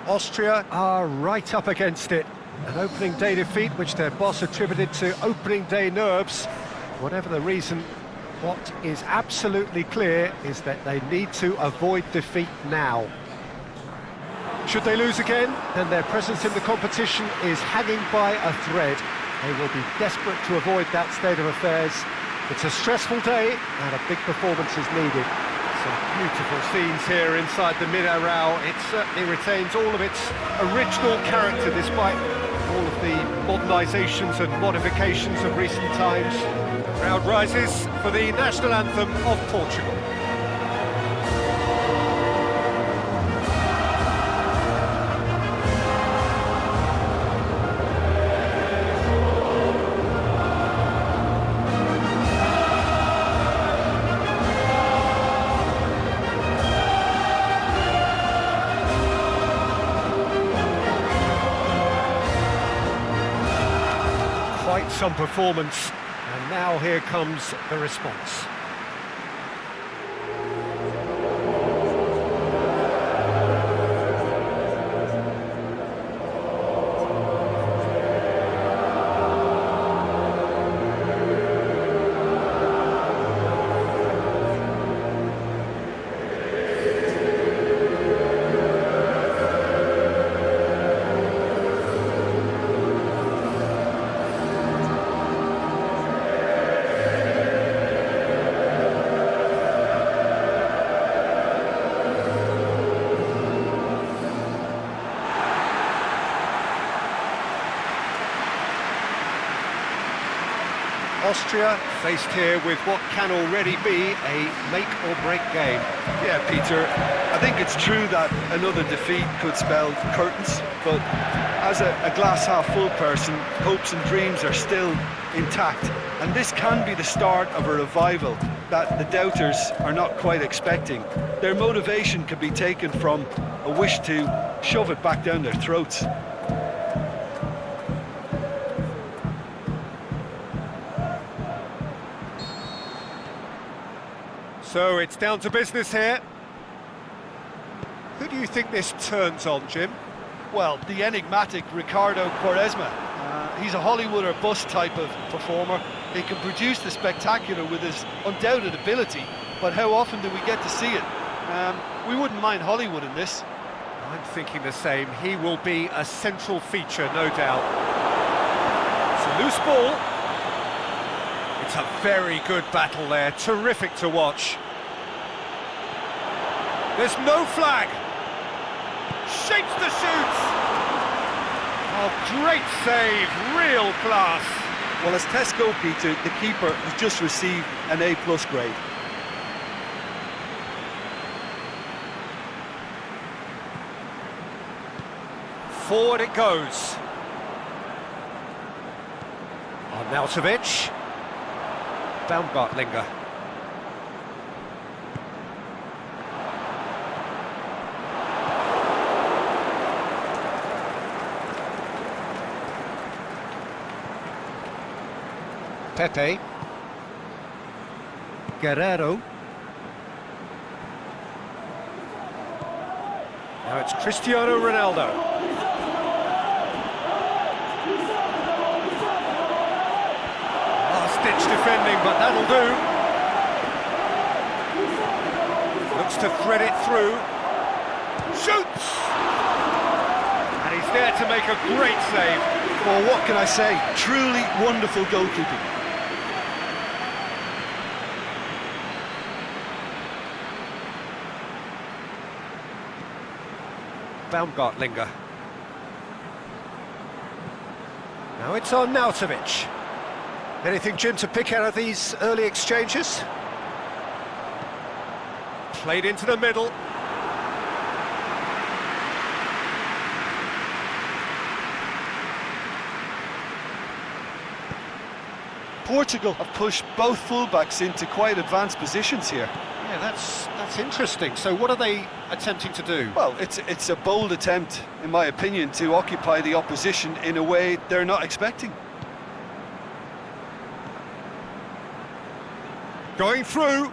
Austria are right up against it. An opening day defeat which their boss attributed to opening day nerves. Whatever the reason, what is absolutely clear is that they need to avoid defeat now. Should they lose again, then their presence in the competition is hanging by a thread. They will be desperate to avoid that state of affairs. It's a stressful day and a big performance is needed. Some beautiful scenes here inside the Mineral. It certainly retains all of its original character despite all of the modernisations and modifications of recent times. Crowd rises for the national anthem of Portugal. Quite some performance, and now here comes the response. Austria faced here with what can already be a make-or-break game. Yeah, Peter, I think it's true that another defeat could spell curtains, but as a glass-half-full person, hopes and dreams are still intact, and this can be the start of a revival that the doubters are not quite expecting. Their motivation could be taken from a wish to shove it back down their throats. So it's down to business here. Who do you think this turns on, Jim? Well, the enigmatic Ricardo Quaresma. He's a Hollywood or bust type of performer. He can produce the spectacular with his undoubted ability, but how often do we get to see it? We wouldn't mind Hollywood in this. I'm thinking the same. He will be a central feature, no doubt. It's a loose ball. It's a very good battle there, terrific to watch. There's no flag. Shapes the shoot. Oh, great save, real class. Well, as tests go, Peter, the keeper has just received an A+ grade. Forward it goes. Arnautovic. Baumgartlinger. Pepe. Guerrero. Now it's Cristiano Ronaldo. Last-ditch defending, but that'll do. Looks to thread it through. Shoots! And he's there to make a great save. Well, what can I say? Truly wonderful goalkeeping. Baumgartlinger. Now it's Arnautovic. Anything, Jim, to pick out of these early exchanges? Played into the middle. Portugal have pushed both fullbacks into quite advanced positions here. Yeah, that's interesting. So what are they attempting to do? Well, it's a bold attempt, in my opinion, to occupy the opposition in a way they're not expecting. Going through.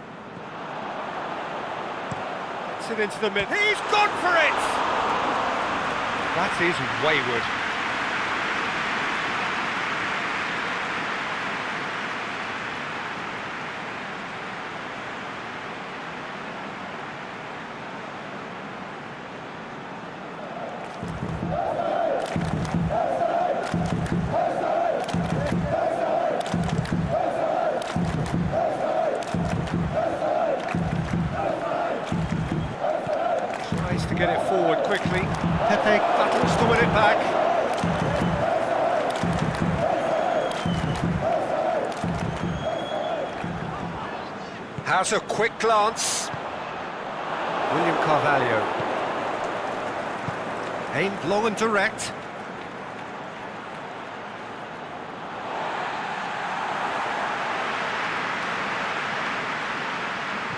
Gets it into the middle. He's gone for it! That is wayward. Tries to get it forward quickly. Pepe battles to win it back. Has a quick glance. William Carvalho. Aimed long and direct.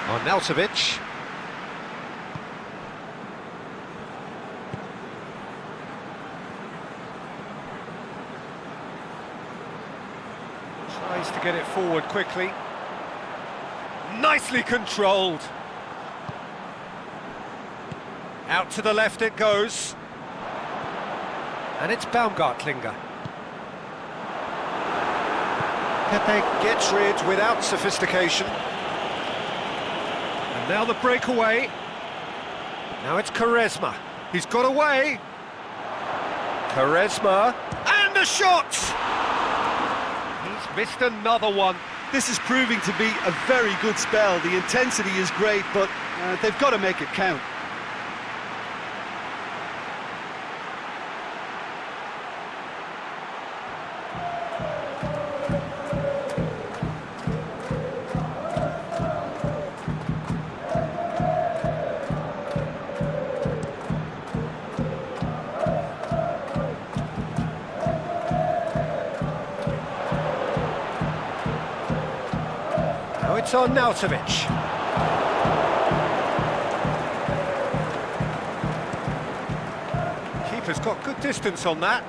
Arnautovic. Tries to get it forward quickly. Nicely controlled. Out to the left it goes. And it's Baumgartlinger. Pepe gets rid without sophistication. And now the breakaway. Now it's Quaresma. He's got away. Quaresma. And the shot! He's missed another one. This is proving to be a very good spell. The intensity is great, but they've got to make it count. It's Arnautovic. Keeper's got good distance on that.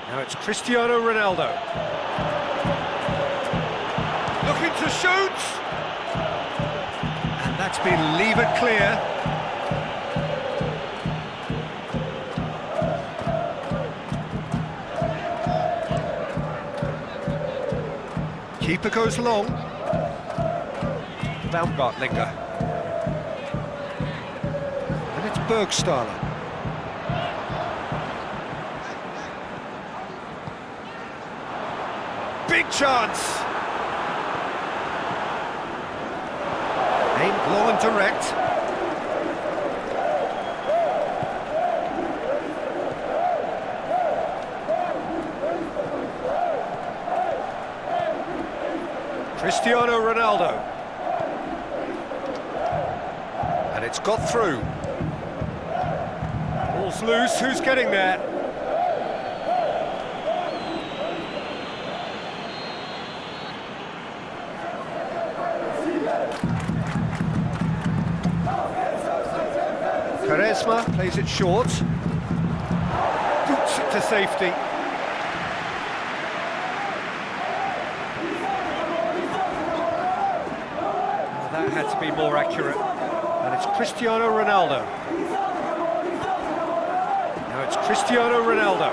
Now it's Cristiano Ronaldo. Looking to shoot! And that's been levered clear. Keeper goes long. Baumgartlinger. And it's Bergstaller. Big chance! Aimed low and direct. Cristiano Ronaldo. And it's got through. Ball's loose, who's getting there? Quaresma plays it short. Boots it to safety. That had to be more accurate. And it's Cristiano Ronaldo. Now it's Cristiano Ronaldo.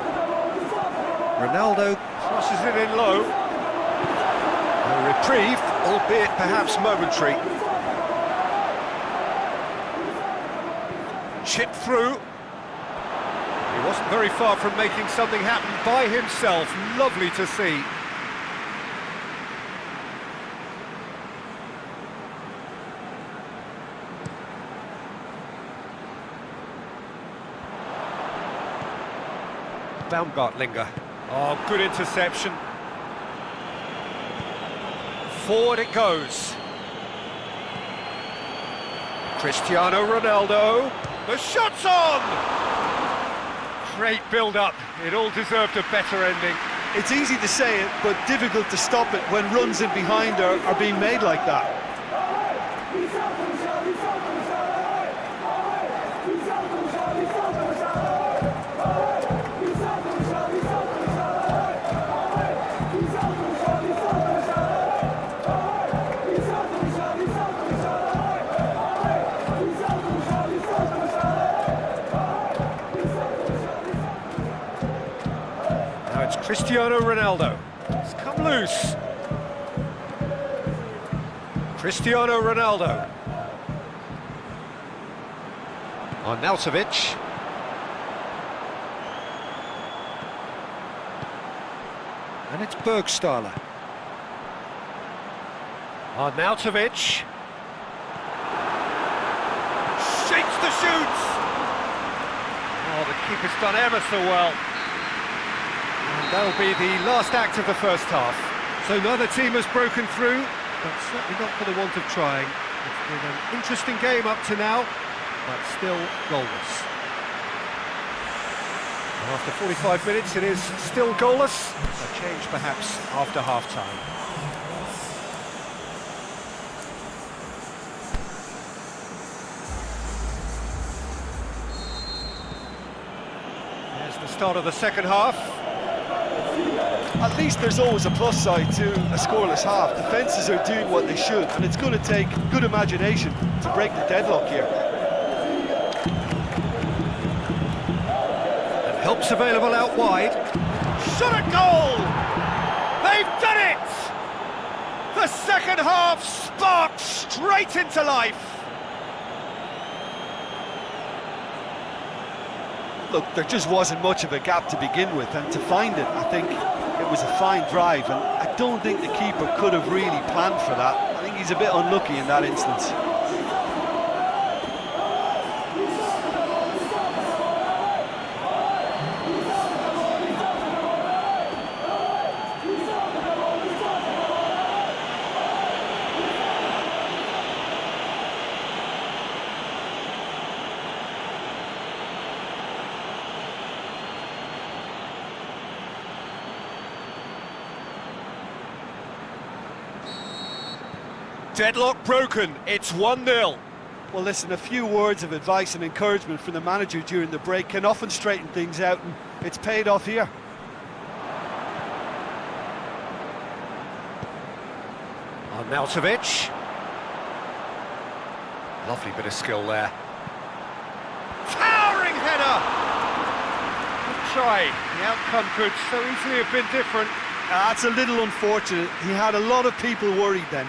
Ronaldo crosses it in low. A reprieve, albeit perhaps momentary. Chip through. He wasn't very far from making something happen by himself. Lovely to see. Baumgartlinger. Oh, good interception. Forward it goes. Cristiano Ronaldo. The shot's on! Great build-up. It all deserved a better ending. It's easy to say it, but difficult to stop it when runs in behind are being made like that. Cristiano Ronaldo. It's come loose. Cristiano Ronaldo. Arnautovic. And it's Bergstaller. Arnautovic. Shakes the shoots! Oh, the keeper's done ever so well. And that'll be the last act of the first half. So neither team has broken through, but certainly not for the want of trying. It's been an interesting game up to now, but still goalless. And after 45 minutes, it is still goalless. A change perhaps after half-time. The start of the second half. At least there's always a plus side to a scoreless half. Defences are doing what they should, and it's going to take good imagination to break the deadlock here. And help's available out wide. Shot at goal! They've done it! The second half sparks straight into life. Look, there just wasn't much of a gap to begin with, and to find it, I think it was a fine drive, and I don't think the keeper could have really planned for that. I think he's a bit unlucky in that instance. Deadlock broken, it's 1-0. Well, listen, a few words of advice and encouragement from the manager during the break can often straighten things out, and it's paid off here. Arnautovic. Lovely bit of skill there. Towering header! Good try. The outcome could so easily have been different. That's a little unfortunate. He had a lot of people worried then.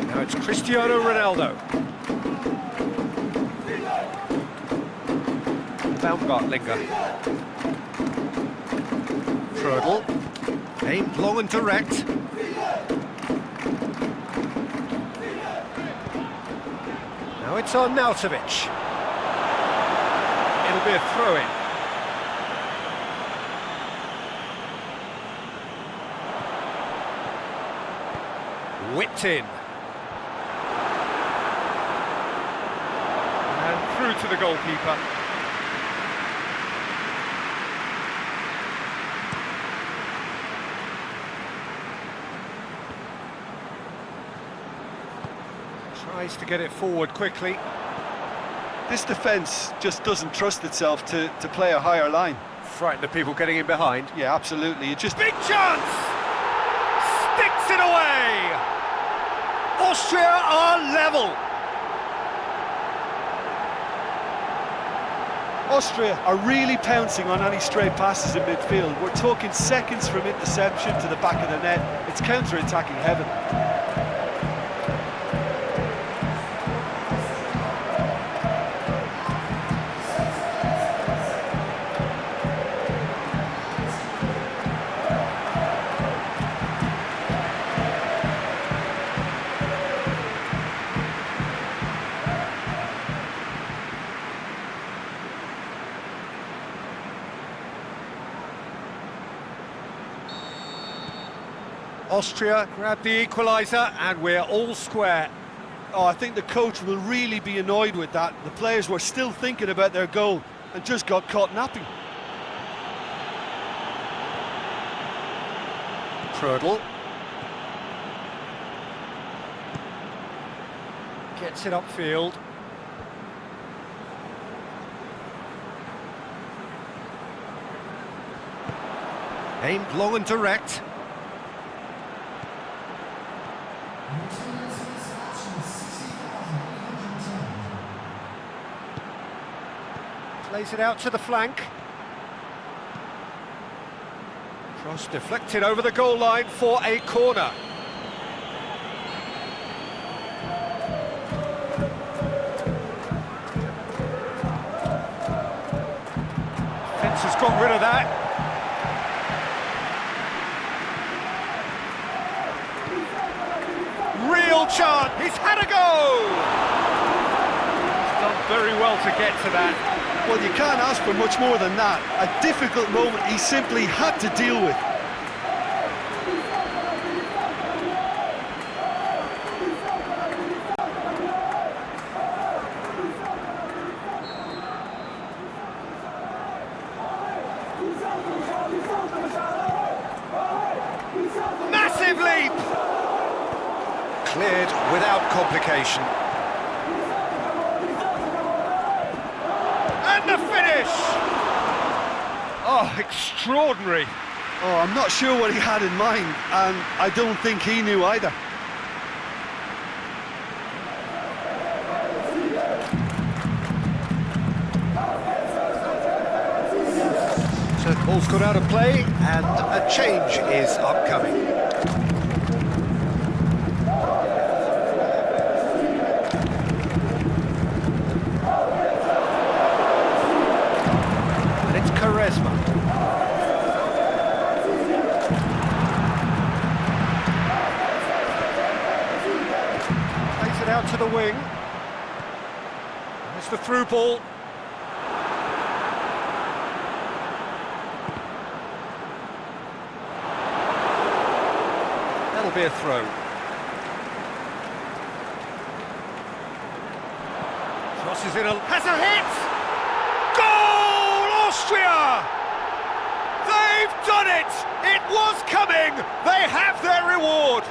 Now it's Cristiano Ronaldo. Baumgartlinger. Prödl. Aimed long and direct. Now it's Arnautovic. It'll be a throw-in. Whipped in. And through to the goalkeeper. Tries to get it forward quickly. This defence just doesn't trust itself to play a higher line. Frighten the people getting in behind. Yeah, absolutely. It just... Big chance! Sticks it away! Austria are level! Austria are really pouncing on any stray passes in midfield. We're talking seconds from interception to the back of the net. It's counter-attacking heaven. Austria grab the equaliser and we're all square. Oh, I think the coach will really be annoyed with that. The players were still thinking about their goal and just got caught napping. Prödl. Gets it upfield. Aimed long and direct. Plays it out to the flank. Cross deflected over the goal line for a corner. Defence has got rid of that. Real chance, he's had a go! He's done very well to get to that. Well, you can't ask for much more than that. A difficult moment he simply had to deal with. Massive leap! Cleared without complication. And the finish! Oh, extraordinary. Oh, I'm not sure what he had in mind, and I don't think he knew either. So the ball's got out of play, and a change is upcoming. Plays it out to the wing. It's the through ball. That'll be a throw. Crosses in, has a hit! Goal, Austria! They've done it! It was coming! They have their reward!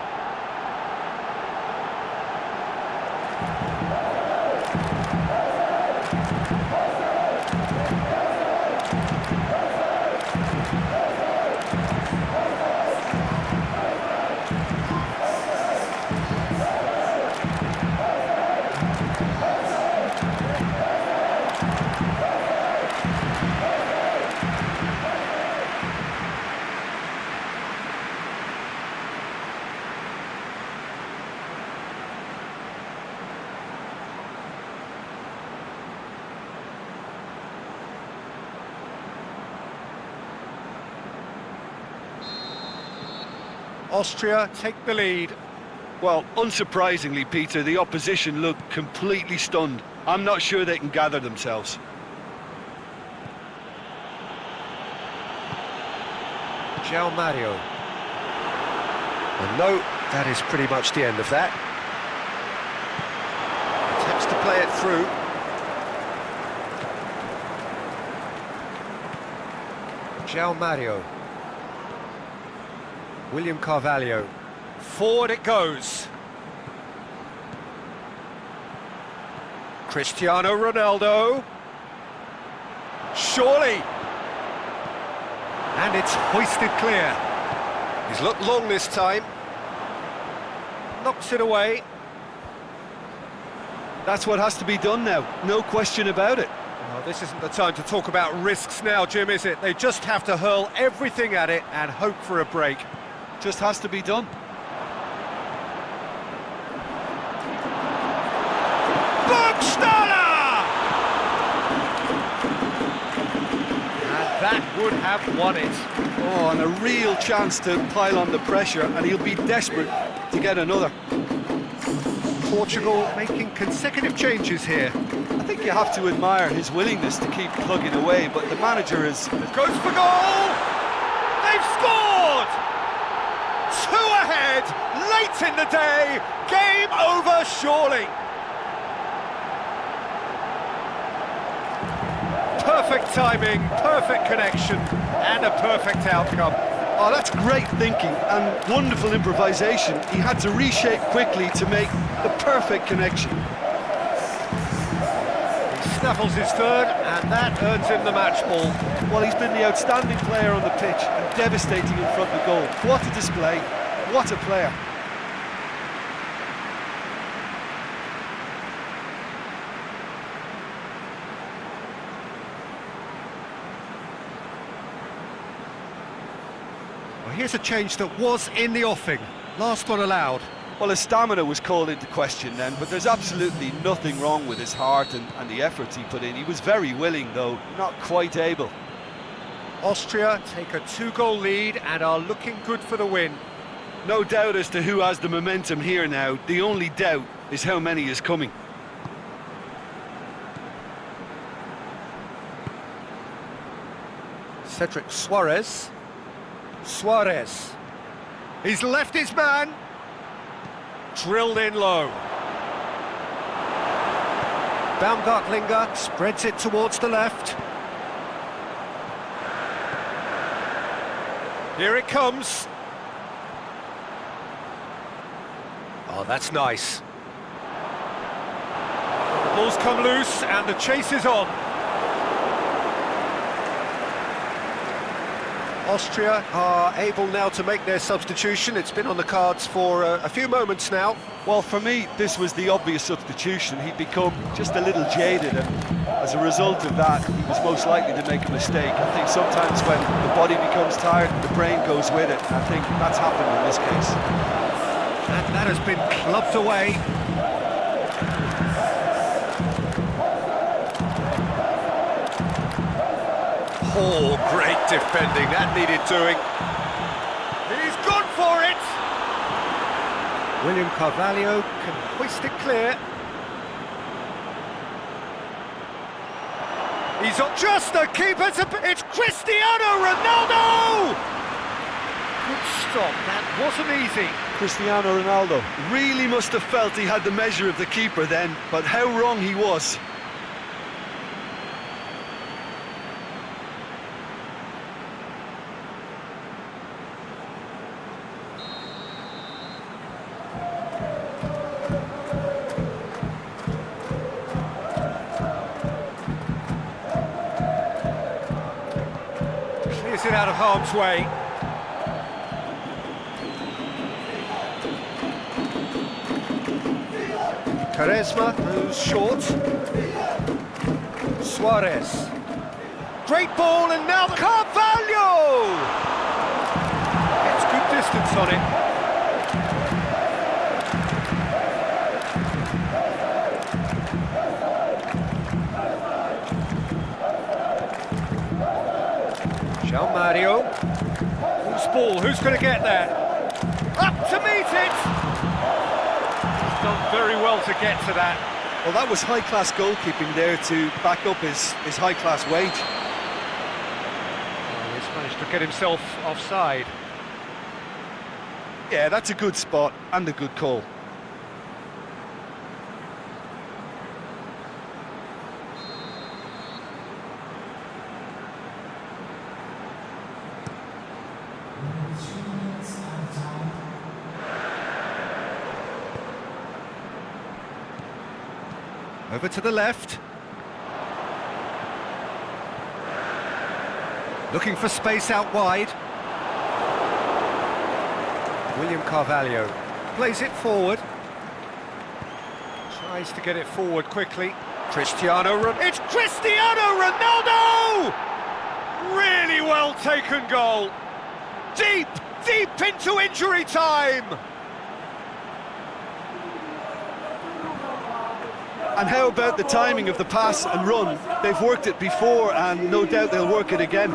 Austria take the lead. Well, unsurprisingly, Peter, the opposition looked completely stunned. I'm not sure they can gather themselves. João Mario. And no, that is pretty much the end of that. Attempts to play it through. João Mario. William Carvalho. Forward it goes. Cristiano Ronaldo. Surely. And it's hoisted clear. He's looked long this time. Knocks it away. That's what has to be done now, no question about it. Well, this isn't the time to talk about risks now, Jim, is it? They just have to hurl everything at it and hope for a break. Just has to be done. And that would have won it. Oh, and a real chance to pile on the pressure, and he'll be desperate to get another. Portugal making consecutive changes here. I think you have to admire his willingness to keep plugging away, but the manager is... Goes for goal! They've scored! 2 ahead, late in the day, game over surely. Perfect timing, perfect connection, and a perfect outcome. Oh, that's great thinking and wonderful improvisation. He had to reshape quickly to make the perfect connection. He snaffles his third, and that earns him the match ball. Well, he's been the outstanding player on the pitch and devastating in front of goal. What a display, what a player. Well, here's a change that was in the offing. Last one allowed. Well, his stamina was called into question then, but there's absolutely nothing wrong with his heart and the efforts he put in. He was very willing, though, not quite able. Austria take a 2-goal lead and are looking good for the win. No doubt as to who has the momentum here now. The only doubt is how many is coming. Cedric Suarez. Suarez. He's left his man. Drilled in low. Baumgartlinger spreads it towards the left. Here it comes. Oh, that's nice. The ball's come loose and the chase is on. Austria are able now to make their substitution. It's been on the cards for a few moments now. Well, for me, this was the obvious substitution. He'd become just a little jaded, and as a result of that, he was most likely to make a mistake. I think sometimes when the body becomes tired, the brain goes with it. I think that's happened in this case. And that has been clubbed away. Oh, great defending, that needed doing. He's gone for it! William Carvalho can hoist it clear. He's on just the keeper, it's Cristiano Ronaldo! Good stop, that wasn't easy. Cristiano Ronaldo really must have felt he had the measure of the keeper then, but how wrong he was. Clears it out of harm's way. Quaresma moves short. Suarez. Great ball, and now the Carvalho! Gets good distance on it. João Mario. Who's ball? Who's going to get there? Up to meet it! He's done very well to get to that. Well, that was high-class goalkeeping there to back up his high-class wage. Oh, he's managed to get himself offside. Yeah, that's a good spot and a good call. Over to the left. Looking for space out wide. William Carvalho plays it forward. Tries to get it forward quickly. It's Cristiano Ronaldo! Really well taken goal. Deep into injury time. And how about the timing of the pass and run? They've worked it before, and no doubt they'll work it again.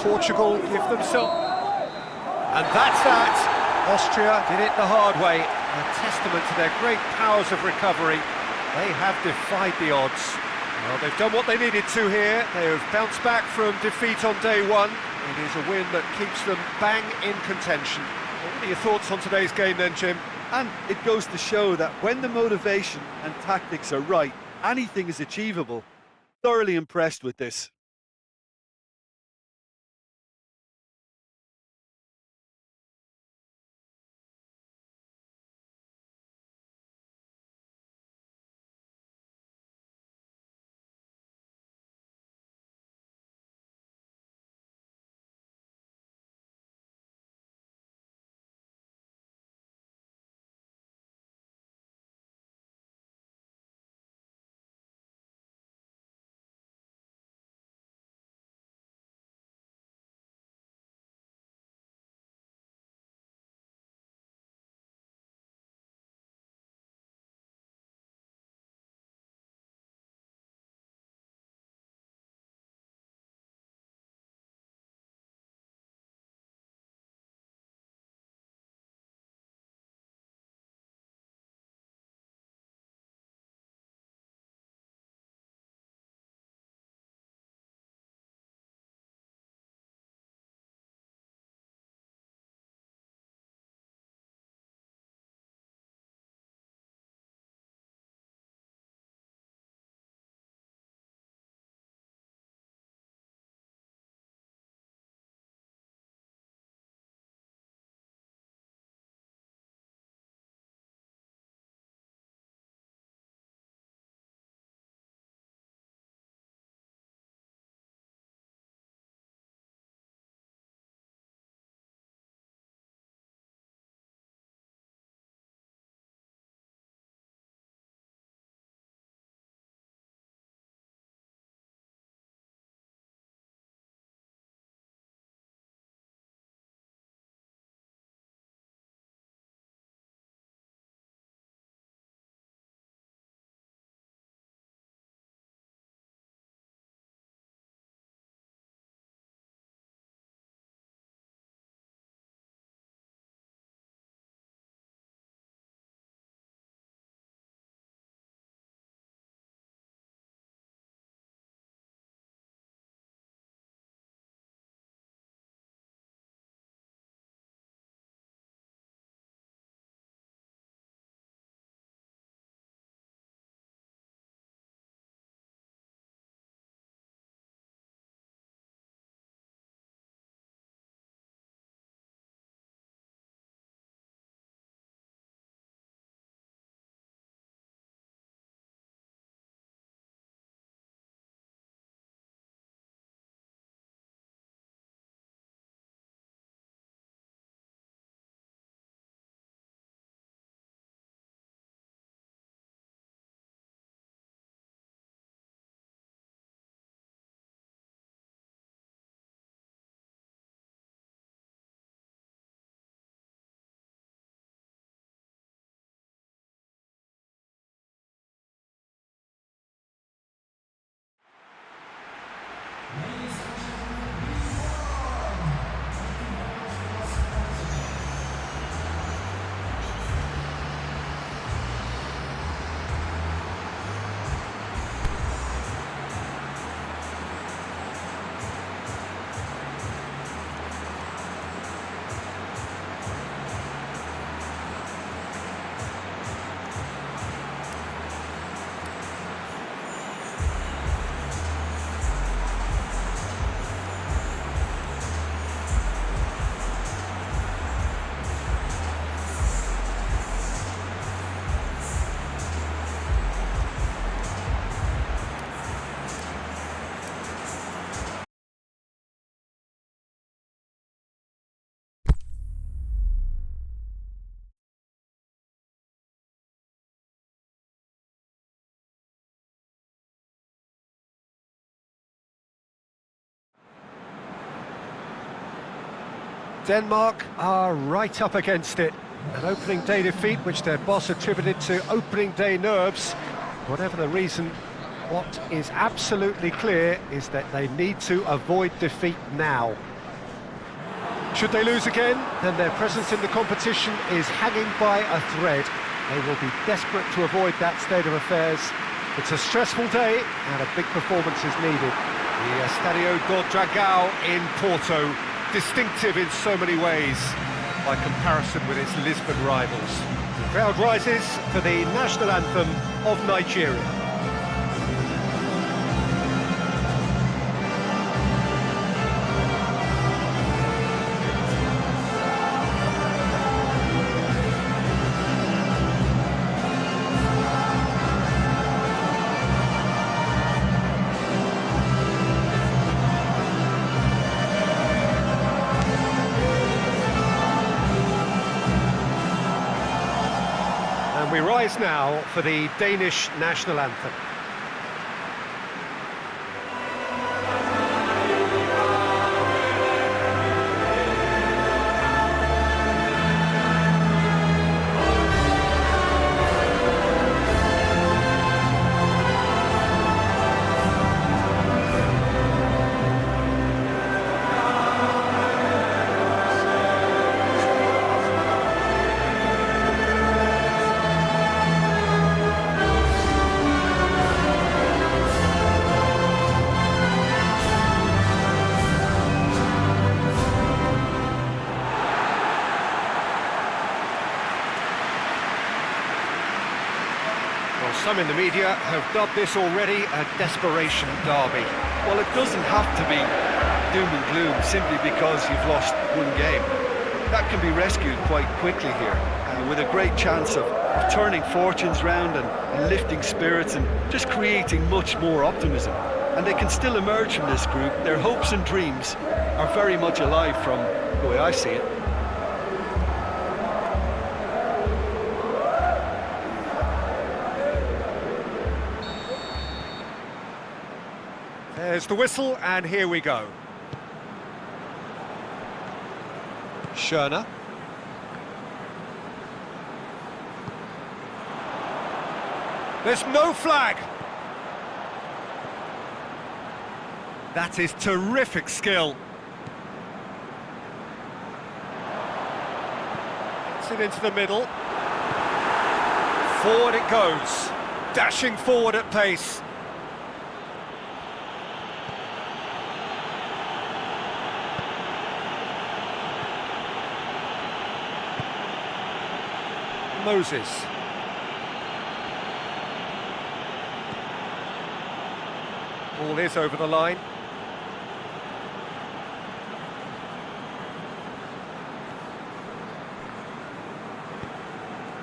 Portugal give themselves, and that's that. Austria did it the hard way, a testament to their great powers of recovery. They have defied the odds. Well, they've done what they needed to here. They have bounced back from defeat on day one. It is a win that keeps them bang in contention. What are your thoughts on today's game then, Jim? And it goes to show that when the motivation and tactics are right, anything is achievable. Thoroughly impressed with this. Denmark are right up against it. An opening day defeat which their boss attributed to opening day nerves. Whatever the reason, what is absolutely clear is that they need to avoid defeat now. Should they lose again, then their presence in the competition is hanging by a thread. They will be desperate to avoid that state of affairs. It's a stressful day and a big performance is needed. The Estadio do Dragão in Porto, distinctive in so many ways by comparison with its Lisbon rivals. The crowd rises for the national anthem of Nigeria. We rise now for the Danish national anthem. Some in the media have dubbed this already a desperation derby. Well, it doesn't have to be doom and gloom simply because you've lost one game. That can be rescued quite quickly here, with a great chance of turning fortunes round and lifting spirits and just creating much more optimism. And they can still emerge from this group. Their hopes and dreams are very much alive from the way I see it. There's the whistle, and here we go. Schöner. There's no flag. That is terrific skill. Gets it into the middle. Forward it goes. Dashing forward at pace. Moses. Ball is over the line.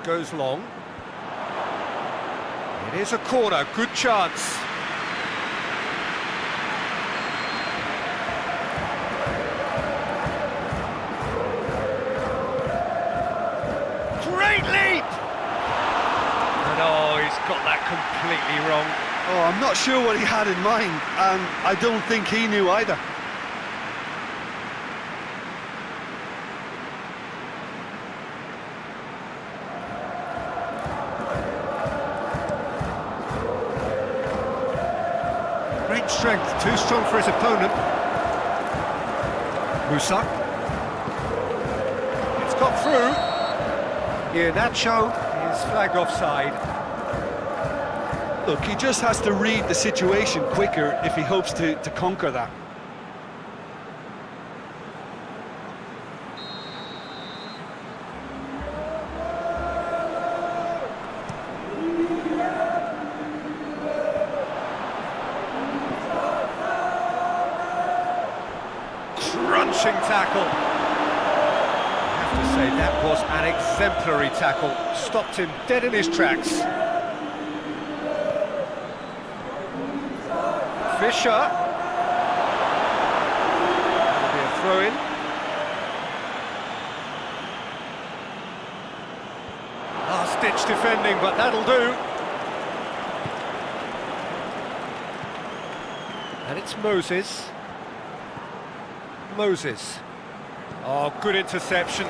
Goes long. It is a corner, good chance. Great leap! And oh, he's got that completely wrong. Oh, I'm not sure what he had in mind, and I don't think he knew either. Great strength, too strong for his opponent. Musa. It's got through. Nacho is flagged offside. Look, he just has to read the situation quicker if he hopes to conquer that. Crunching tackle. I have to say that was an exemplary tackle. Stopped him dead in his tracks. Fischer. That'll be a throw-in. Last-ditch defending, but that'll do. And it's Moses. Moses. Oh, good interception.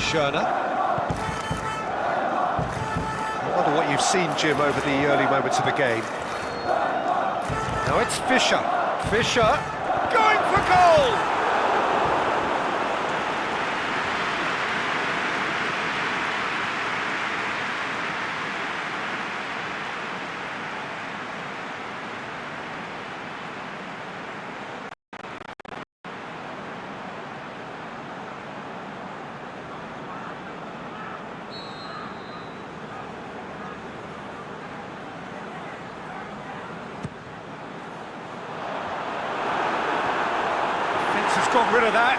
Schöner. I wonder what you've seen, Jim, over the early moments of the game. Now it's Fischer. Fischer going for goal! has got rid of that.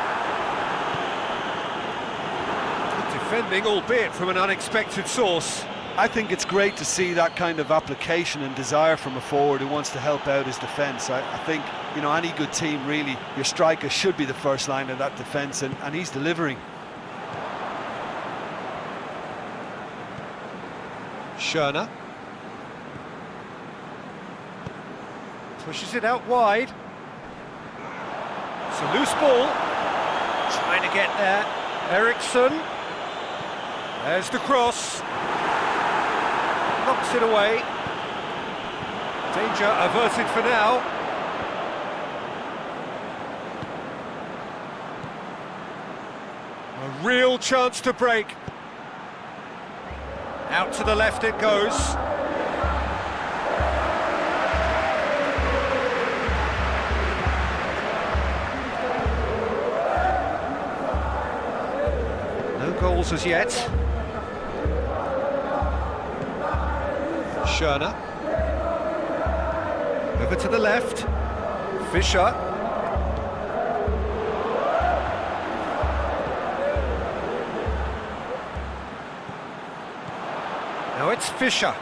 Good defending, albeit from an unexpected source. I think it's great to see that kind of application and desire from a forward who wants to help out his defence. I think, you know, any good team, really, your striker should be the first line of that defence, and he's delivering. Schöner. Pushes it out wide. It's a loose ball. Trying to get there. Eriksson. There's the cross. Knocks it away. Danger averted for now. A real chance to break. Out to the left it goes. No goals as yet. Schöner. Over to the left. Fischer. Now it's Fischer.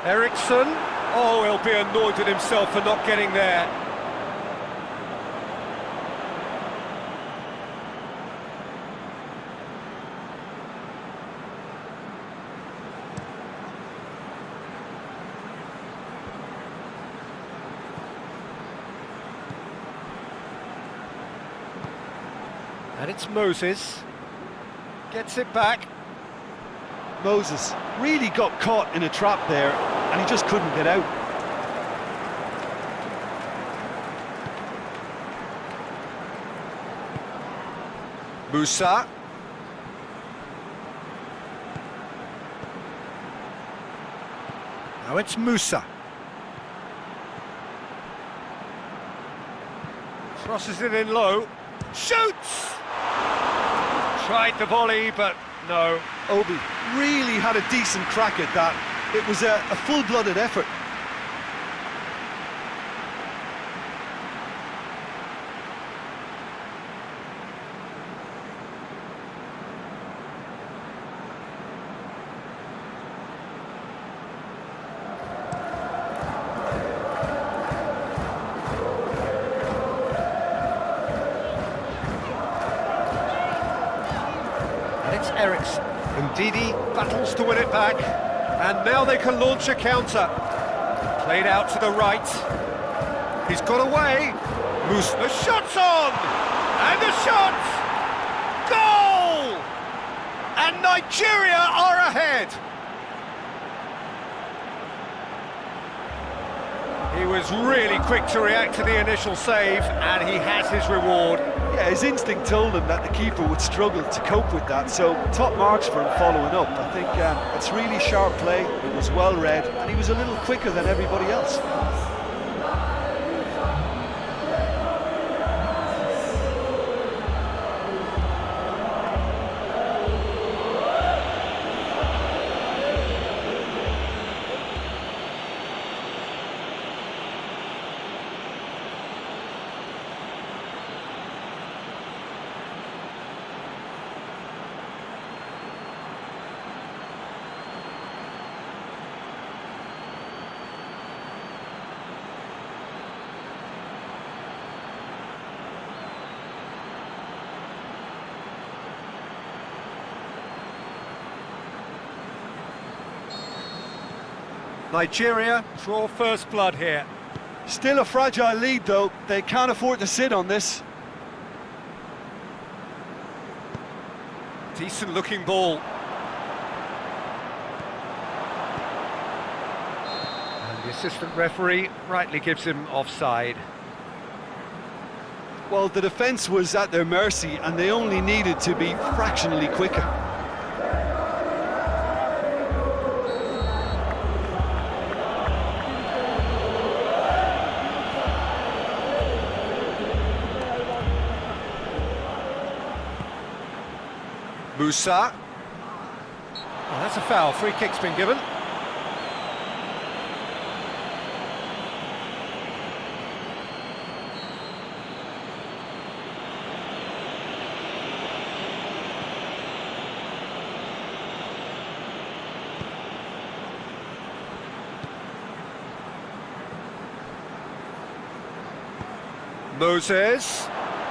Eriksson. Oh, he'll be annoyed with himself for not getting there. And it's Moses. Gets it back. Moses really got caught in a trap there, and he just couldn't get out. Musa. Now it's Musa. Crosses it in low. Shoots! Tried the volley, but no. Obi really had a decent crack at that. It was a full-blooded effort. It's Eriksson. Ndidi battles to win it back, and now they can launch a counter. Played out to the right. He's got away. The shot's on! And the shot! Goal! And Nigeria are ahead! He was really quick to react to the initial save, and he has his reward. Yeah, his instinct told him that the keeper would struggle to cope with that, so top marks for him following up. I think it's really sharp play, it was well read, and he was a little quicker than everybody else. Nigeria draw first blood here. Still a fragile lead though, they can't afford to sit on this. Decent looking ball. And the assistant referee rightly gives him offside. Well, the defence was at their mercy and they only needed to be fractionally quicker. Musa. Oh, that's a foul. Free kick's been given. Moses,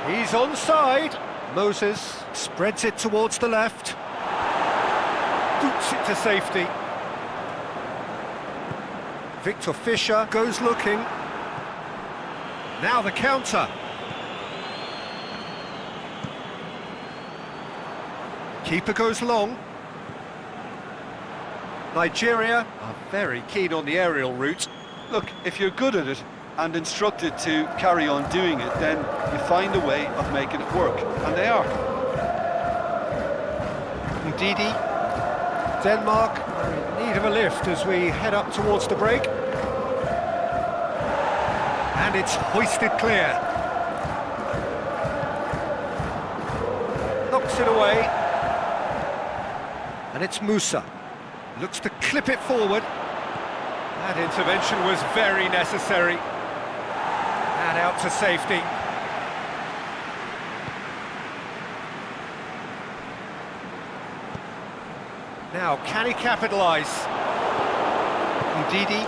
he's onside. Moses spreads it towards the left. Boots it to safety. Victor Fischer goes looking. Now the counter. Keeper goes long. Nigeria are very keen on the aerial route. Look, if you're good at it and instructed to carry on doing it, then you find a way of making it work, and they are. Ndidi. Denmark are in need of a lift as we head up towards the break. And it's hoisted clear. Knocks it away. And it's Musa. Looks to clip it forward. That intervention was very necessary. And out to safety. Now, can he capitalise? Ndidi.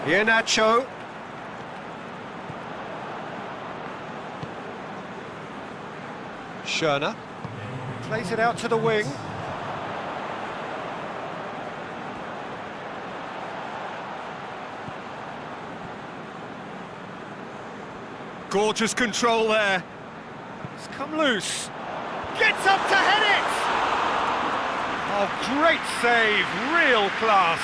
Iheanacho. Schöne. Plays it out to the wing. Gorgeous control there. It's come loose. Gets up to head it! Oh, great save, real class.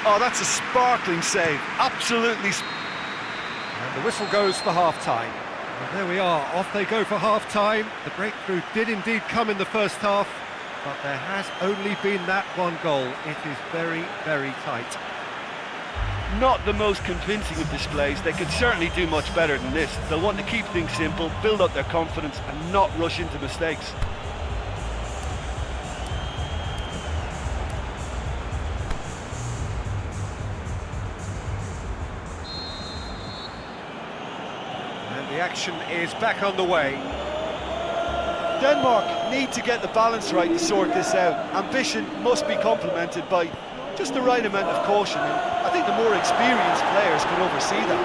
Oh, that's a sparkling save, absolutely. And the whistle goes for half-time. Well, there we are, off they go for half-time. The breakthrough did indeed come in the first half, but there has only been that one goal. It is very, very tight. Not the most convincing of displays. They could certainly do much better than this. They'll want to keep things simple, build up their confidence and not rush into mistakes. And the action is back on the way. Denmark need to get the balance right to sort this out. Ambition must be complemented by just the right amount of caution, and I think the more experienced players can oversee that.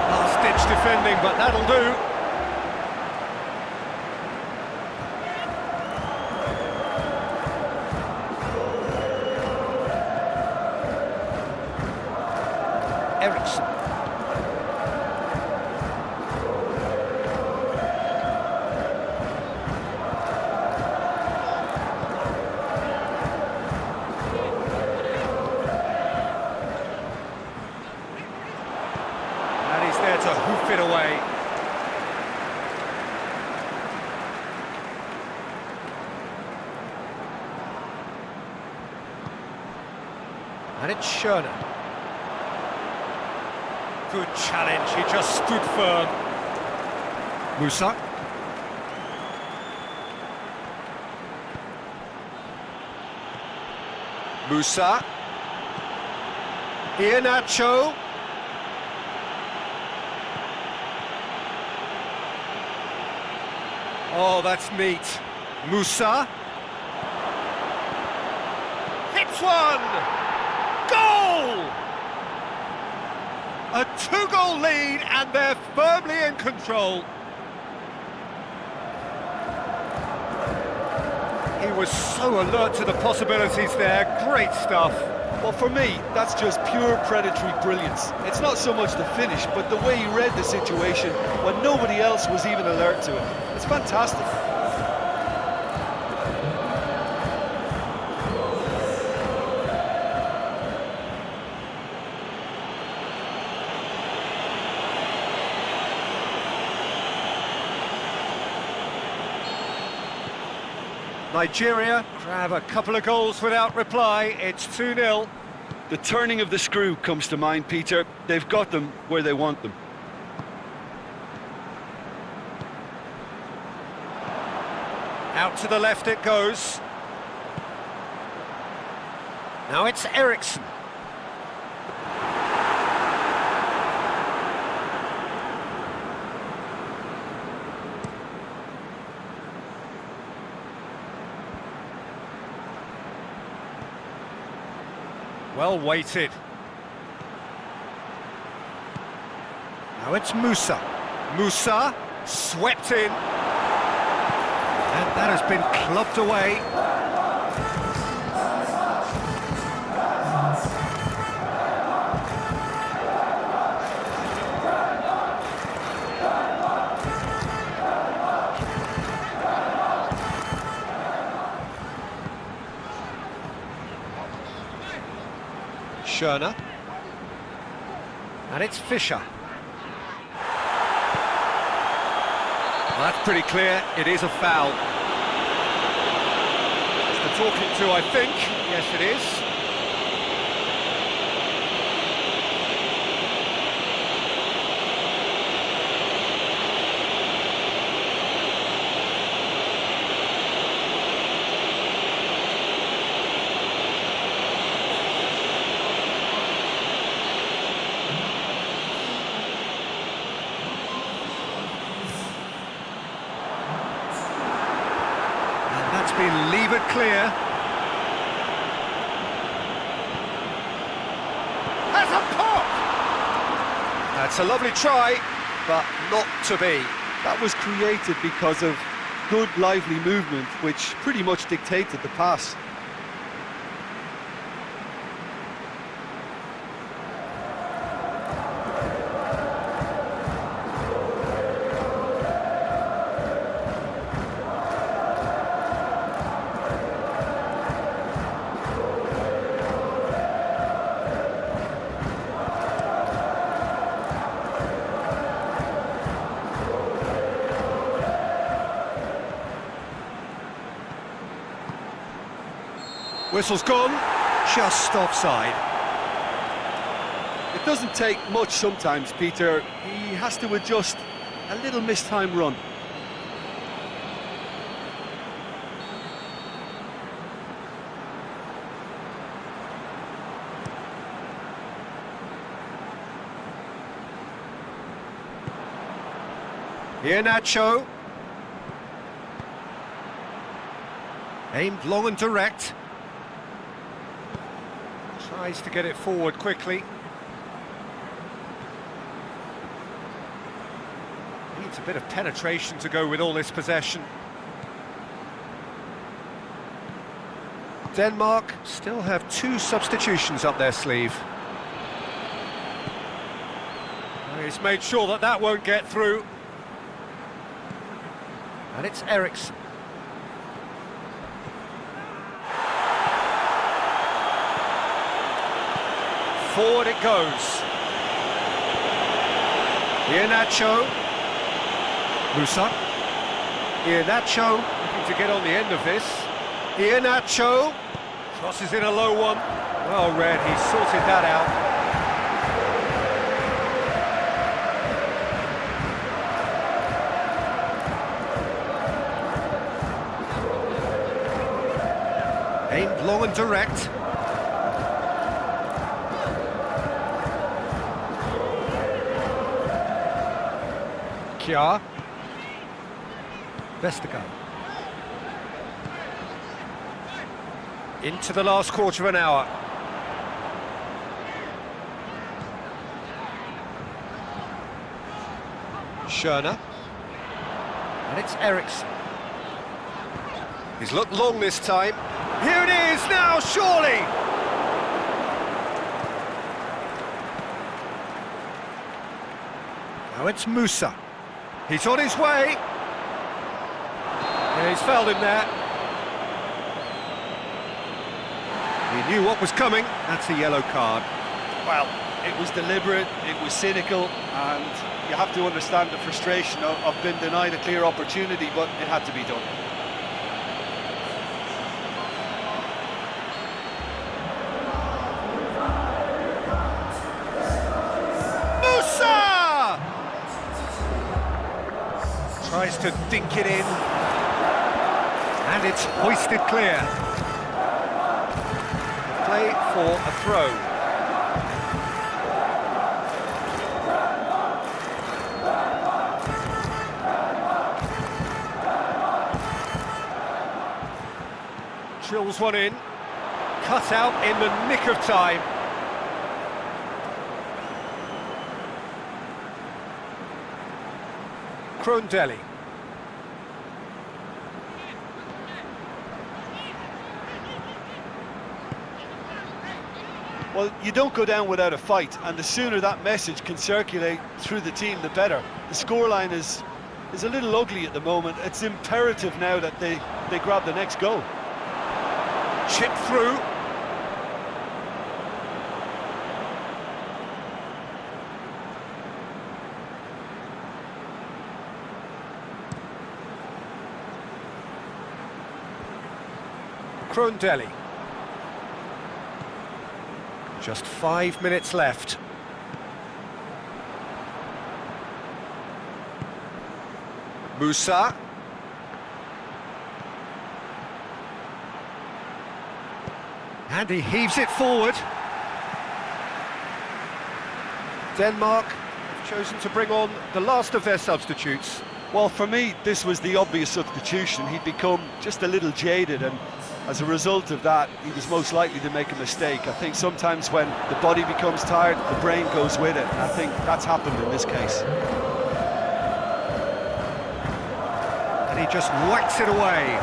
Last-ditch defending, but that'll do. Ericsson. There to hoof it away. And it's Schöne. Good challenge, he just stood firm. Musa. Musa. Iheanacho. Oh, that's neat. Musa. Hits one! Goal! A two-goal lead and they're firmly in control. He was so alert to the possibilities there. Great stuff. Well, for me, that's just pure predatory brilliance. It's not so much the finish, but the way he read the situation when nobody else was even alert to it. It's fantastic. Nigeria grab a couple of goals without reply. It's 2-0. The turning of the screw comes to mind, Peter. They've got them where they want them. Out to the left it goes. Now it's Ericsson. Well weighted. Now it's Musa. Musa, swept in. And that has been clubbed away. Schöner. And it's Fischer. Well, that's pretty clear, it is a foul. It's the talking to, I think. Yes, it is. That's been levered clear. Has a pop! That's a lovely try, but not to be. That was created because of good, lively movement, which pretty much dictated the pass. Whistle's gone, just offside. It doesn't take much sometimes, Peter. He has to adjust a little mistimed run. Here Nacho. Aimed long and direct. Tries to get it forward quickly. Needs a bit of penetration to go with all this possession. Denmark still have 2 substitutions up their sleeve. He's made sure that that won't get through. And it's Eriksson. Forward it goes. Nacho. Musa. Nacho looking to get on the end of this. Nacho crosses in a low one. Well read, he sorted that out. Aimed long and direct. Kjaer. Vestergaard. Into the last quarter of an hour. Schöner. And it's Eriksson. He's looked long this time. Here it is now, surely! Now it's Musa. He's on his way. Yeah, he's fouled him there. He knew what was coming. That's a yellow card. Well, it was deliberate, it was cynical, and you have to understand the frustration of being denied a clear opportunity, but it had to be done. Tries to dink it in, and it's hoisted clear. Play for a throw. Drills one in. cut out in the nick of time. Deli. Well, you don't go down without a fight, and the sooner that message can circulate through the team, the better. The scoreline is a little ugly at the moment. It's imperative now that they grab the next goal. Chip through. Deli. Just 5 minutes left. Musa. And he heaves it forward. Denmark have chosen to bring on the last of their substitutes. Well, for me, this was the obvious substitution. He'd become just a little jaded, and as a result of that, he was most likely to make a mistake. I think sometimes when the body becomes tired, the brain goes with it, and I think that's happened in this case. And he just whacks it away.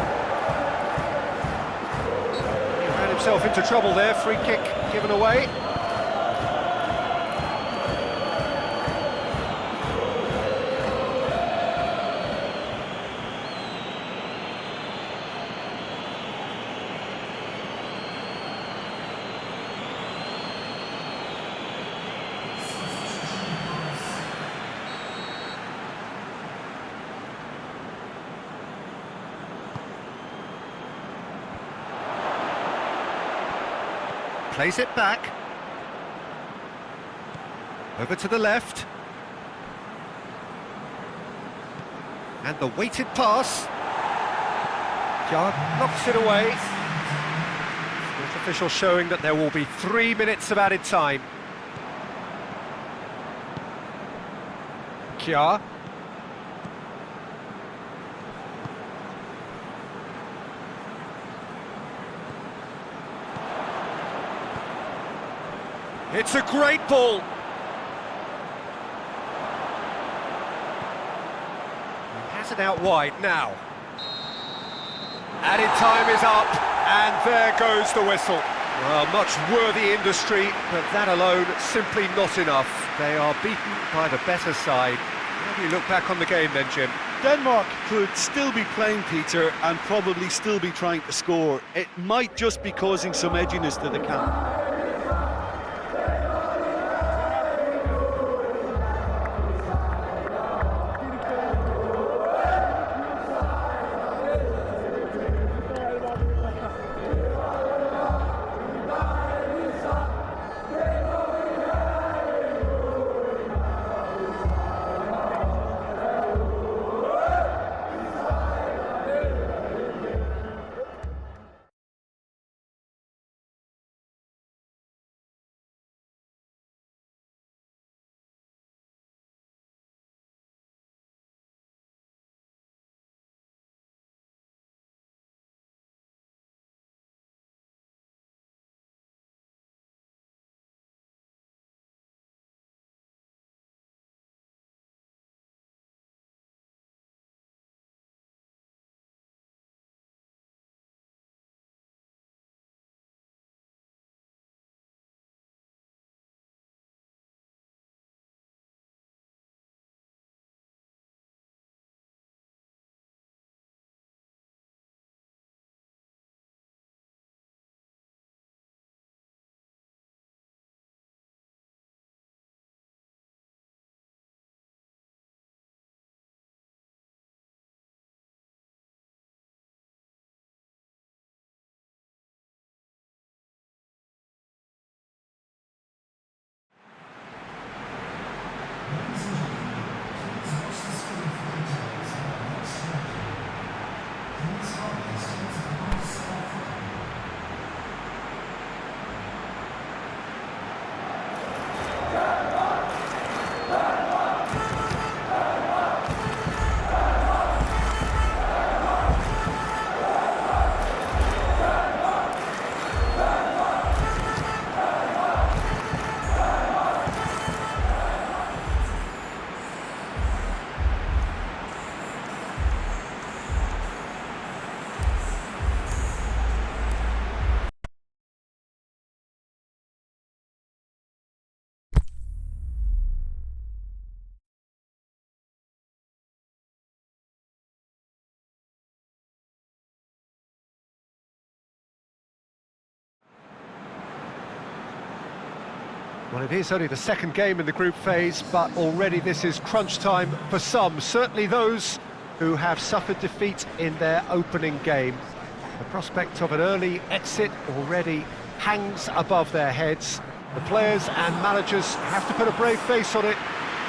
He ran himself into trouble there, free kick given away. Plays it back. Over to the left. And the weighted pass. Yard knocks it away. Fourth official showing that there will be 3 minutes of added time. Kjaer. It's a great ball. He has it out wide now. Added time is up, and there goes the whistle. Well, much worthy industry, but that alone simply not enough. They are beaten by the better side. How do you look back on the game then, Jim? Denmark could still be playing, Peter, and probably still be trying to score. It might just be causing some edginess to the camp. Well, it is only the second game in the group phase, but already this is crunch time for some, certainly those who have suffered defeat in their opening game. The prospect of an early exit already hangs above their heads. The players and managers have to put a brave face on it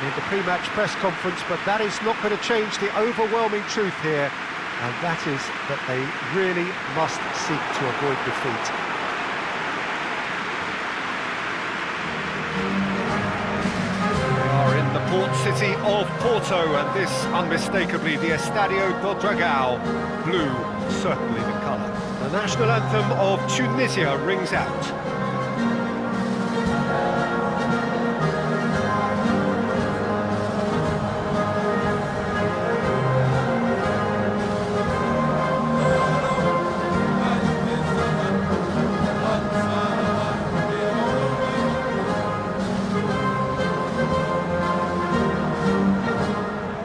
in the pre-match press conference, but that is not going to change the overwhelming truth here, and that is that they really must seek to avoid defeat. We are in the port city of Porto, and this unmistakably the Estadio do Dragão. Blue, certainly the colour. The national anthem of Tunisia rings out.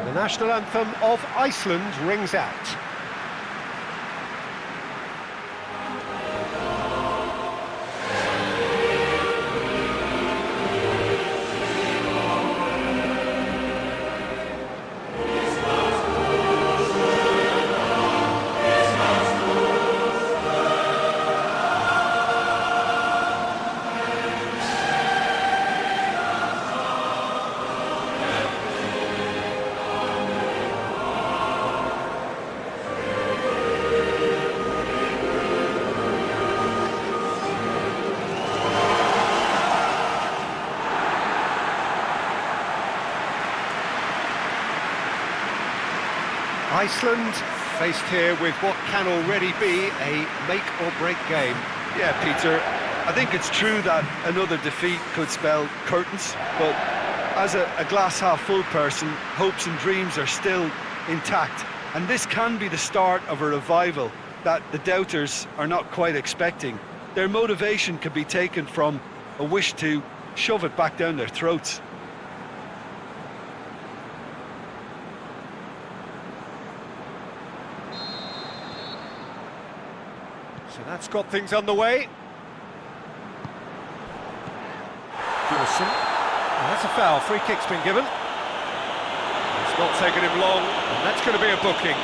The national anthem of Iceland rings out. Iceland faced here with what can already be a make-or-break game. Yeah, Peter, I think it's true that another defeat could spell curtains, but as a glass-half-full person, hopes and dreams are still intact, and this can be the start of a revival that the doubters are not quite expecting. Their motivation can be taken from a wish to shove it back down their throats. So that's got things underway. Goodison. Oh, that's a foul. Free kick's been given. It's not taken him long, and that's going to be a booking.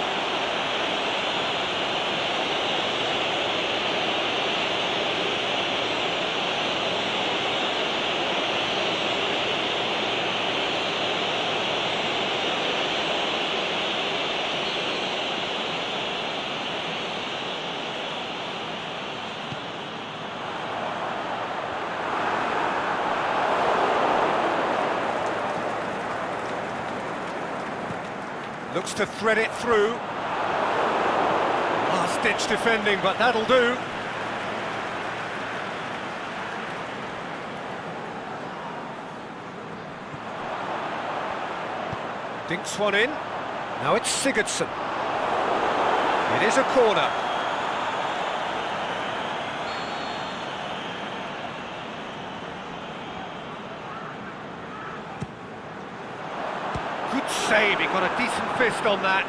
Looks to thread it through. Last-ditch defending, but that'll do. Dinks one in. Now it's Sigurdsson. It is a corner. Good save, he got a decent fist on that.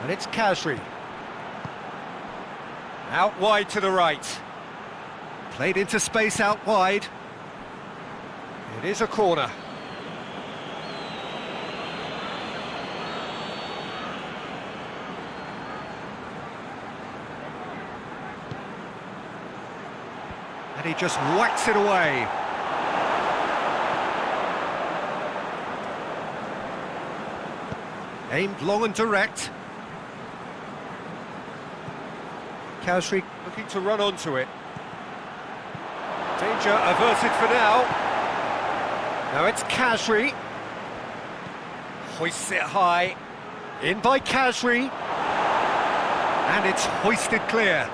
And it's Kasri. Out wide to the right. Played into space out wide. It is a corner. And he just whacks it away. Aimed long and direct. Kasri looking to run onto it. Danger averted for now. Now it's Kasri. Hoists it high. In by Kasri. And it's hoisted clear.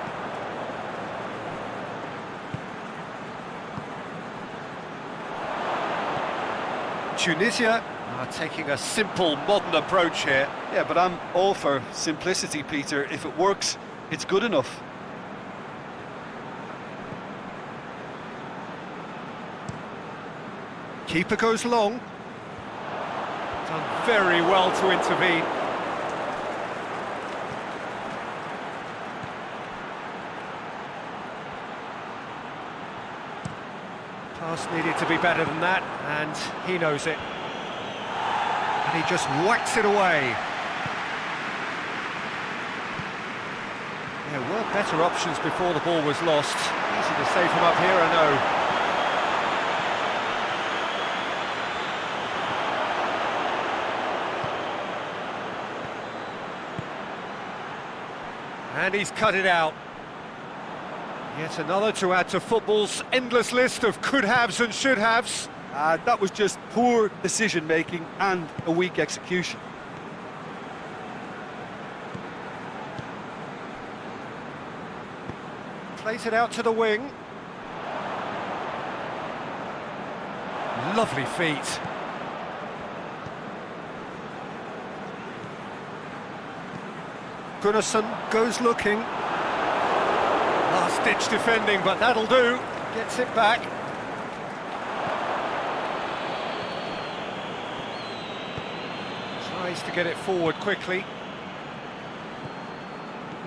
Tunisia are taking a simple, modern approach here. Yeah, but I'm all for simplicity, Peter. If it works, it's good enough. Keeper goes long. Done very well to intervene. Pass needed to be better than that, and he knows it. And he just whacks it away. There were better options before the ball was lost. Easy to say from up here, I know. And he's cut it out. Yet another to add to football's endless list of could-haves and should-haves. That was just poor decision-making and a weak execution. Plays it out to the wing. Lovely feet. Gunnarsson goes looking. Last-ditch defending, but that'll do. Gets it back. Tries to get it forward quickly.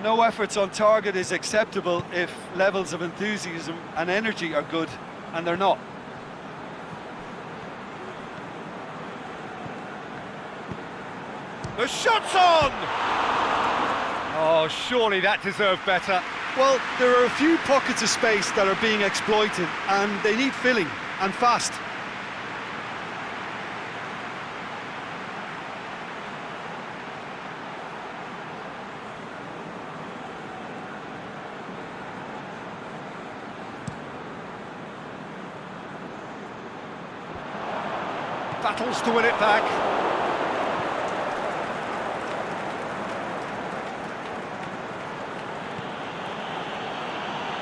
No efforts on target is acceptable if levels of enthusiasm and energy are good, and they're not. The shot's on! Oh, surely that deserved better. Well, there are a few pockets of space that are being exploited, and they need filling, and fast. Battles to win it back.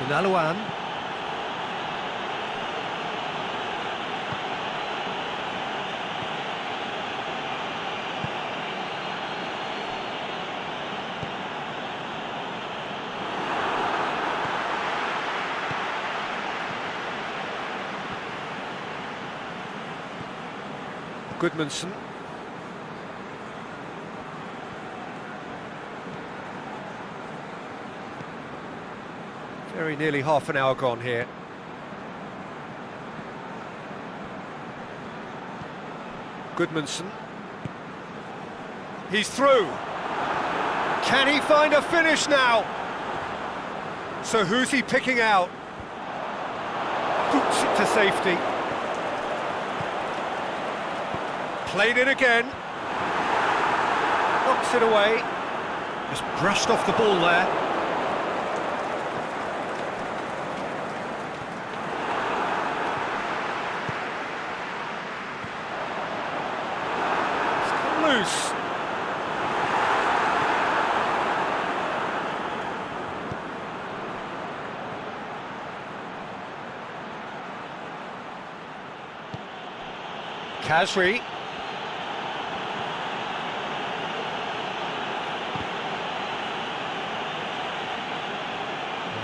Naluan. Goodmanson. Very nearly half an hour gone here. Goodmanson. He's through. Can he find a finish now? So who's he picking out? Boots it to safety. Played it again. Knocks it away. Just brushed off the ball there. Loose. Kasri.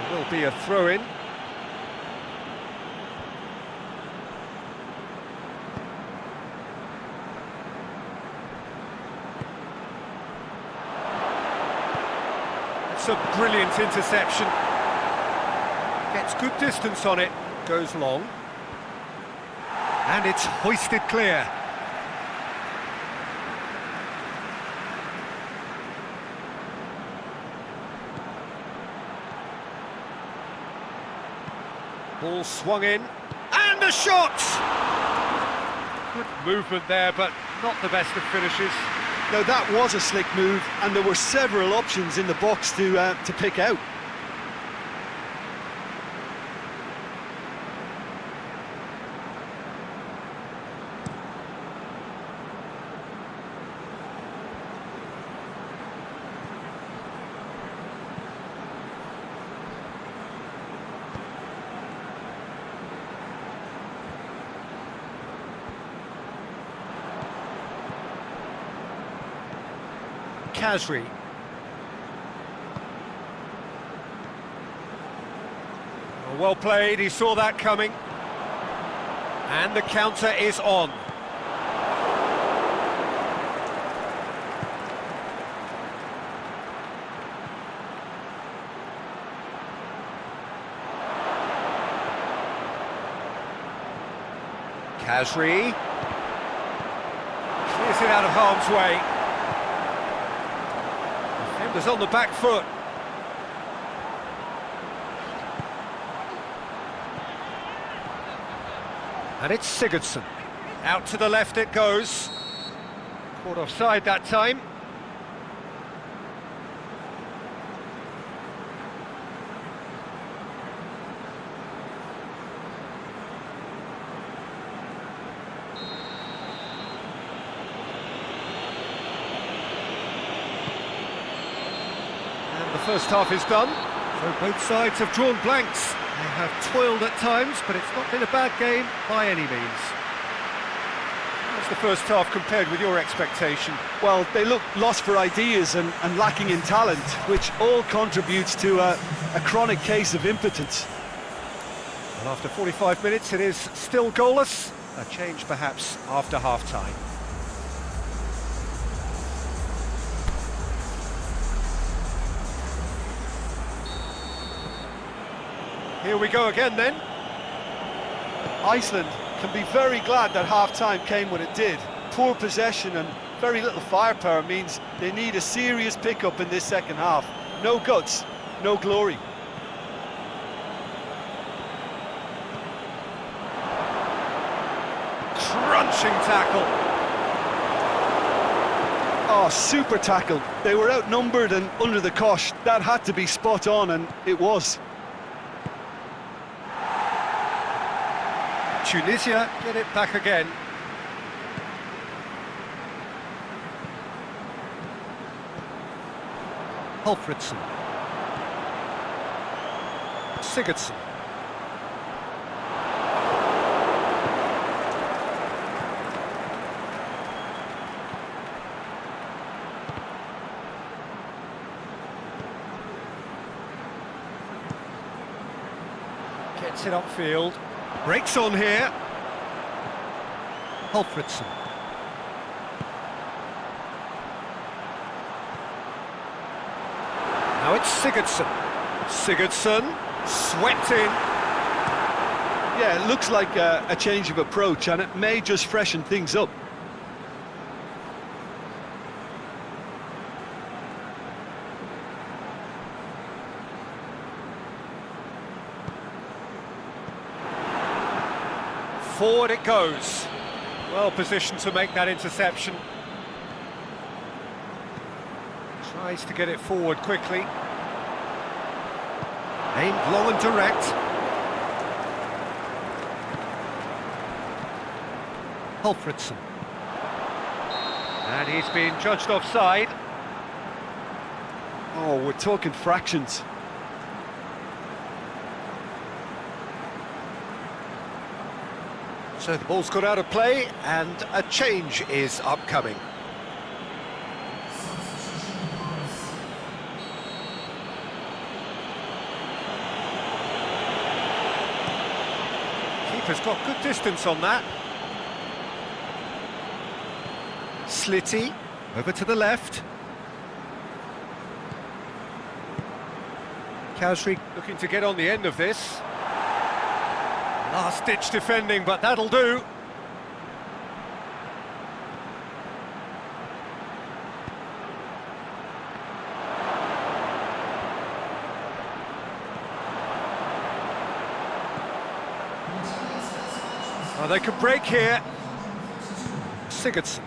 There will be a throw-in. It's a brilliant interception. Gets good distance on it. Goes long. And it's hoisted clear. Ball swung in. And a shot! Good movement there, but not the best of finishes. Now that was a slick move, and there were several options in the box to pick out. Kasri. Well played, he saw that coming. And the counter is on. Khazri. Clears it out of harm's way. Defenders on the back foot. And it's Sigurdsson. Out to the left it goes. Caught offside that time. And the first half is done. So both sides have drawn blanks. They have toiled at times, but it's not been a bad game by any means. How's the first half compared with your expectation? Well, they look lost for ideas and lacking in talent, which all contributes to a chronic case of impotence. Well, after 45 minutes, it is still goalless. A change perhaps after half-time. Here we go again then. Iceland can be very glad that half-time came when it did. Poor possession and very little firepower means they need a serious pickup in this second half. No guts, no glory. Crunching tackle. Oh, super tackle. They were outnumbered and under the cosh. That had to be spot on, and it was. Tunisia get it back again. Alfredsson. Sigurdsson. Gets it upfield. Breaks on here. Alfredsson. Now it's Sigurdsson. Sigurdsson swept in. Yeah, it looks like a change of approach, and it may just freshen things up. Forward it goes. Well positioned to make that interception. Tries to get it forward quickly. Aimed long and direct. Alfredsson. And he's been judged offside. Oh, we're talking fractions. So the ball's got out of play and a change is upcoming. Keeper's got good distance on that. Slitty over to the left. Khazri looking to get on the end of this. Last-ditch defending, but that'll do. Oh, they could break here. Sigurdsson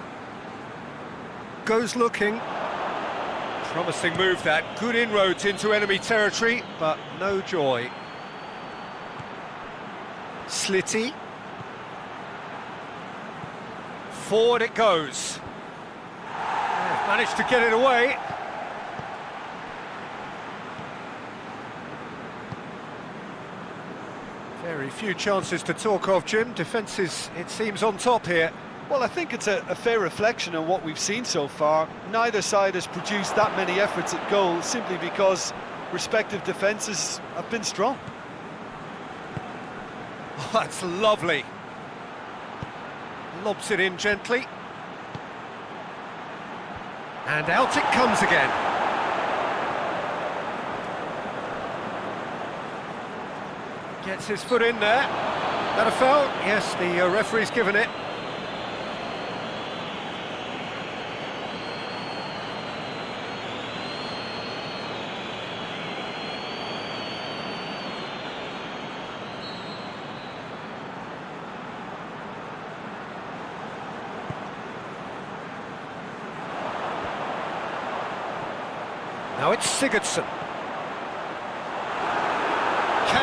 goes looking. Promising move that. Good inroads into enemy territory, but no joy. Slitty. Forward it goes. Managed to get it away. Very few chances to talk of, Jim. Defence is, it seems, on top here. Well, I think it's a fair reflection on what we've seen so far. Neither side has produced that many efforts at goal simply because respective defences have been strong. Oh, that's lovely. Lobs it in gently. And out it comes again. Gets his foot in there. That a foul? Yes, the referee's given it. Now it's Sigurdsson.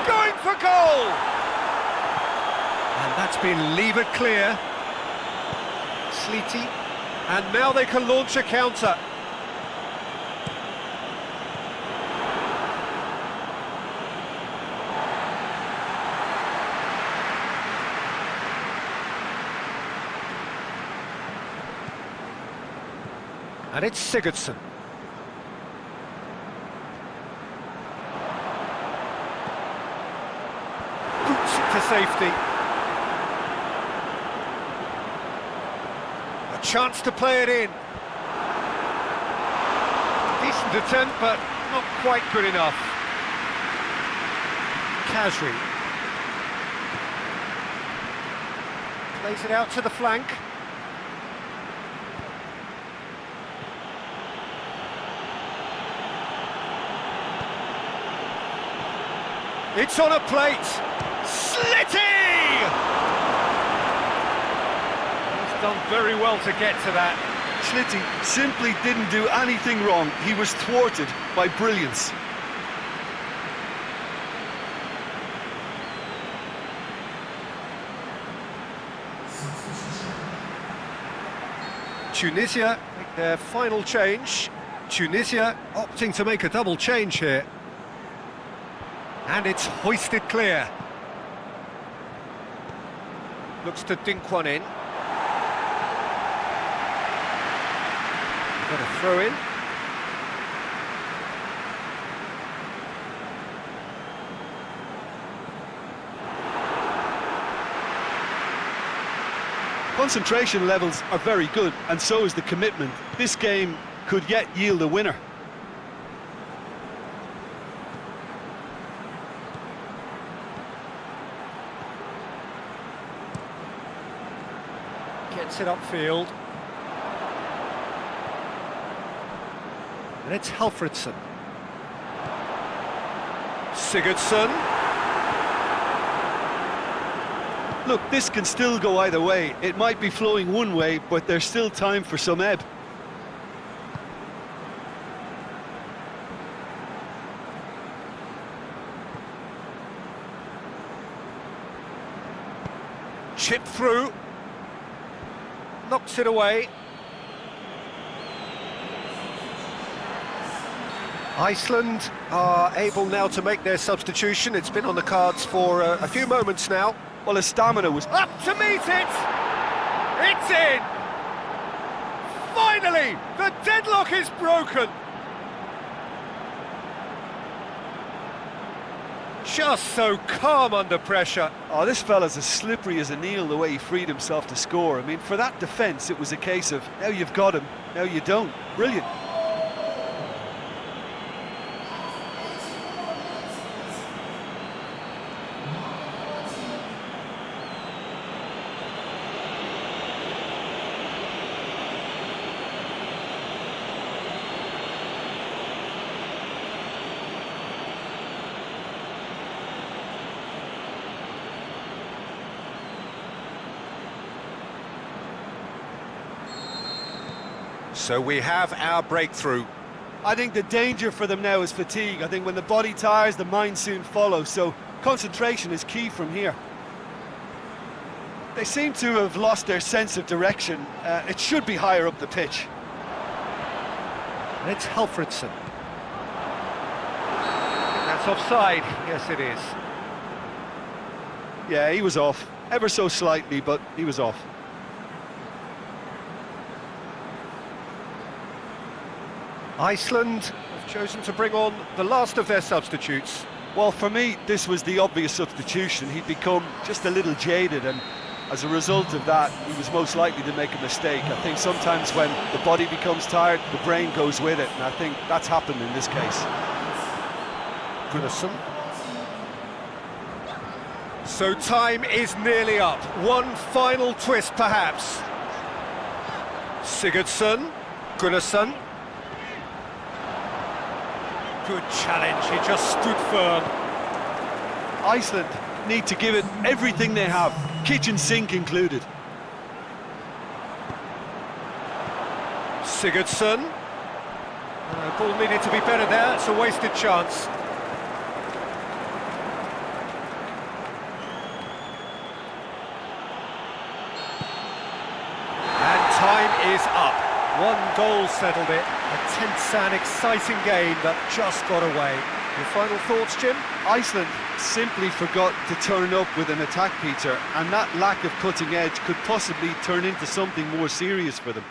Going for goal! And that's been levered clear. Sleety. And now they can launch a counter. And it's Sigurdsson. Boots it to safety. A chance to play it in. Decent attempt, but not quite good enough. Kasri. Plays it out to the flank. It's on a plate. Slitty! He's done very well to get to that. Slitty simply didn't do anything wrong. He was thwarted by brilliance. Tunisia make their final change. Tunisia opting to make a double change here. And it's hoisted clear. Looks to dink one in. Got a throw in. Concentration levels are very good, and so is the commitment. This game could yet yield a winner. Gets it upfield. And it's Halfredsson. Sigurdsson. Look, this can still go either way. It might be flowing one way, but there's still time for some ebb. Chip through. Knocks it away. Iceland are able now to make their substitution. It's been on the cards for a few moments now. Well, his stamina was Up to meet it! It's in! Finally, the deadlock is broken! Just so calm under pressure. Oh, this fella's as slippery as an eel, the way he freed himself to score. I mean, for that defence, it was a case of, now you've got him, now you don't. Brilliant. So we have our breakthrough. I think the danger for them now is fatigue. I think when the body tires, the mind soon follows. So concentration is key from here. They seem to have lost their sense of direction. It should be higher up the pitch. And it's Halfredsson. That's offside. Yes, it is. Yeah, he was off. Ever so slightly, but he was off. Iceland have chosen to bring on the last of their substitutes. Well, for me, this was the obvious substitution. He'd become just a little jaded, and as a result of that, he was most likely to make a mistake. I think sometimes when the body becomes tired, the brain goes with it, and I think that's happened in this case. Gunnarsson. So time is nearly up. One final twist, perhaps. Sigurdsson, Gunnarsson. Good challenge, he just stood firm. Iceland need to give it everything they have, kitchen sink included. Sigurdsson. Ball needed to be better there, it's a wasted chance. And time is up. One goal settled it. A tense and exciting game that just got away. Your final thoughts, Jim? Iceland simply forgot to turn up with an attack, Peter, and that lack of cutting edge could possibly turn into something more serious for them.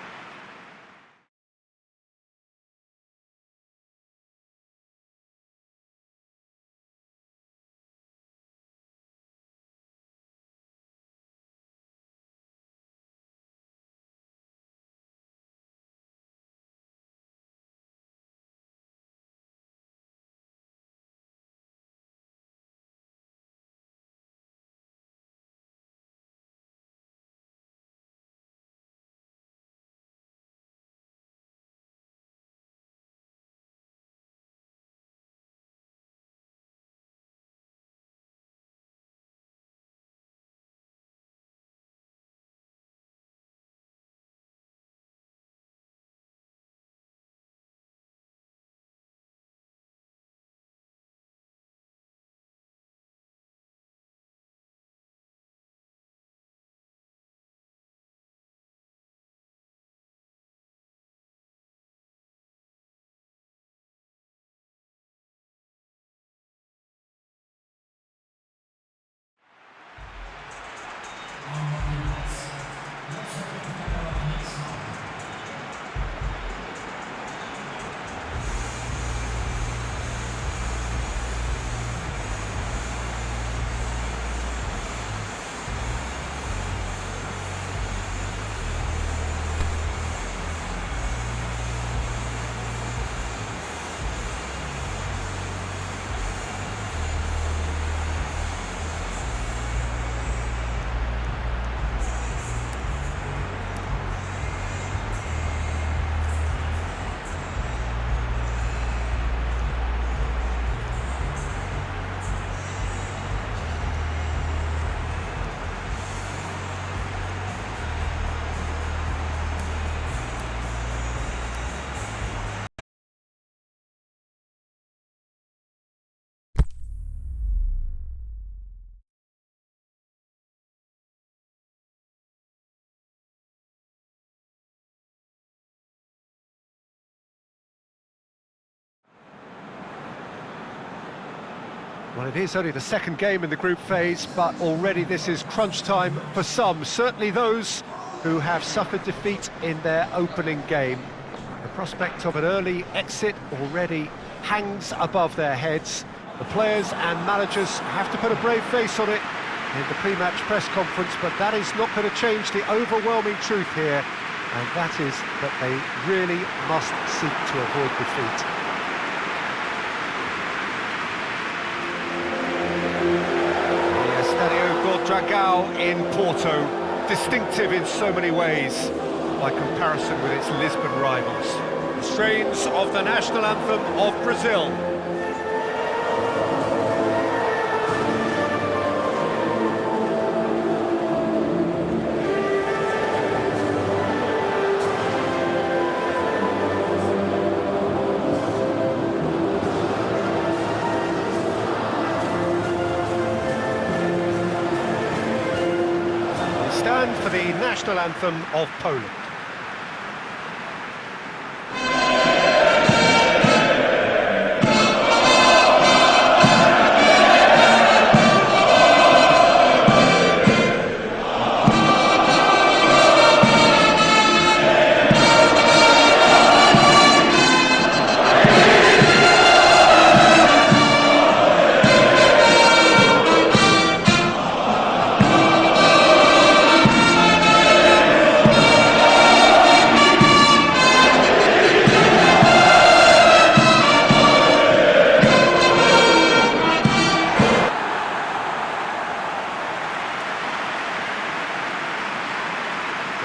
Well, it is only the second game in the group phase, but already this is crunch time for some, certainly those who have suffered defeat in their opening game. The prospect of an early exit already hangs above their heads. The players and managers have to put a brave face on it in the pre-match press conference, but that is not going to change the overwhelming truth here, and that is that they really must seek to avoid defeat. Dragao in Porto, distinctive in so many ways, by comparison with its Lisbon rivals. The strains of the national anthem of Brazil. Stand for the national anthem of Poland.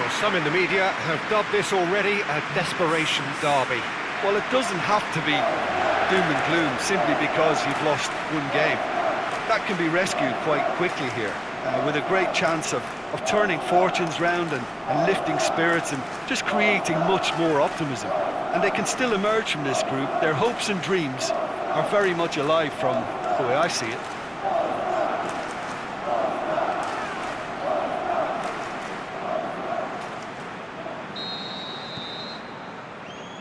Well, some in the media have dubbed this already a desperation derby. Well, it doesn't have to be doom and gloom simply because you've lost one game. That can be rescued quite quickly here, with a great chance of turning fortunes round and lifting spirits and just creating much more optimism. And they can still emerge from this group. Their hopes and dreams are very much alive from the way I see it.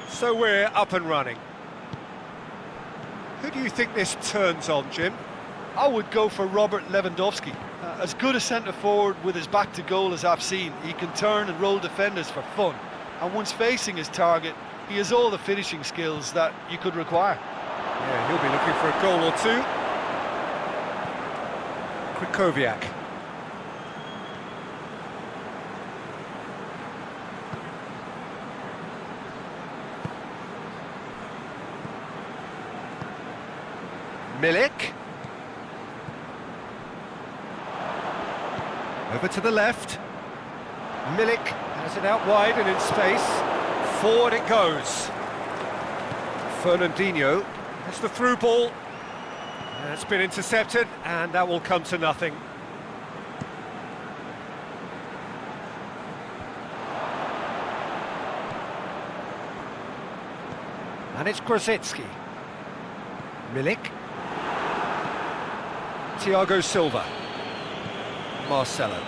So we're up and running. Who do you think this turns on, Jim? I would go for Robert Lewandowski. As good a centre-forward with his back to goal as I've seen. He can turn and roll defenders for fun. And once facing his target, he has all the finishing skills that you could require. Yeah, he'll be looking for a goal or two. Krychowiak. Milik. Over to the left. Milik has it out wide and in space. Forward it goes. Fernandinho has the through ball. That's been intercepted, and that will come to nothing. And it's Grosicki. Milik. Thiago Silva. Marcelo.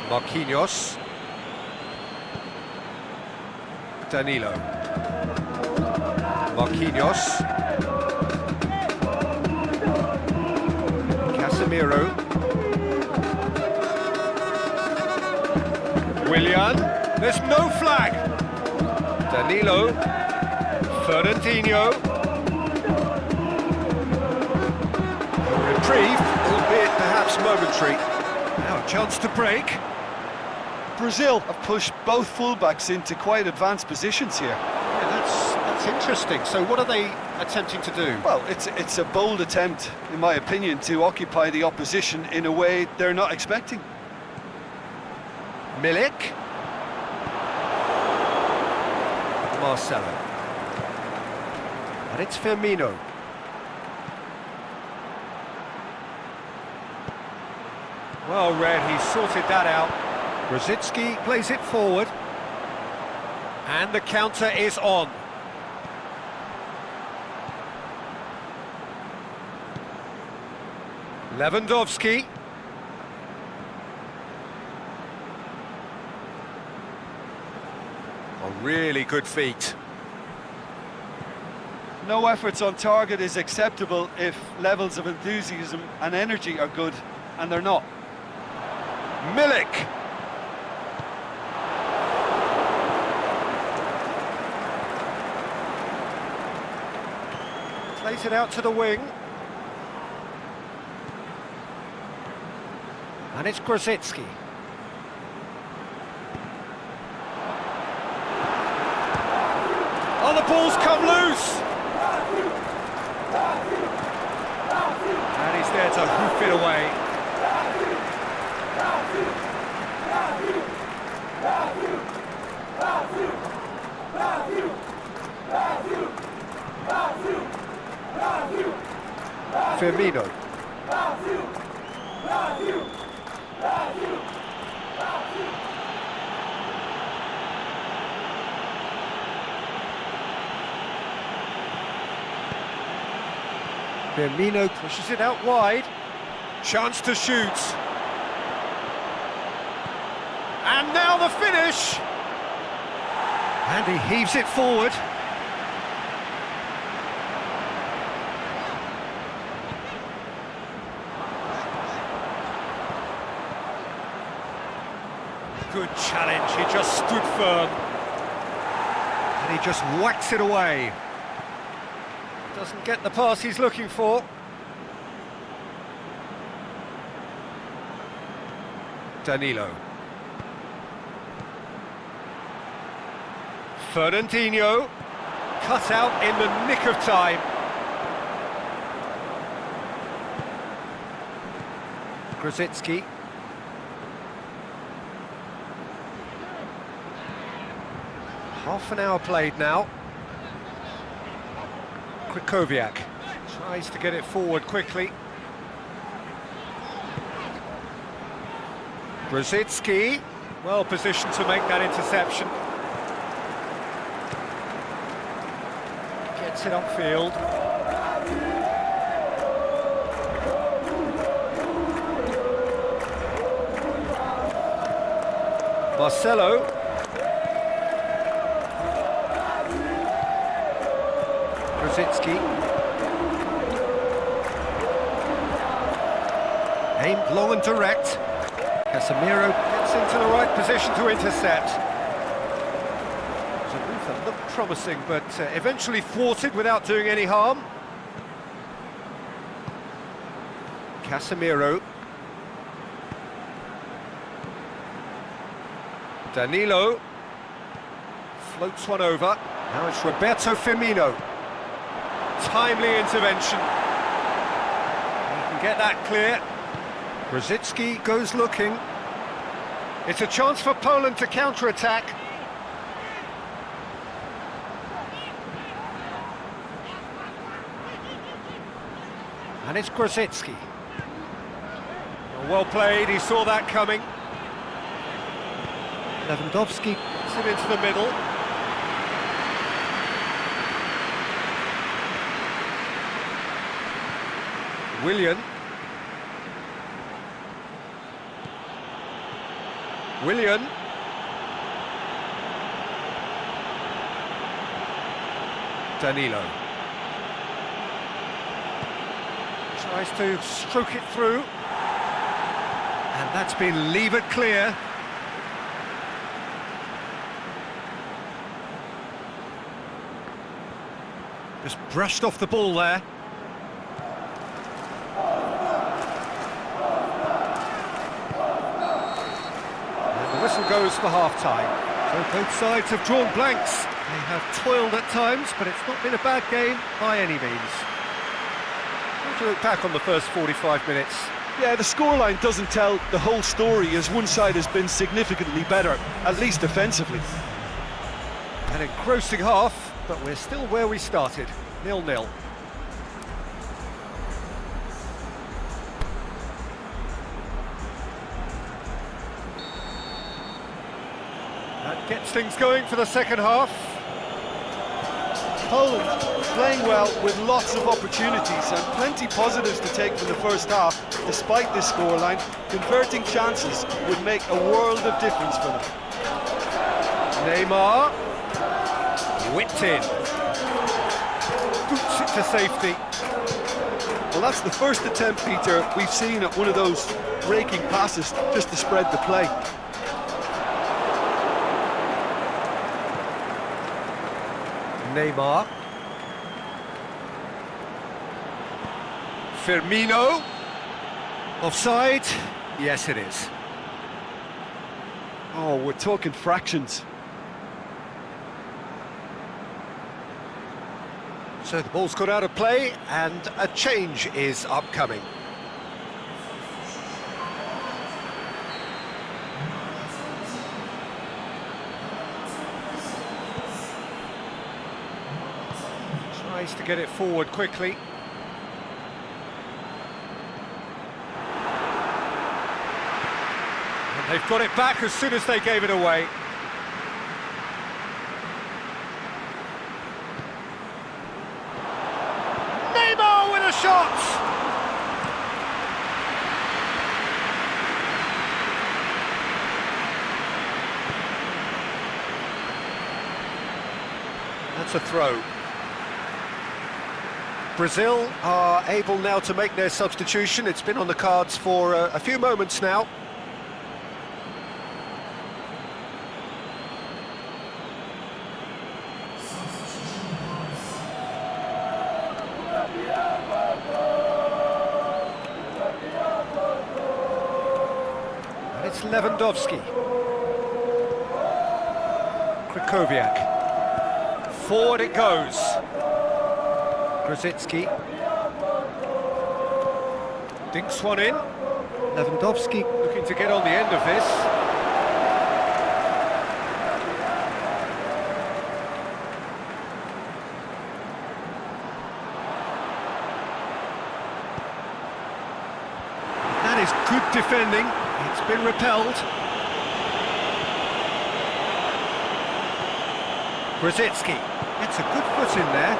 Marquinhos. Danilo. Marquinhos. Casemiro. Willian. There's no flag. Danilo. Fernandinho. Reprieve, albeit perhaps momentary. Now a chance to break. Brazil have pushed both fullbacks into quite advanced positions here. Yeah, that's interesting. So what are they attempting to do? Well, it's a bold attempt, in my opinion, to occupy the opposition in a way they're not expecting. Milik. Marcelo. And it's Firmino. Well read, he sorted that out. Grosicki plays it forward. And the counter is on. Lewandowski. A really good feat. No efforts on target is acceptable if levels of enthusiasm and energy are good, and they're not. Milik. Plays it out to the wing. And it's Grosicki. Oh, the ball's come loose! And he's there to hoof it away. Firmino. Firmino pushes it out wide. Chance to shoot. And now the finish! And he heaves it forward. Good challenge, he just stood firm. And he just whacks it away. Doesn't get the pass he's looking for. Danilo. Fernandinho. Cut out in the nick of time. Grosicki. Half an hour played now. Krychowiak tries to get it forward quickly. Brzezinski, well positioned to make that interception. Gets it upfield. Marcelo. Brzezinski. Aimed long and direct. Casemiro gets into the right position to intercept. It was a move that looked promising, but eventually thwarted without doing any harm. Casemiro. Danilo. Floats one over. Now it's Roberto Firmino. Timely intervention. He can get that clear. Brzezinski goes looking. It's a chance for Poland to counter-attack. And it's Brzezinski. Well played, he saw that coming. Lewandowski gets it into the middle. Willian. Danilo. Tries to stroke it through. And that's been levered clear. Just brushed off the ball there. Whistle goes for half-time. So both sides have drawn blanks. They have toiled at times, but it's not been a bad game by any means. How do you look back on the first 45 minutes? Yeah, the scoreline doesn't tell the whole story, as one side has been significantly better, at least defensively. An engrossing half, but we're still where we started, 0-0. That gets things going for the second half. Poland playing well with lots of opportunities and plenty positives to take from the first half. Despite this scoreline, converting chances would make a world of difference for them. Neymar, whipped in, boots it to safety. Well, that's the first attempt, Peter, we've seen at one of those raking passes just to spread the play. Neymar. Firmino. Offside? Yes, it is. Oh, we're talking fractions. So the ball's got out of play and a change is upcoming. Tries to get it forward quickly. And they've got it back as soon as they gave it away. Neymar with a shot! That's a throw. Brazil are able now to make their substitution. It's been on the cards for a few moments now. And it's Lewandowski. Krychowiak. Forward it goes. Brzezinski dinks one in. Lewandowski looking to get on the end of this. is good defending. It's been repelled. Krasitsky gets a good foot in there.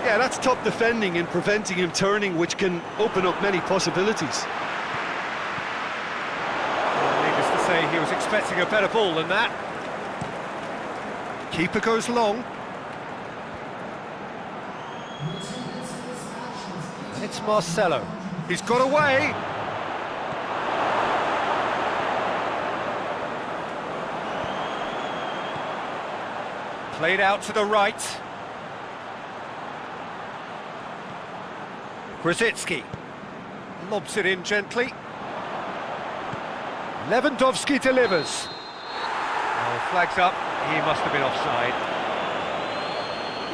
Yeah, that's top defending and preventing him turning, which can open up many possibilities. Well, needless to say, he was expecting a better ball than that. Keeper goes long. And it's Marcelo. He's got away. Played out to the right. Krasitsky lobs it in gently. Lewandowski delivers. Oh, flags up. He must have been offside.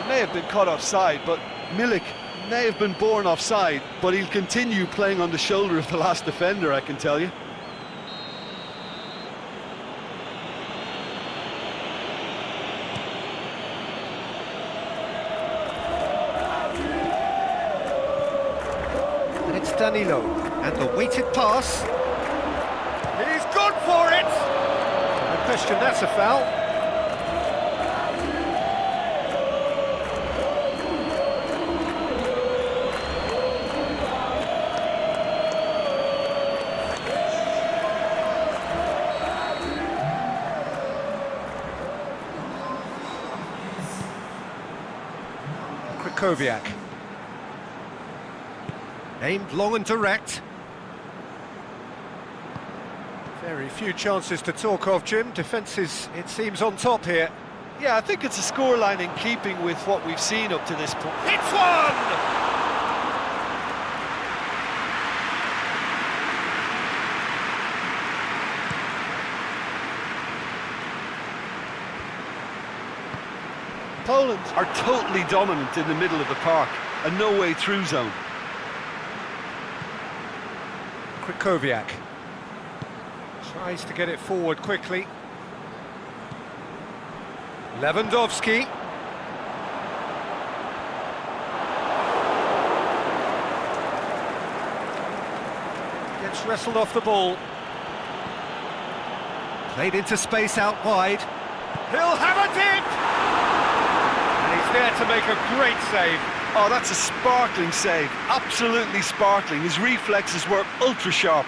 He may have been caught offside, but Milik may have been born offside, but he'll continue playing on the shoulder of the last defender, I can tell you. And it's Danilo, and the weighted pass. He's gone for it! No question, that's a foul. Krikoviak. Aimed long and direct. Very few chances to talk of, Jim. Defence is, it seems, on top here. Yeah, I think it's a scoreline in keeping with what we've seen up to this point. It's one! Poland are totally dominant in the middle of the park, a no-way through zone. Krikoviak tries to get it forward quickly. Lewandowski. Gets wrestled off the ball. Played into space out wide. He'll have a dip! And he's there to make a great save. Oh, that's a sparkling save. Absolutely sparkling. His reflexes were ultra sharp.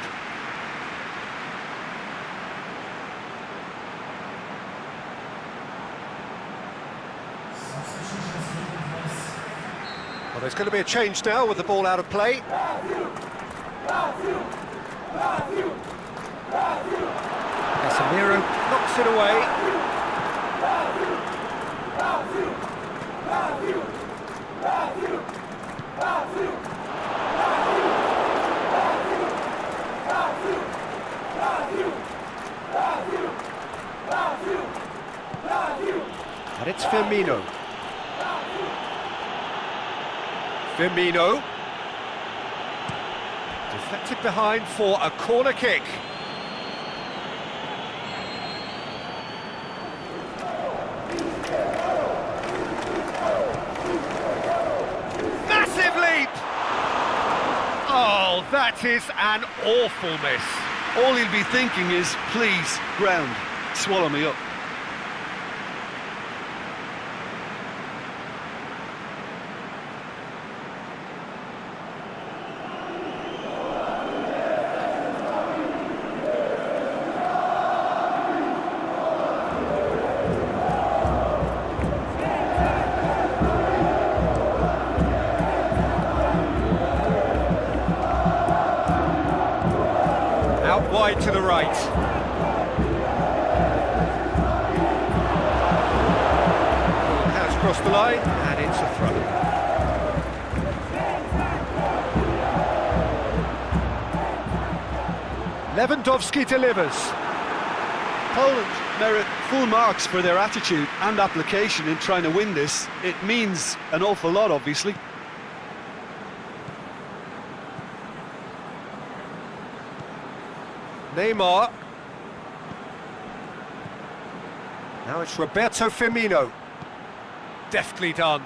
Well, there's going to be a change now with the ball out of play. Casemiro knocks it away. And it's Firmino. Firmino. Deflected behind for a corner kick. Massive leap! Oh, that is an awful miss. All he'll be thinking is, please, ground, swallow me up. Out wide to the right. Ball has crossed the line, and it's a throw. Lewandowski delivers. Poland merit full marks for their attitude and application in trying to win this. It means an awful lot, obviously. Neymar. Now it's Roberto Firmino. Deftly done.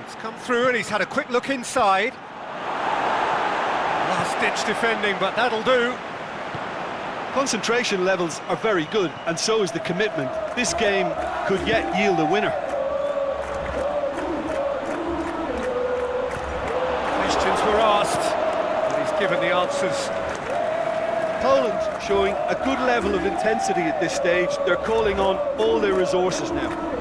He's come through and he's had a quick look inside. Last-ditch defending, but that'll do. Concentration levels are very good, and so is the commitment. This game could yet yield a winner. Questions were asked, and he's given the answers. Poland showing a good level of intensity at this stage. They're calling on all their resources now.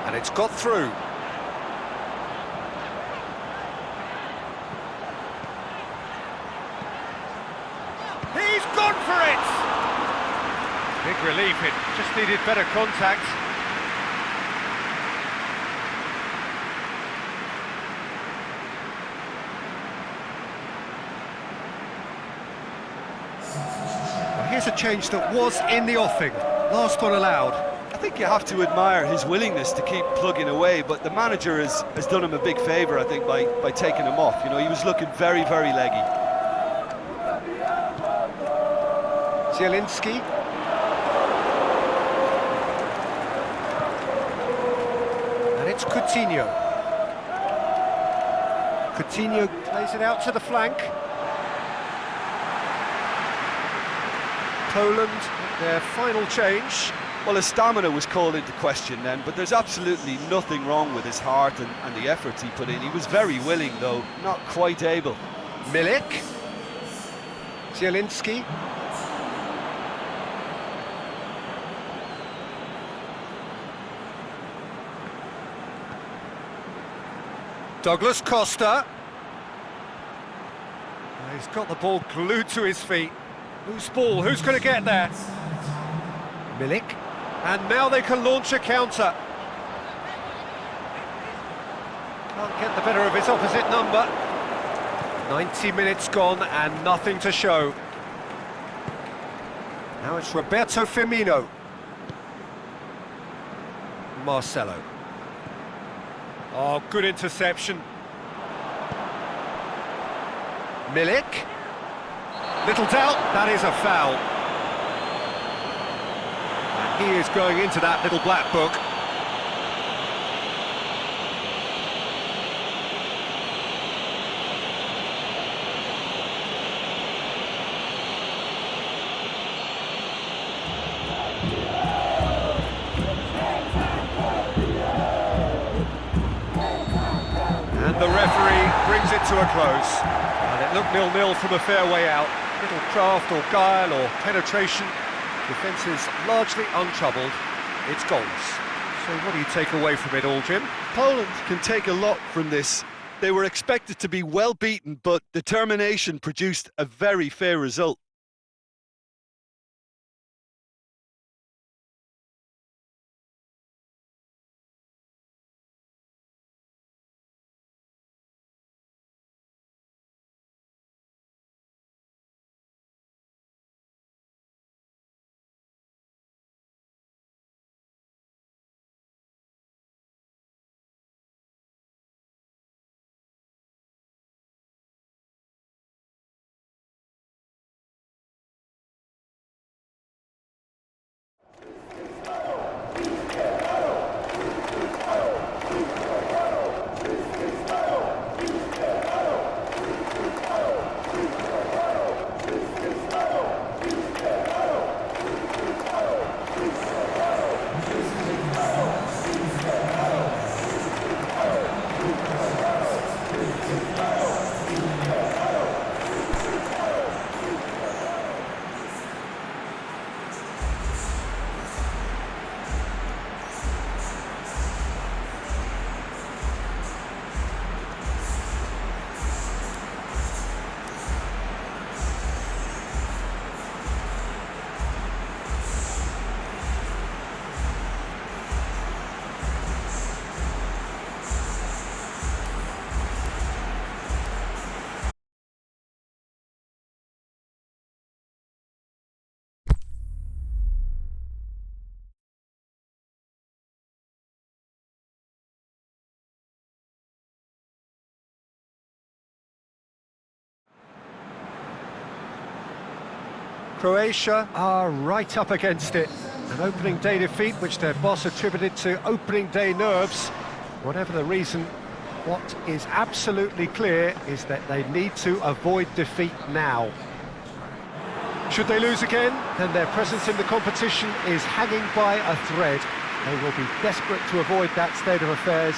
And it's got through. He's gone for it! Big relief, it just needed better contact. Well, here's a change that was in the offing. Last one allowed. I think you have to admire his willingness to keep plugging away, but the manager has done him a big favour, I think, by taking him off. You know, he was looking very, very leggy. Zielinski. And it's Coutinho. Coutinho plays it out to the flank. Poland, their final change. Well, his stamina was called into question then, but there's absolutely nothing wrong with his heart and the efforts he put in. He was very willing, though, not quite able. Milik. Zielinski. Douglas Costa. He's got the ball glued to his feet. Loose ball, who's going to get there? Milik. And now they can launch a counter. Can't get the better of his opposite number. 90 minutes gone and nothing to show. Now it's Roberto Firmino. Marcelo. Oh, good interception. Milik. Little doubt, that is a foul. And he is going into that little black book. And the referee brings it to a close. And it looked 0-0 from a fair way out. Little craft or guile or penetration. Defence is largely untroubled. It's goals. So what do you take away from it all, Jim? Poland can take a lot from this. They were expected to be well beaten, but determination produced a very fair result. Croatia are right up against it. An opening day defeat which their boss attributed to opening day nerves. Whatever the reason, what is absolutely clear is that they need to avoid defeat now. Should they lose again, then their presence in the competition is hanging by a thread. They will be desperate to avoid that state of affairs.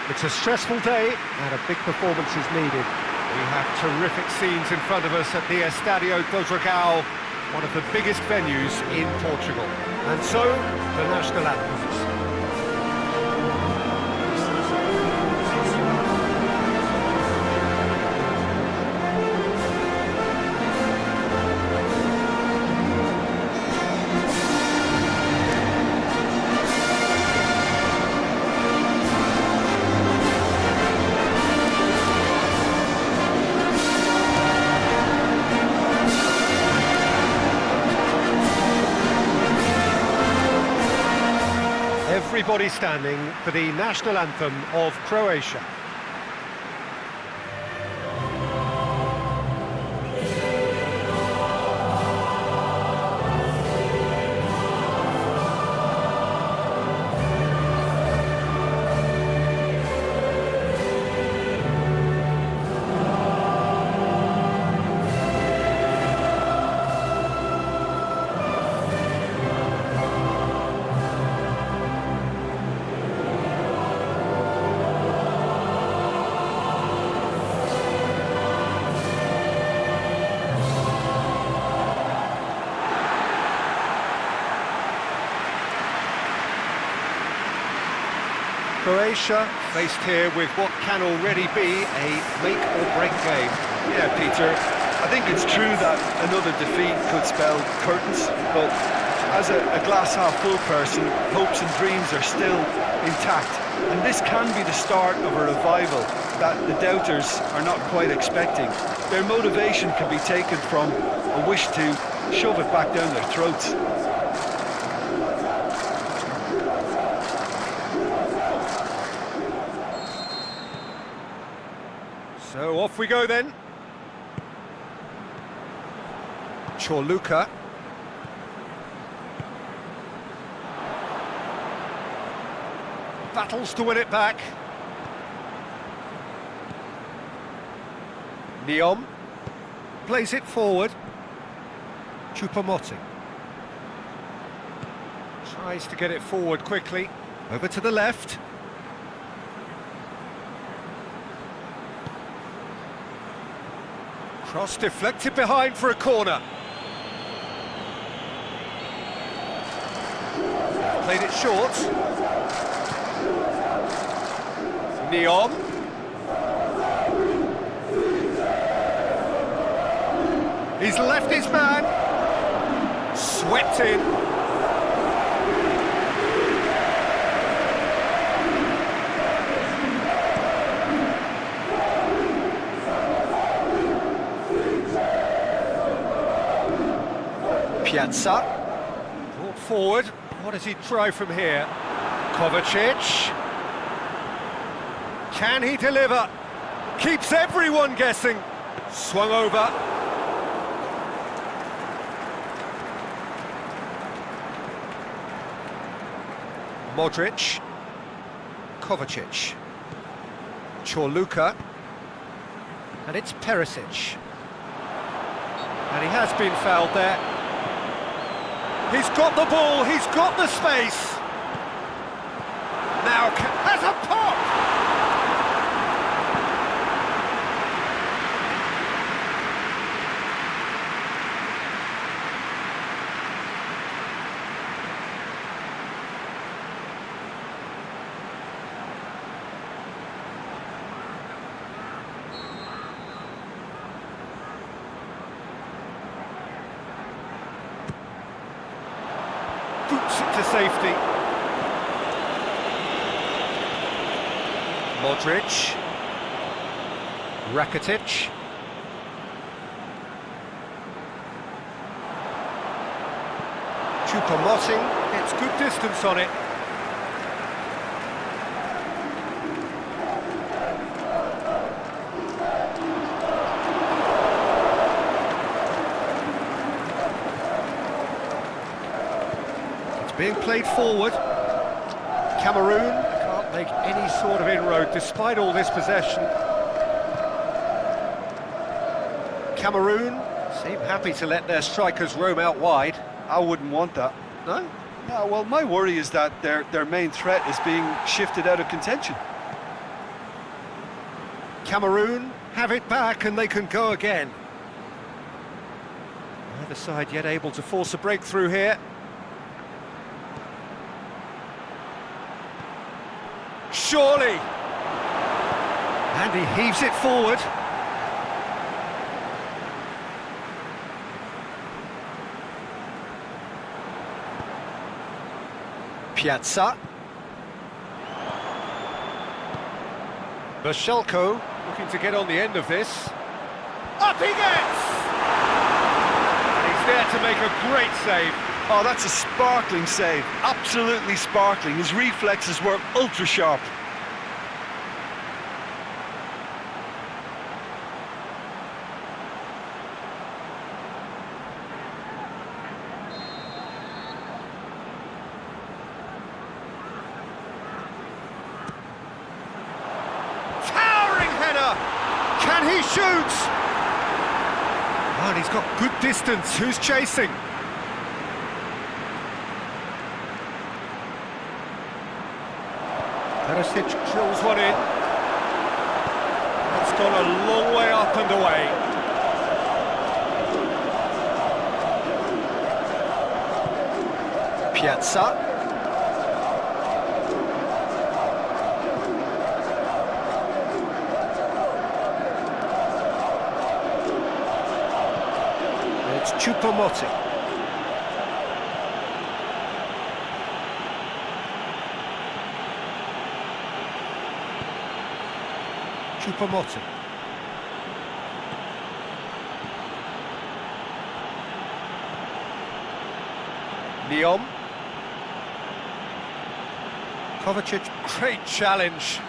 It's a stressful day and a big performance is needed. We have terrific scenes in front of us at the Estadio do Dragão, one of the biggest venues in Portugal. And so, the national anthems. Everybody standing for the national anthem of Croatia. Croatia faced here with what can already be a make-or-break game. Yeah, Peter, I think it's true that another defeat could spell curtains, but as a glass-half-full person, hopes and dreams are still intact. And this can be the start of a revival that the doubters are not quite expecting. Their motivation can be taken from a wish to shove it back down their throats. So off we go then. Chorluka. Battles to win it back. Neom. Plays it forward. Choupo-Moting. Tries to get it forward quickly. Over to the left. Cross deflected behind for a corner. Played it short. Neom. He's left his man. Swept in. Piazza, brought forward. What does he try from here? Kovacic. Can he deliver? Keeps everyone guessing. Swung over. Modric. Kovacic. Chorluka. And it's Perisic. And he has been fouled there. He's got the ball, he's got the space. Now has a pop! Boots it to safety. Modric. Rakitic. Choupo-Moting gets good distance on it. being played forward. Cameroon can't make any sort of inroad despite all this possession. Cameroon seem happy to let their strikers roam out wide. I wouldn't want that. No? Yeah, well, my worry is that their main threat is being shifted out of contention. Cameroon have it back and they can go again. Neither side yet able to force a breakthrough here. Surely! And he heaves it forward. Piazza. Bashelko looking to get on the end of this. Up he gets! And he's there to make a great save. Oh, that's a sparkling save. Absolutely sparkling. His reflexes were ultra sharp. Can he shoot? Oh, and he's got good distance. Who's chasing? Perisic drills one in. It's gone a long way up and away. Piazza. It's Choupo-Moting. Choupo-Moting. Lyon. Kovacic, great challenge.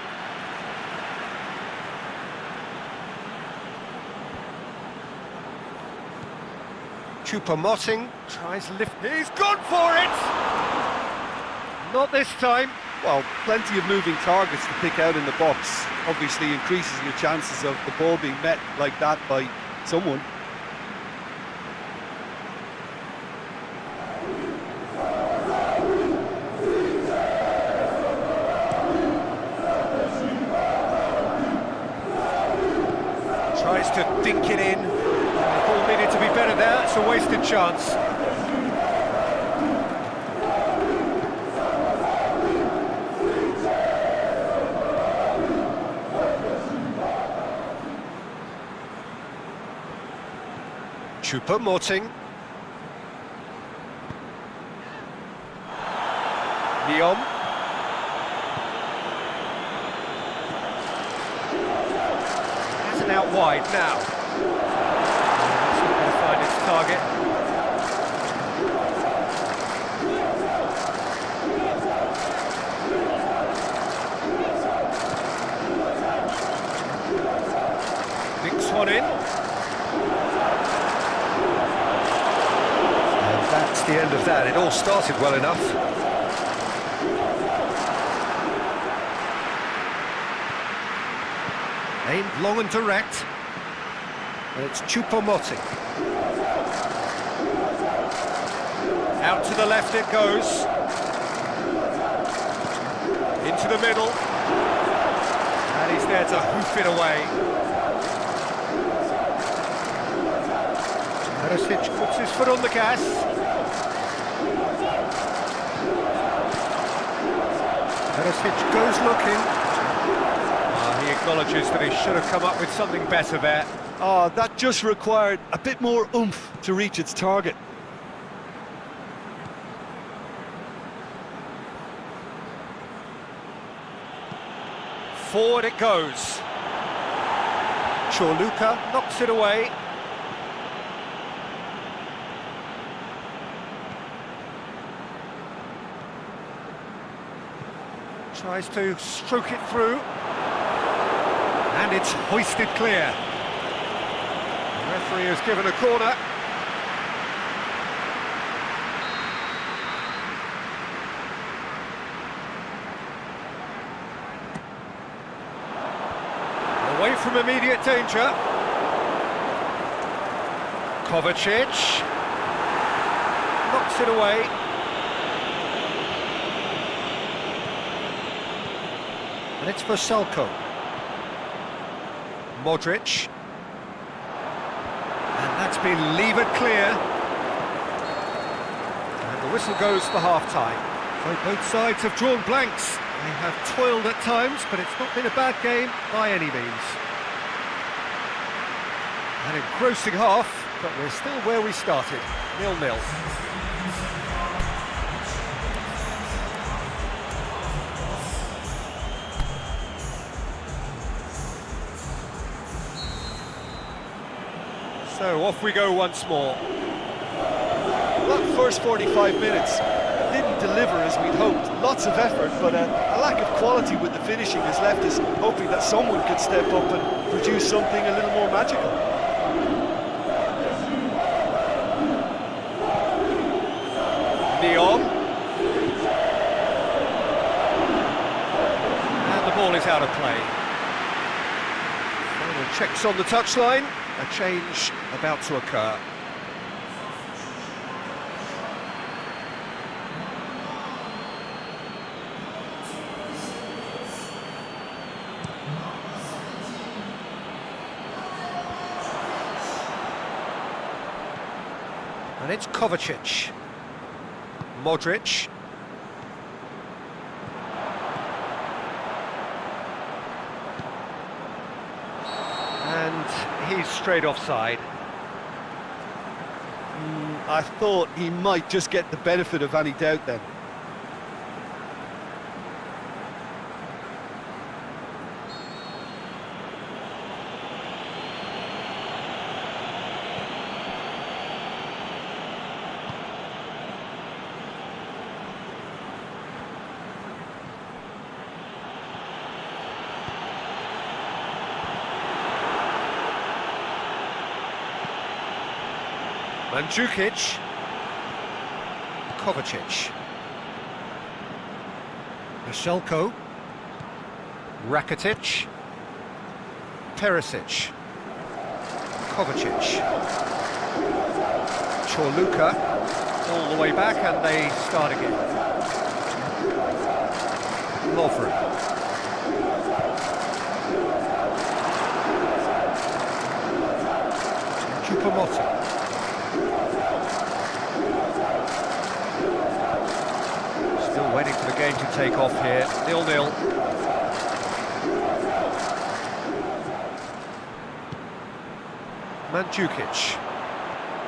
Choupo-Moting tries lift. He's gone for it! Not this time. Well, plenty of moving targets to pick out in the box. Obviously increases your chances of the ball being met like that by someone. Tries to dink it in. The ball needed to be better there. It's a wasted chance. Choupo-Moting. Lyon. Has it out wide now. It's not going to find its target. Dinks one in. That's the end of that. It all started well enough. Aimed long and direct. And it's Choupo-Moting. Out to the left it goes. Into the middle. And he's there to hoof it away. Perisic puts his foot on the gas. Perisic goes looking. He acknowledges that he should have come up with something better there. Oh, that just required a bit more oomph to reach its target. Forward it goes. Chorluka knocks it away. Tries to stroke it through. And it's hoisted clear. The referee has given a corner. Away from immediate danger. Kovacic knocks it away. And it's for Salko. Modric. And that's been levered clear. And the whistle goes for half-time. So both sides have drawn blanks. They have toiled at times, but it's not been a bad game by any means. An engrossing half, but we're still where we started, 0-0. So off we go once more. That first 45 minutes didn't deliver as we'd hoped. Lots of effort, but a lack of quality with the finishing has left us hoping that someone could step up and produce something a little more magical. Neon. And the ball is out of play. Final checks on the touchline. A change about to occur. And it's Kovacic. Modric. And he's straight offside. I thought he might just get the benefit of any doubt then. Mandzukic. Kovacic. Miselko. Rakitic. Perisic. Kovacic. Chorluka. All the way back and they start again. Lovren. Choupo-Moting. Still waiting for the game to take off here, 0-0. Mandzukic.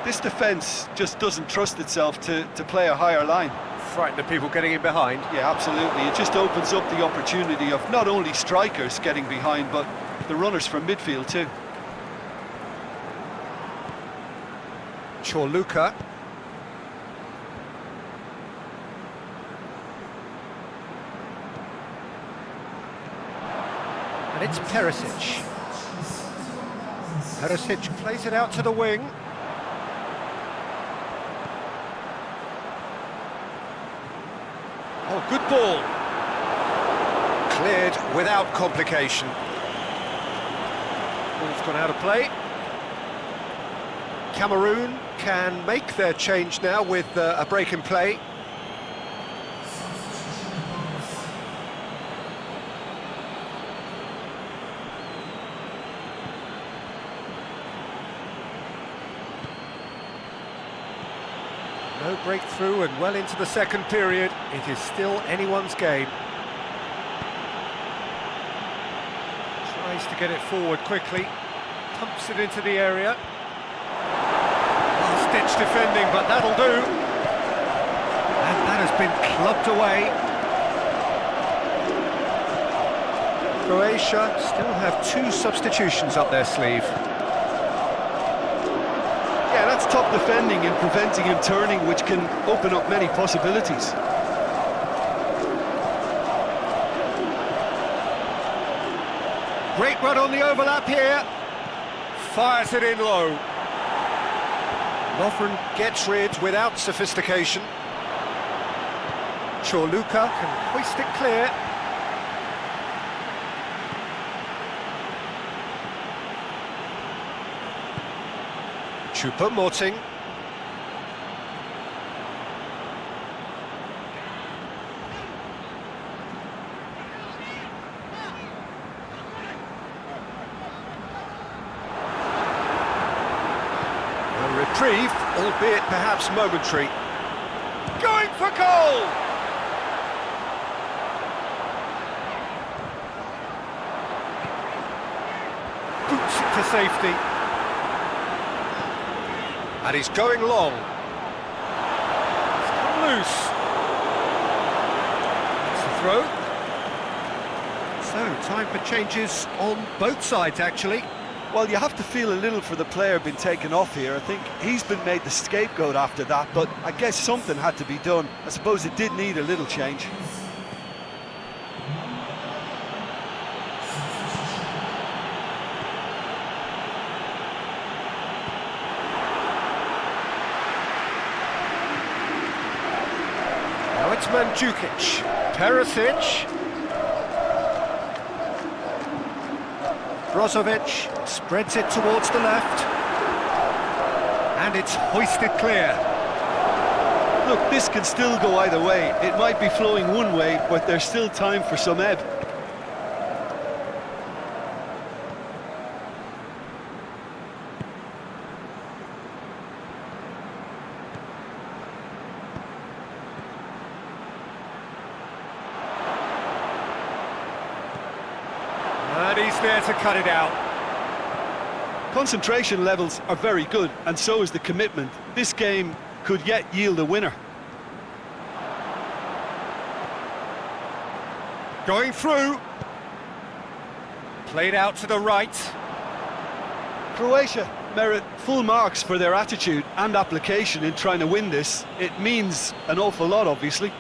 This defence just doesn't trust itself to play a higher line. Frightened of people getting in behind. Yeah, absolutely. It just opens up the opportunity of not only strikers getting behind, but the runners from midfield too. Chorluka. And it's Perisic. Perisic plays it out to the wing. Oh, good ball. Cleared without complication. Ball's gone out of play. Cameroon can make their change now with a break in play. No breakthrough and well into the second period. It is still anyone's game. Tries to get it forward quickly. Pumps it into the area. Last-ditch defending, but that'll do. And that has been clubbed away. Croatia still have 2 substitutions up their sleeve. Yeah, that's top defending and preventing him turning, which can open up many possibilities. Great run on the overlap here. Fires it in low. Lovren gets rid without sophistication. Chorluka can hoist it clear. Choupo-Moting. A reprieve, albeit perhaps momentary. Going for goal! Boots it to safety. And he's going long. It's come loose. It's a throw. So, time for changes on both sides, actually. Well, you have to feel a little for the player being taken off here. I think he's been made the scapegoat after that, but I guess something had to be done. I suppose it did need a little change. Now it's Mandzukic, Perisic, Brozovic spreads it towards the left, and it's hoisted clear. Look, this can still go either way. It might be flowing one way, but there's still time for some ebb. And he's there to cut it out. Concentration levels are very good, and so is the commitment. This game could yet yield a winner. Going through. Played out to the right. Croatia merit full marks for their attitude and application in trying to win this. It means an awful lot, obviously.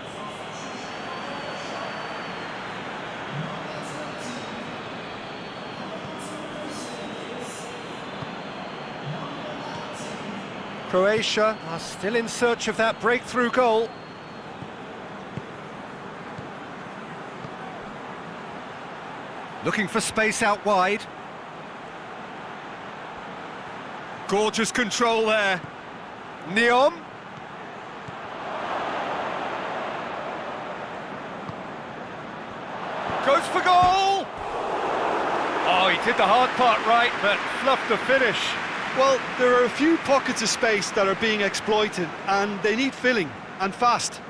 Croatia are still in search of that breakthrough goal. Looking for space out wide. Gorgeous control there. Neom. Goes for goal! Oh, he did the hard part right, but fluffed the finish. Well, there are a few pockets of space that are being exploited, and they need filling, and fast.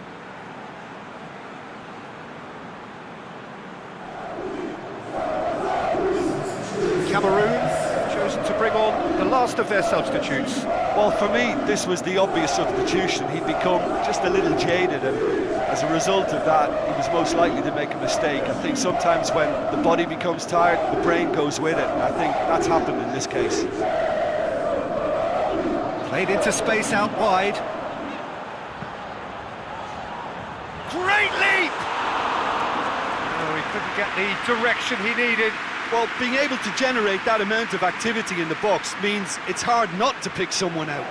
Cameroon chosen to bring on the last of their substitutes. Well, for me, this was the obvious substitution. He'd become just a little jaded, and as a result of that, he was most likely to make a mistake. I think sometimes when the body becomes tired, the brain goes with it, and I think that's happened in this case. Played into space out wide. Great leap! Oh, he couldn't get the direction he needed. Well, being able to generate that amount of activity in the box means it's hard not to pick someone out.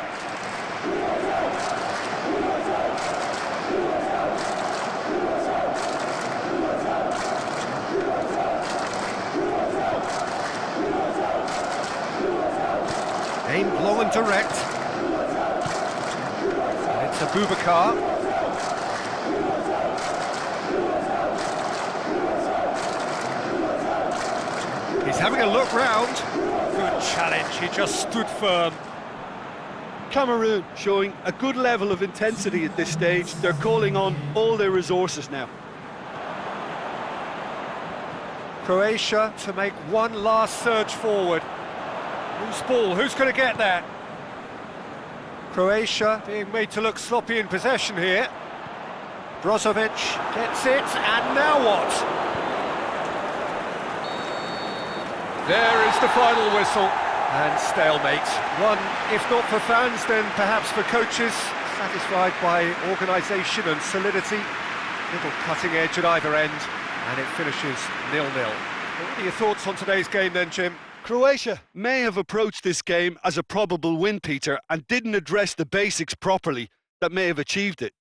Aimed long and direct. And it's Abubakar. He's having a look round. Good challenge, he just stood firm. Cameroon showing a good level of intensity at this stage. They're calling on all their resources now. Croatia to make one last surge forward. Loose ball, who's going to get that? Croatia being made to look sloppy in possession here. Brozovic gets it, and now what? There is the final whistle, and stalemate. One, if not for fans, then perhaps for coaches, satisfied by organisation and solidity. Little cutting edge at either end, and it finishes 0-0. What are your thoughts on today's game then, Jim? Croatia may have approached this game as a probable win, Peter, and didn't address the basics properly that may have achieved it.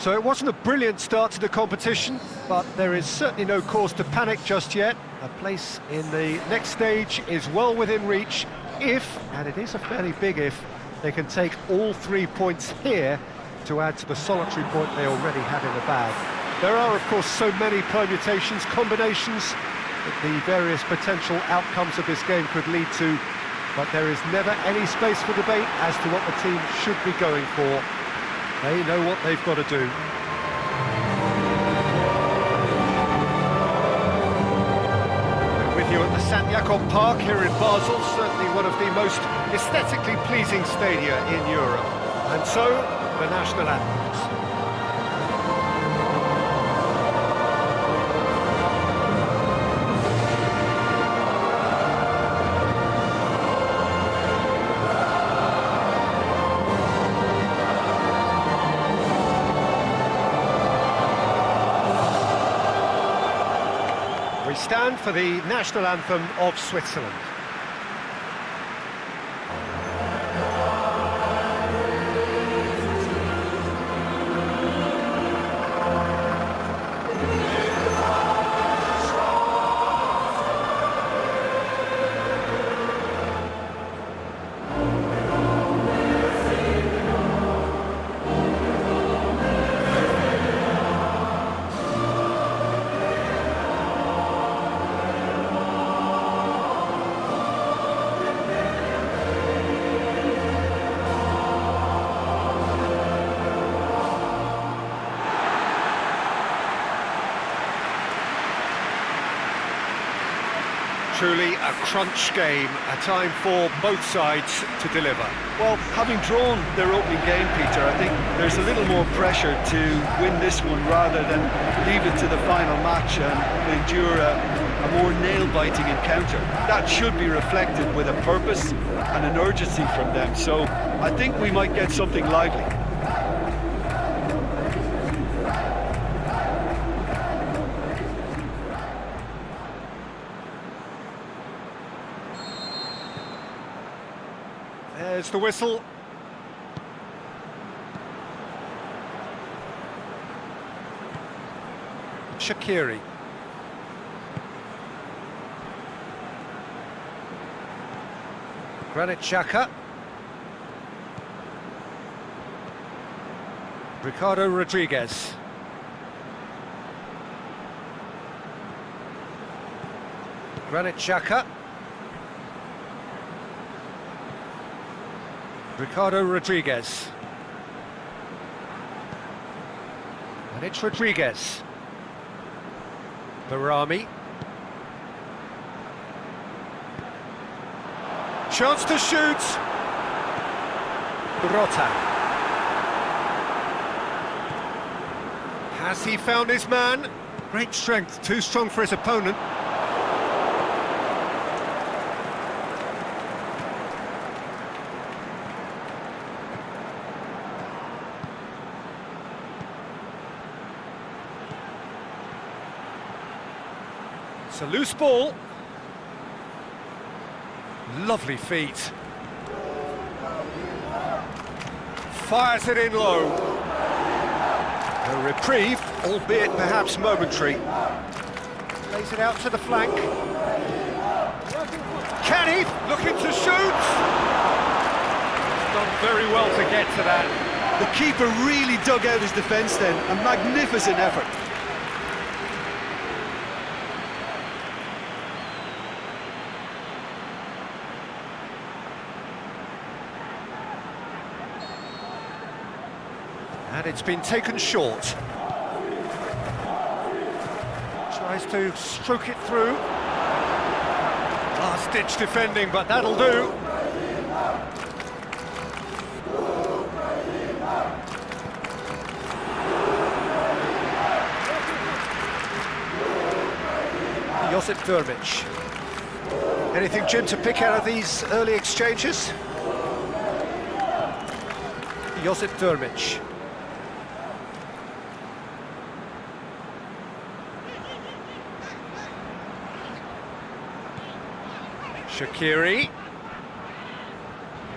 So it wasn't a brilliant start to the competition, but there is certainly no cause to panic just yet. A place in the next stage is well within reach if, and it is a fairly big if, they can take all 3 points here to add to the solitary point they already had in the bag. There are, of course, so many permutations, combinations that the various potential outcomes of this game could lead to, but there is never any space for debate as to what the team should be going for. They know what they've got to do. We're with you at the St. Jakob Park here in Basel, certainly one of the most aesthetically pleasing stadia in Europe. And so, the national anthems. We stand for the national anthem of Switzerland. Truly a crunch game, a time for both sides to deliver. Well, having drawn their opening game, Peter, I think there's a little more pressure to win this one rather than leave it to the final match and endure a more nail-biting encounter. That should be reflected with a purpose and an urgency from them, so I think we might get something lively. There's the whistle. Shaqiri. Granit Xhaka. Ricardo Rodriguez. Granit Xhaka. Ricardo Rodriguez. And it's Rodriguez. Barami. Chance to shoot. Rota. Has he found his man? Great strength, too strong for his opponent. It's a loose ball. Lovely feet. Fires it in low. A reprieve, albeit perhaps momentary. Lays it out to the flank. Can he? Looking to shoot. Done very well to get to that. The keeper really dug out his defence then. A magnificent effort. And it's been taken short. Tries to stroke it through. Last-ditch defending, but that'll do. Josip Vermic. Anything, Jim, to pick out of these early exchanges? Josip Vermic. Shaqiri.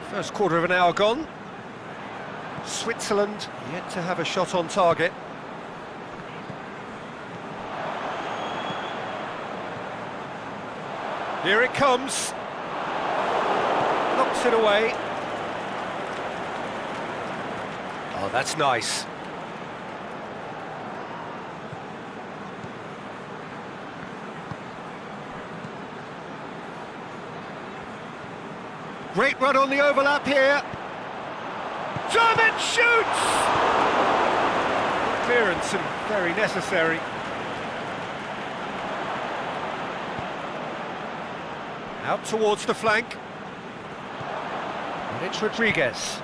First quarter of an hour gone. Switzerland yet to have a shot on target. Here it comes. Knocks it away. Oh, that's nice. Great run on the overlap here. Dermot shoots! Clearance and very necessary. Out towards the flank. And it's Rodriguez.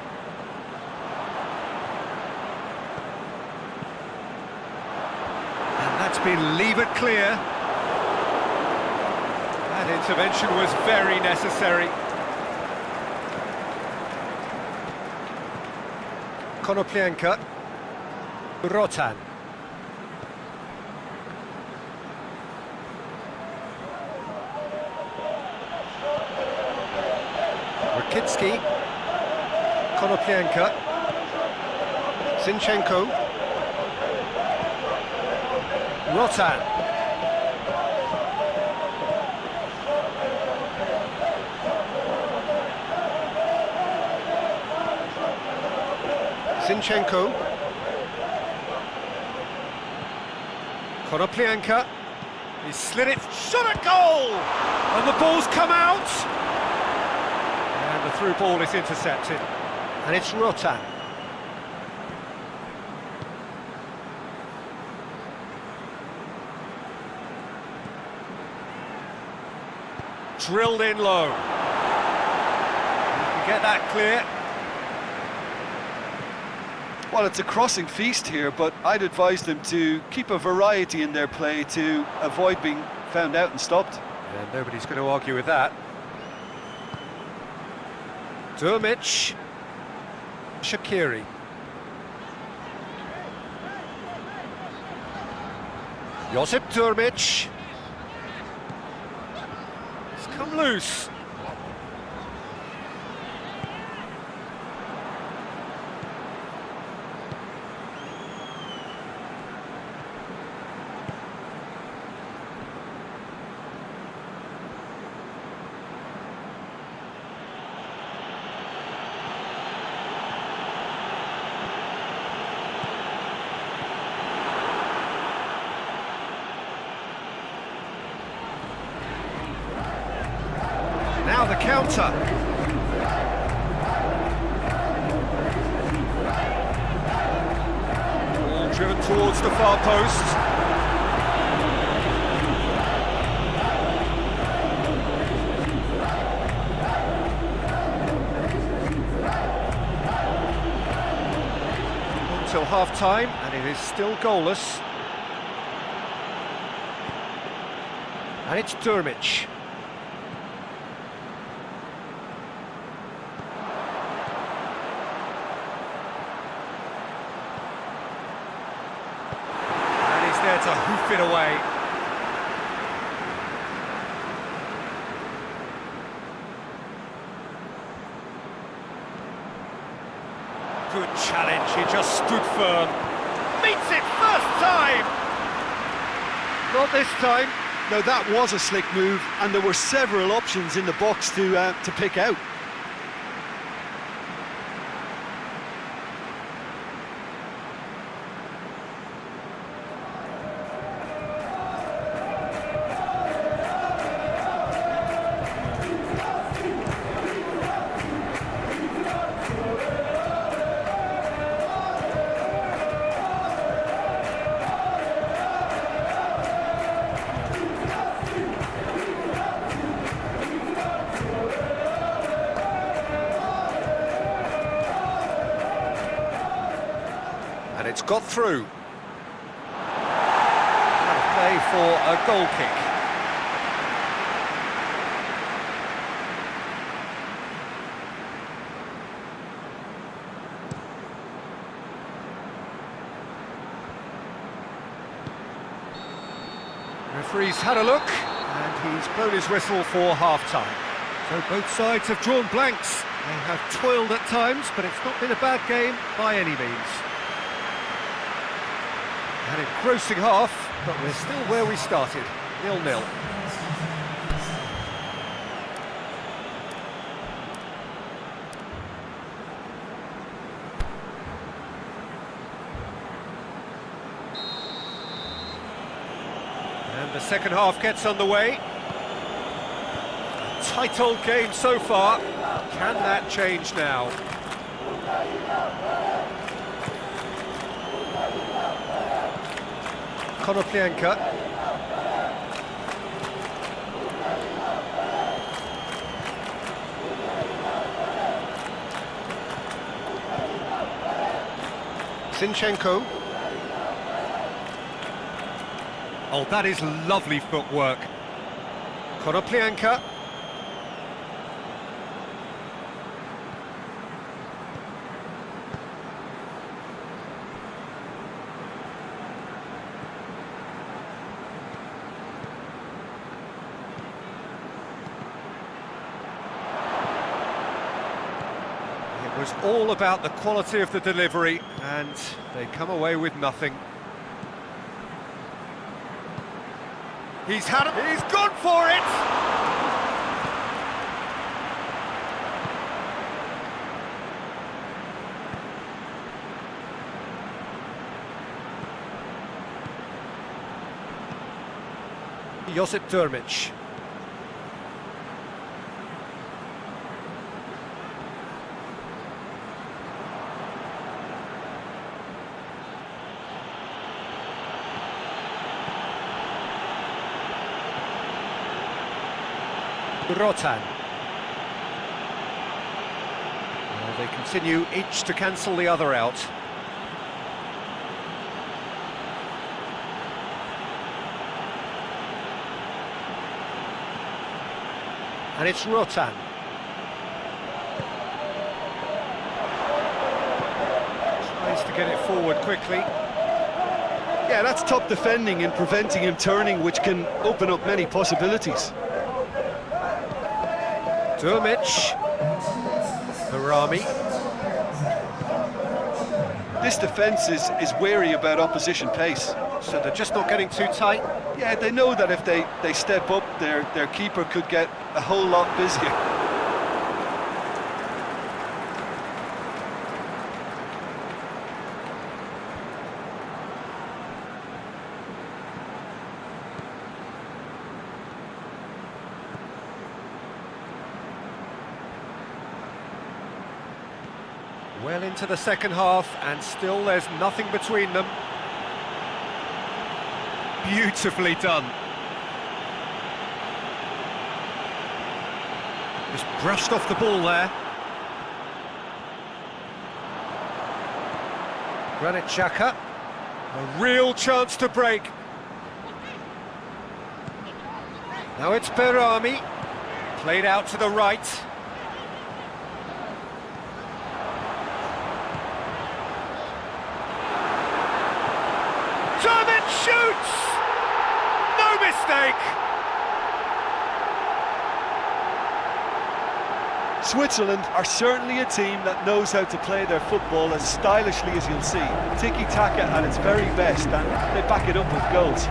And that's been levered clear. That intervention was very necessary. Konoplyanka, Rotan. Rakitsky, Konoplyanka, Zinchenko, Rotan. Zinchenko, Konoplyanka, he slid it, shot a goal! And the ball's come out! And the through ball is intercepted. And it's Rotan. Drilled in low. You can get that clear. Well, it's a crossing feast here, but I'd advise them to keep a variety in their play to avoid being found out and stopped. And nobody's going to argue with that. Dermot, Shaqiri. Josip Dermot. It's come loose. Now the counter. Ball driven towards the far post. Until half-time, and it is still goalless. And it's Dermot. There to hoof it away. Good challenge, he just stood firm. Meets it first time! Not this time. No, that was a slick move, and there were several options in the box to pick out. And it's got through. And a play for a goal kick. Referee's had a look, and he's blown his whistle for half-time. So both sides have drawn blanks. They have toiled at times, but it's not been a bad game by any means. An engrossing half, but we're still where we started, 0-0. And the second half gets underway. Tight old game so far. Can that change now? Konoplyanka. Zinchenko. Oh, that is lovely footwork. Konoplyanka. It was all about the quality of the delivery, and they come away with nothing. He's gone for it! Josip Durmic. Rotan. Well, they continue each to cancel the other out. And it's Rotan. Tries to get it forward quickly. Yeah, that's top defending and preventing him turning, which can open up many possibilities. Durmic. Harami. This defence is wary about opposition pace. So they're just not getting too tight. Yeah, they know that if they step up, their keeper could get a whole lot busier. Well into the second half, and still there's nothing between them. Beautifully done. Just brushed off the ball there. Granit Xhaka. A real chance to break. Now it's Berami. Played out to the right. Shoots! No mistake! Switzerland are certainly a team that knows how to play their football as stylishly as you'll see. Tiki-taka at its very best, and they back it up with goals.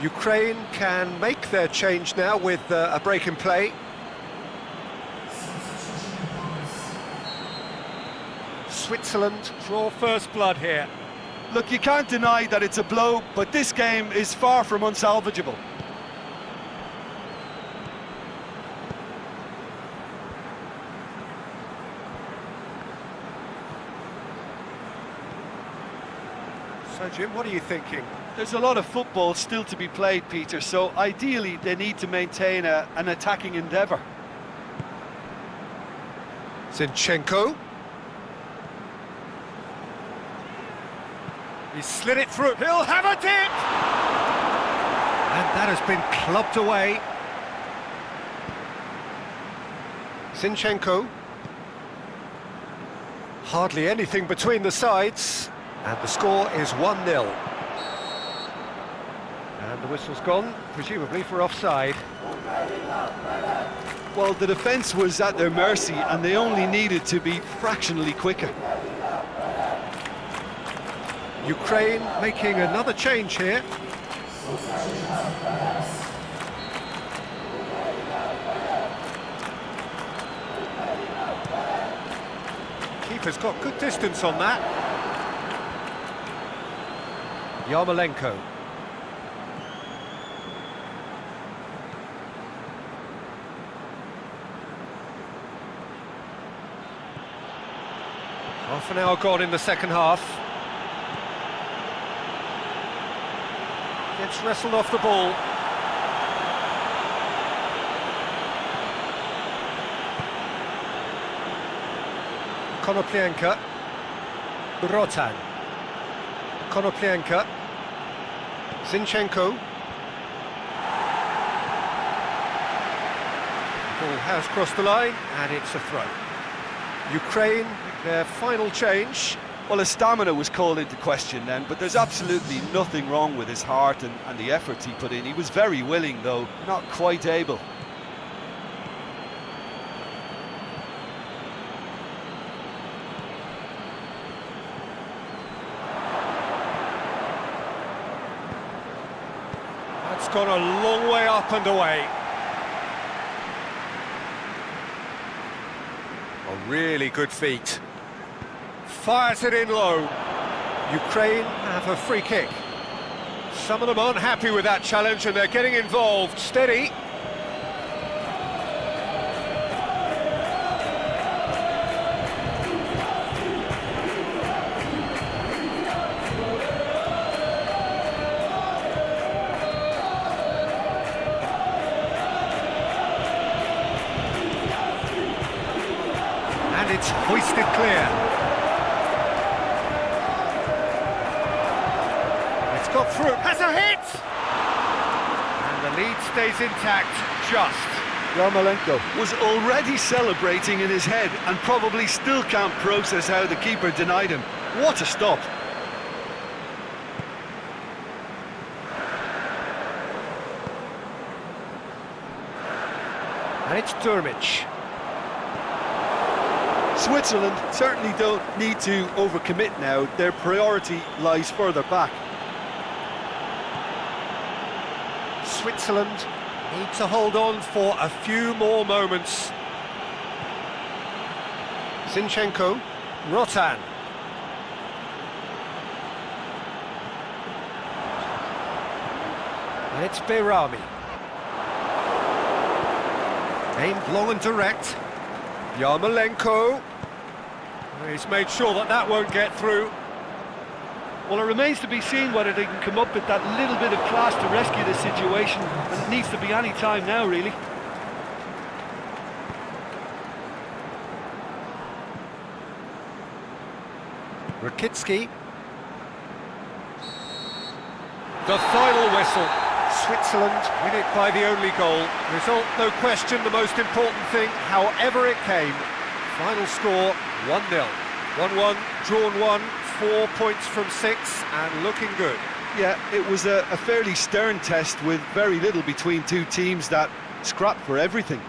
Ukraine can make their change now with a break in play. Switzerland draw first blood here. Look, you can't deny that it's a blow, but this game is far from unsalvageable. So Jim, what are you thinking? There's a lot of football still to be played, Peter, so ideally they need to maintain an attacking endeavour. Zinchenko. He slid it through. He'll have a dip! And that has been clubbed away. Zinchenko. Hardly anything between the sides. And the score is 1-0. And the whistle's gone, presumably for offside. Well, the defence was at their mercy and they only needed to be fractionally quicker. Ukraine making another change here. Keeper's got good distance on that. Yarmolenko. Half an hour gone in the second half. Gets wrestled off the ball. Konoplyanka. Rotan. Konoplyanka. Zinchenko. Ball has crossed the line and it's a throw. Ukraine, their final change. Well, his stamina was called into question then, but there's absolutely nothing wrong with his heart and the efforts he put in. He was very willing, though not quite able. That's gone a long way up and away. A really good feat. Fires it in low. Ukraine have a free kick. Some of them aren't happy with that challenge and they're getting involved. Steady. And it's hoisted clear. Got through, has a hit! And the lead stays intact, just. Yarmolenko was already celebrating in his head and probably still can't process how the keeper denied him. What a stop! And it's Durmic. Switzerland certainly don't need to overcommit now. Their priority lies further back. Switzerland need to hold on for a few more moments. Zinchenko, Rotan. And it's Behrami. Aimed long and direct. Yarmolenko. He's made sure that that won't get through. Well, it remains to be seen whether they can come up with that little bit of class to rescue this situation, and it needs to be any time now, really. Rakitsky. The final whistle. Switzerland win it by the only goal. Result, no question, the most important thing, however it came. Final score, 1-0. 1-1, drawn 1, 4 points from 6, and looking good. Yeah, it was a fairly stern test with very little between two teams that scrapped for everything.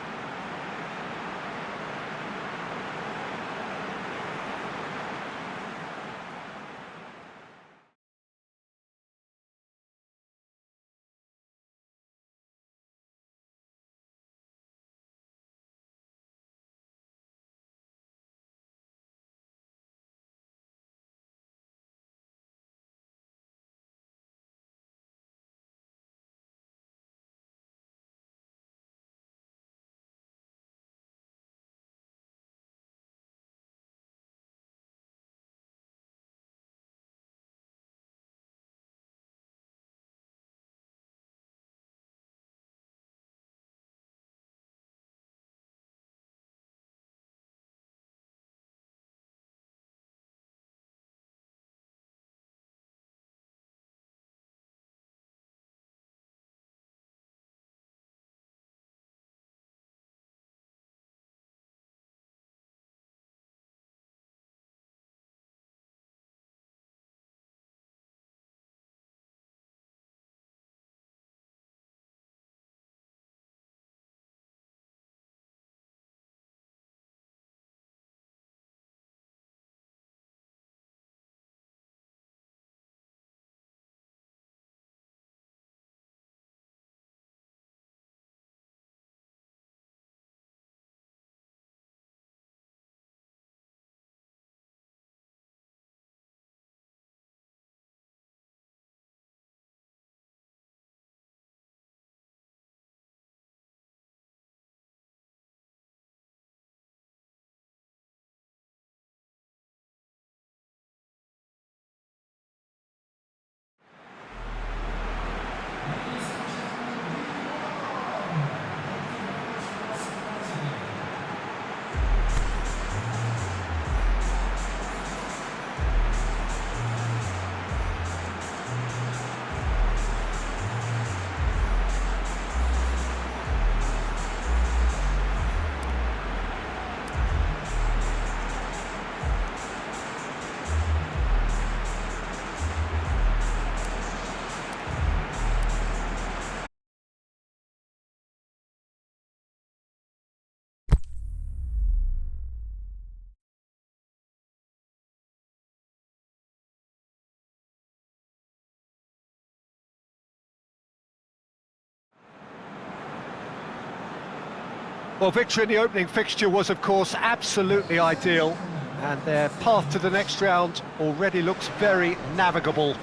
Well, victory in the opening fixture was, of course, absolutely ideal, and their path to the next round already looks very navigable.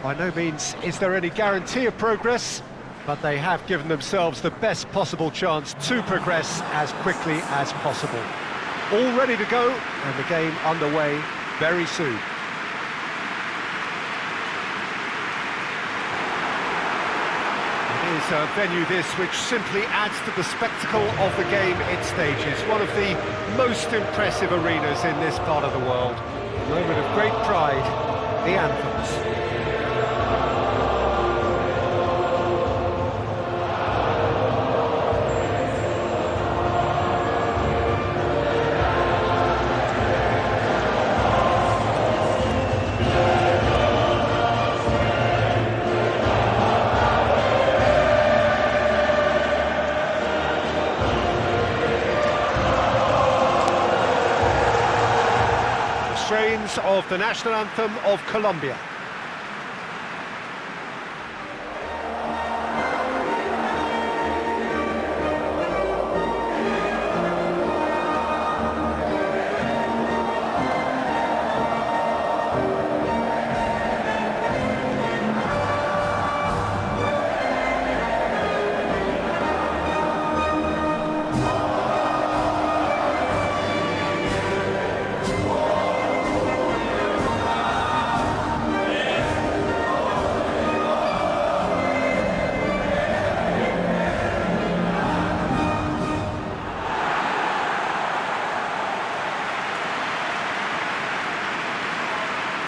By no means is there any guarantee of progress, but they have given themselves the best possible chance to progress as quickly as possible. All ready to go, and the game underway very soon. It is a venue this which simply adds to the spectacle of the game it stages. One of the most impressive arenas in this part of the world. A moment of great pride, the anthems. Strains of the national anthem of Colombia.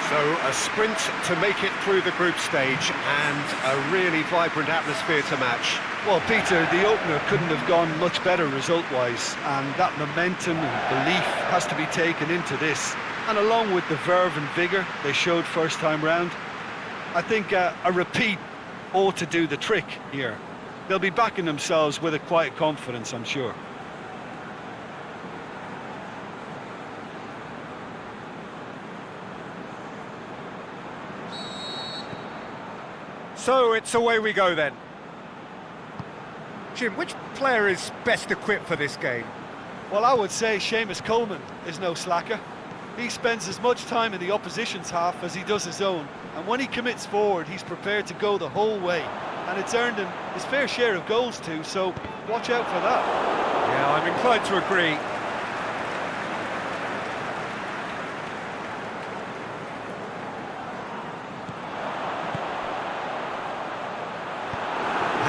So a sprint to make it through the group stage and a really vibrant atmosphere to match. Well, Peter, the opener couldn't have gone much better result-wise, and that momentum and belief has to be taken into this. And along with the verve and vigour they showed first time round, I think a repeat ought to do the trick here. They'll be backing themselves with a quiet confidence, I'm sure. So it's away we go then. Jim, which player is best equipped for this game? Well, I would say Seamus Coleman is no slacker. He spends as much time in the opposition's half as he does his own, and when he commits forward, he's prepared to go the whole way, and it's earned him his fair share of goals too, so watch out for that. Yeah, I'm inclined to agree.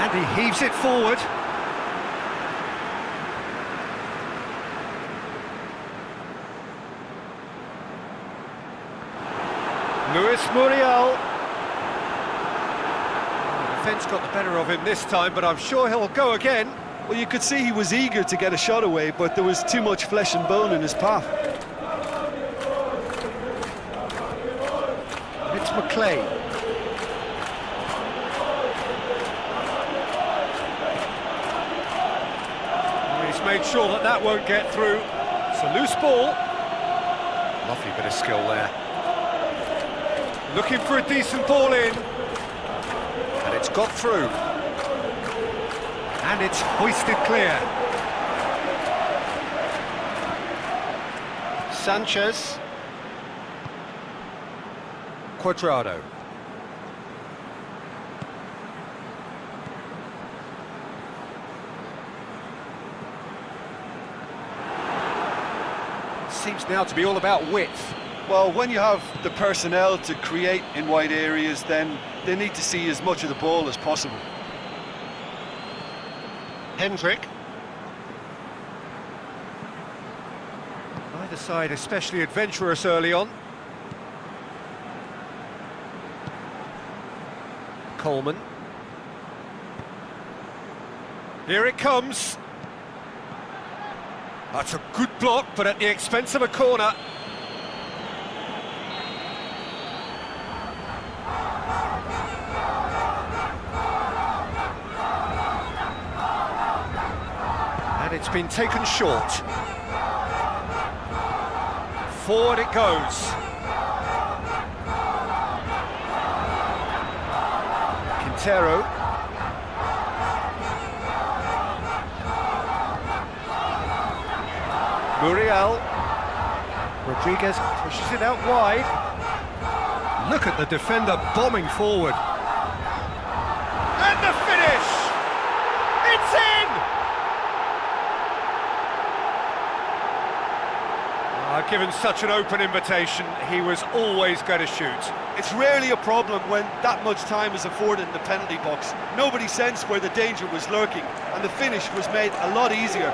And he heaves it forward. Luis Muriel. The defence got the better of him this time, but I'm sure he'll go again. Well, you could see he was eager to get a shot away, but there was too much flesh and bone in his path. It's McLean. He's made sure that that won't get through. It's a loose ball. Lovely bit of skill there. Looking for a decent ball in. And it's got through. And it's hoisted clear. Sanchez. Cuadrado. Seems now to be all about width. Well, when you have the personnel to create in wide areas, then they need to see as much of the ball as possible. Hendrick. Neither side especially adventurous early on. Coleman. Here it comes. That's a good block, but at the expense of a corner. And it's been taken short. Forward it goes. Quintero. Muriel. Rodriguez pushes it out wide. Look at the defender bombing forward. And the finish! It's in! Given such an open invitation, he was always going to shoot. It's rarely a problem when that much time is afforded in the penalty box. Nobody sensed where the danger was lurking, and the finish was made a lot easier.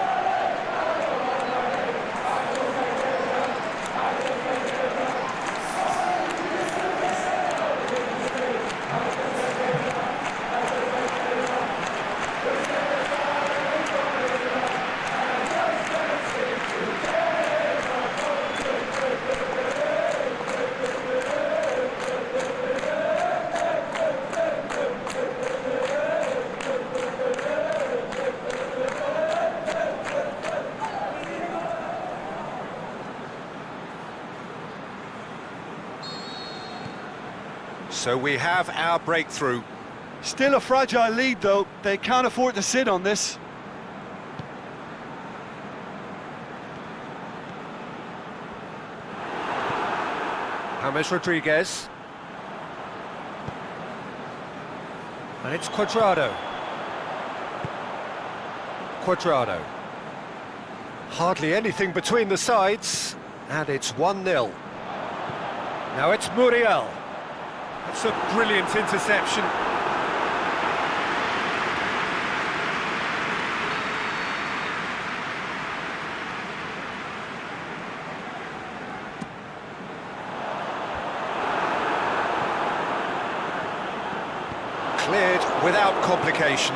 So we have our breakthrough. Still a fragile lead though, they can't afford to sit on this. James Rodriguez. And it's Cuadrado. Cuadrado. Hardly anything between the sides, and it's 1-0. Now it's Muriel. That's a brilliant interception. Cleared without complication.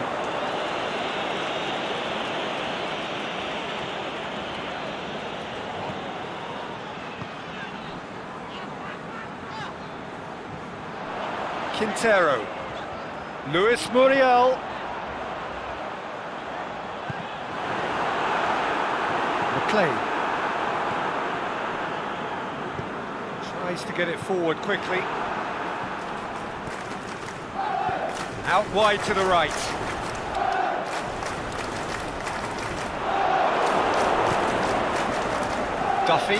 Quintero. Luis Muriel. McLean. Tries to get it forward quickly. Out wide to the right. Duffy.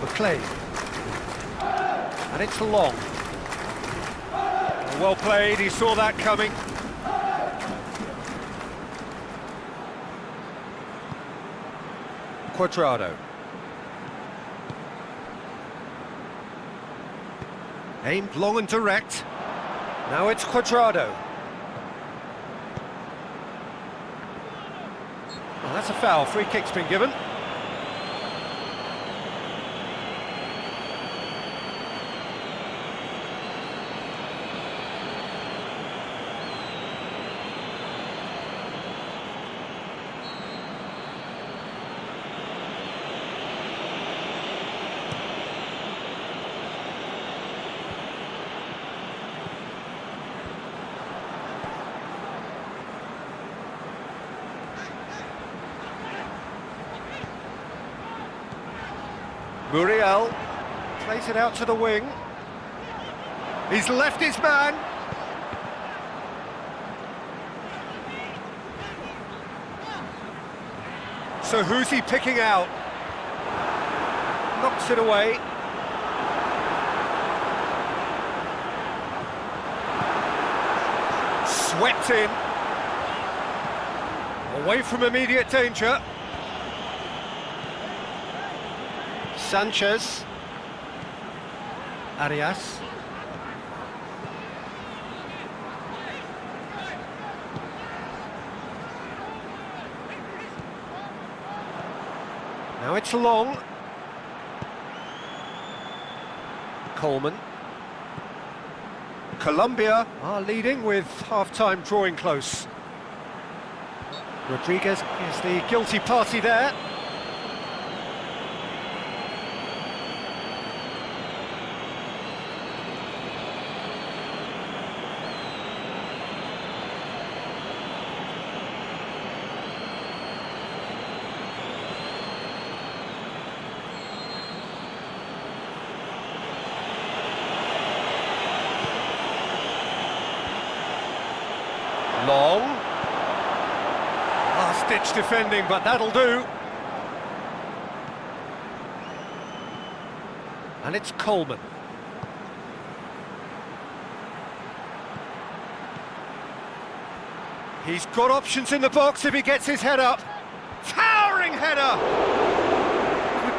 McLean. And it's long. Well played, he saw that coming. Cuadrado. Aimed long and direct. Now it's Cuadrado. Well, that's a foul. Free kick's been given. Muriel plays it out to the wing. He's left his man. So who's he picking out? Knocks it away. Swept in. Away from immediate danger. Sanchez. Arias. Now it's long. Coleman. Colombia are leading with half-time drawing close. Rodriguez is the guilty party there. Long. Last-ditch defending, but that'll do. And it's Coleman. He's got options in the box if he gets his head up. Towering header!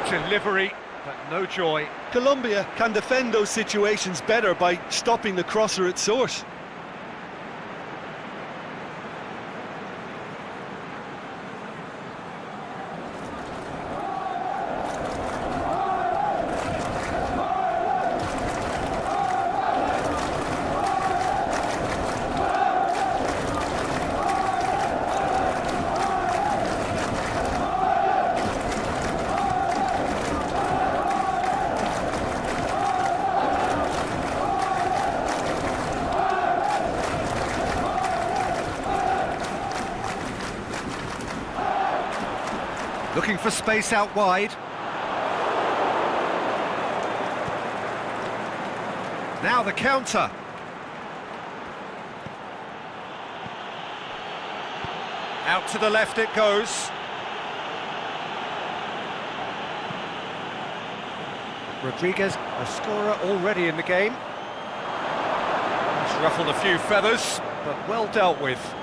Good delivery, but no joy. Colombia can defend those situations better by stopping the crosser at source. Looking for space out wide. Now the counter. Out to the left it goes. Rodriguez, a scorer already in the game. He's ruffled a few feathers, but well dealt with.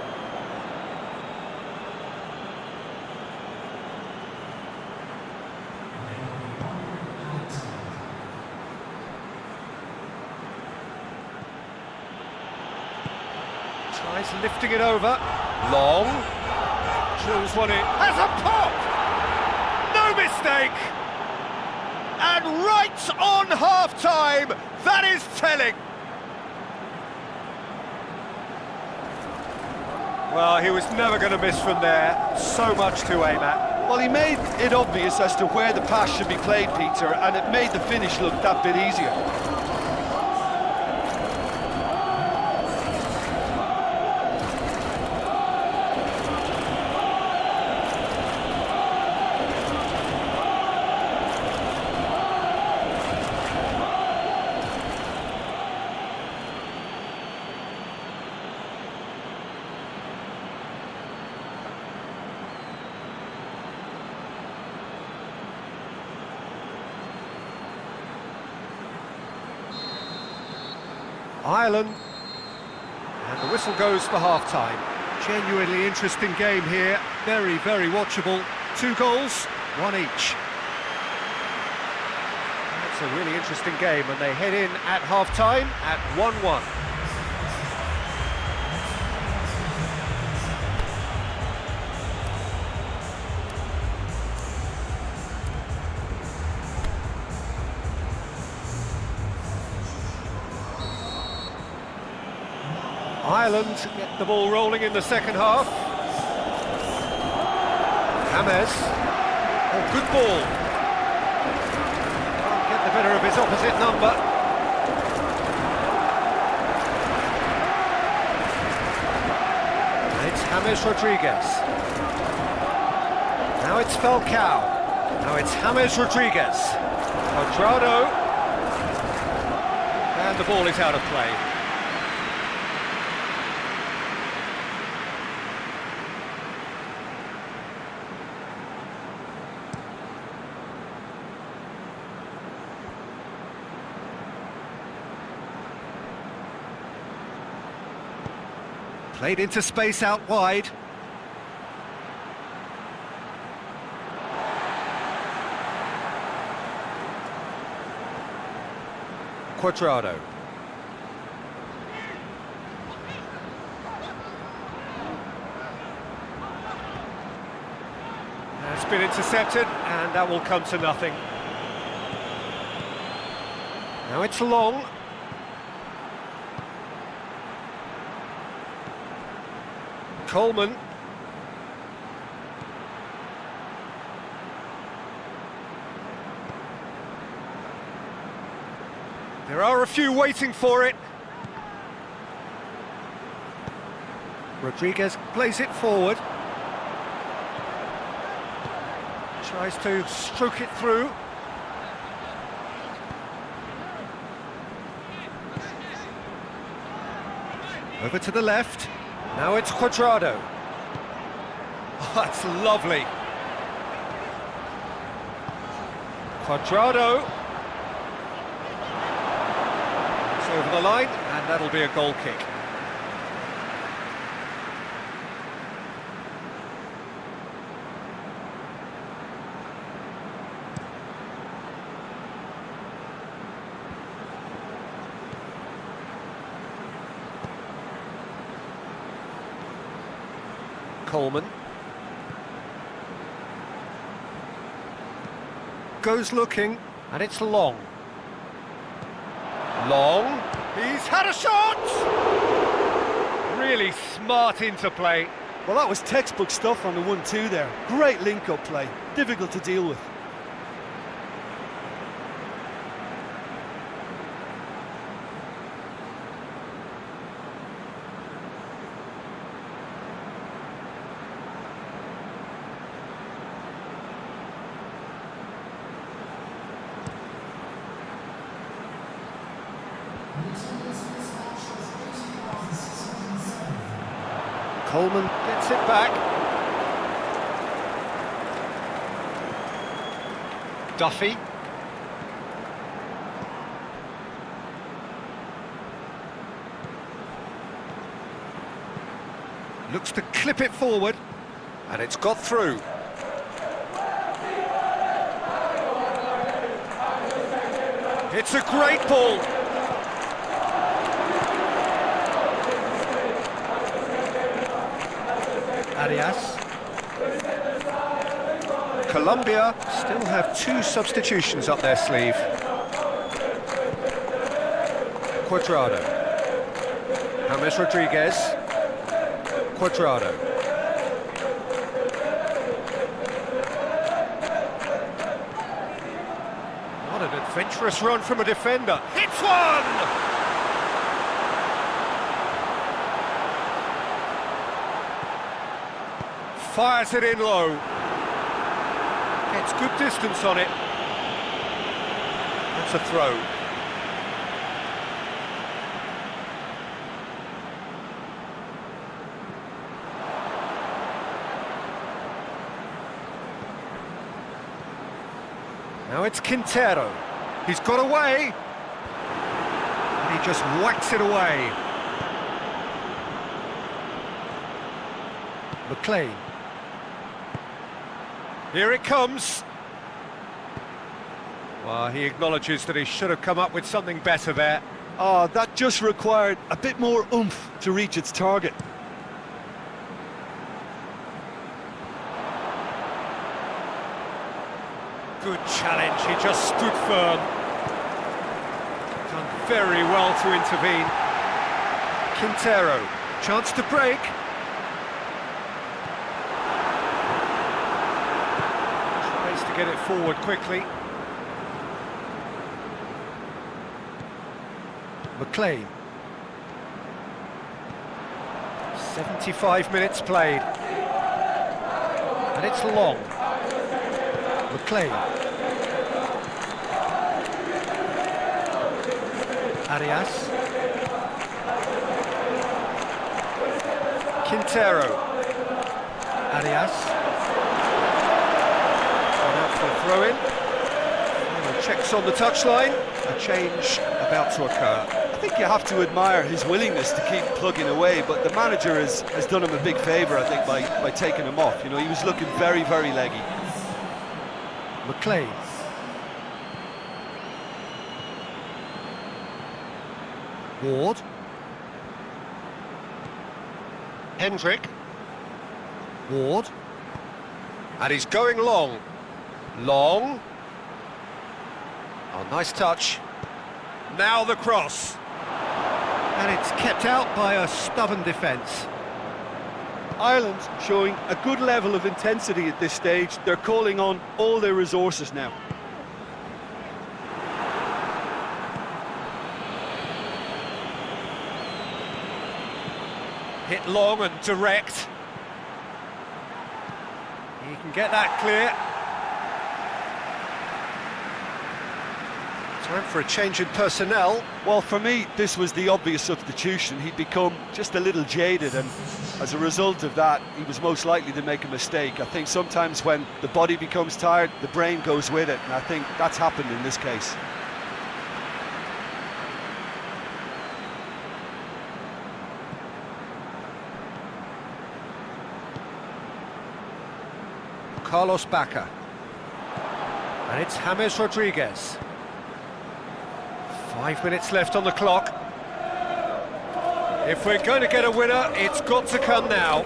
Tries lifting it over. Long. Drills one in. Has a pop! No mistake! And right on half-time! That is telling! Well, he was never going to miss from there. So much to aim at. Well, he made it obvious as to where the pass should be played, Peter, and it made the finish look that bit easier. Ireland, and the whistle goes for half-time. Genuinely interesting game here, very, very watchable. 2 goals, 1 each. It's a really interesting game, and they head in at half-time at 1-1. Ireland get the ball rolling in the second half. James. Oh, good ball. Can't get the better of his opposite number. It's James Rodriguez. Now it's Falcao. Now it's James Rodriguez. Cuadrado. And the ball is out of play. Played into space out wide. Cuadrado. It's been intercepted, and that will come to nothing. Now it's Long. Coleman. There are a few waiting for it. Rodriguez plays it forward. Tries to stroke it through. Over to the left. Now it's Cuadrado. Oh, that's lovely. Cuadrado. It's over the line, and that'll be a goal kick. Coleman. Goes looking, and it's Long. Long. He's had a shot! Really smart interplay. Well, that was textbook stuff on the 1-2 there. Great link-up play. Difficult to deal with. Coleman gets it back. Duffy. Looks to clip it forward, and it's got through. It's a great ball. Arias. Colombia still have 2 substitutions up their sleeve. Cuadrado. James Rodriguez. Cuadrado. What an adventurous run from a defender. Hits one! Fires it in low. Gets good distance on it. That's a throw. Now it's Quintero. He's got away. And he just whacks it away. McLean. Here it comes. Well, he acknowledges that he should have come up with something better there. Oh, that just required a bit more oomph to reach its target. Good challenge, he just stood firm. Done very well to intervene. Quintero, chance to break. Tries to get it forward quickly. McLean. 75 minutes played. And it's Long. McLean. Arias. Quintero. Arias. Gone out for a throw-in. Final checks on the touchline. A change about to occur. I think you have to admire his willingness to keep plugging away, but the manager has done him a big favour, I think, by taking him off. You know, he was looking very, very leggy. McLean. Ward. Hendrick. Ward. And he's going long. Long. Oh, nice touch. Now the cross. And it's kept out by a stubborn defence. Ireland showing a good level of intensity at this stage. They're calling on all their resources now. Hit long and direct. He can get that clear. Time for a change in personnel. Well, for me, this was the obvious substitution. He'd become just a little jaded, and as a result of that, he was most likely to make a mistake. I think sometimes when the body becomes tired, the brain goes with it, and I think that's happened in this case. Carlos Bacca. And it's James Rodriguez. 5 minutes left on the clock. If we're going to get a winner, it's got to come now.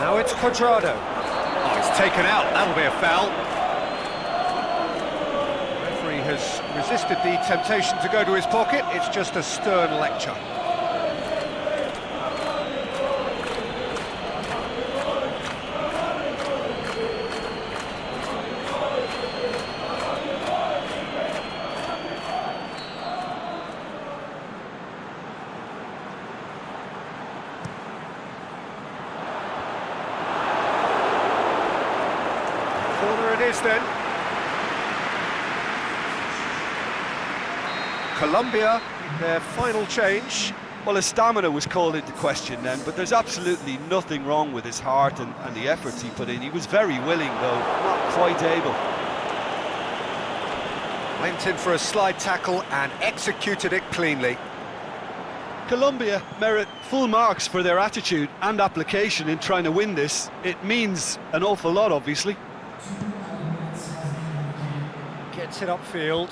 Now it's Cuadrado. Oh, it's taken out. That'll be a foul. The referee has resisted the temptation to go to his pocket. It's just a stern lecture. Corner it is then. Colombia, their final change. Well, his stamina was called into question then, but there's absolutely nothing wrong with his heart and the efforts he put in. He was very willing, though, not quite able. Went in for a slide tackle and executed it cleanly. Colombia merit full marks for their attitude and application in trying to win this. It means an awful lot, obviously. Gets it upfield.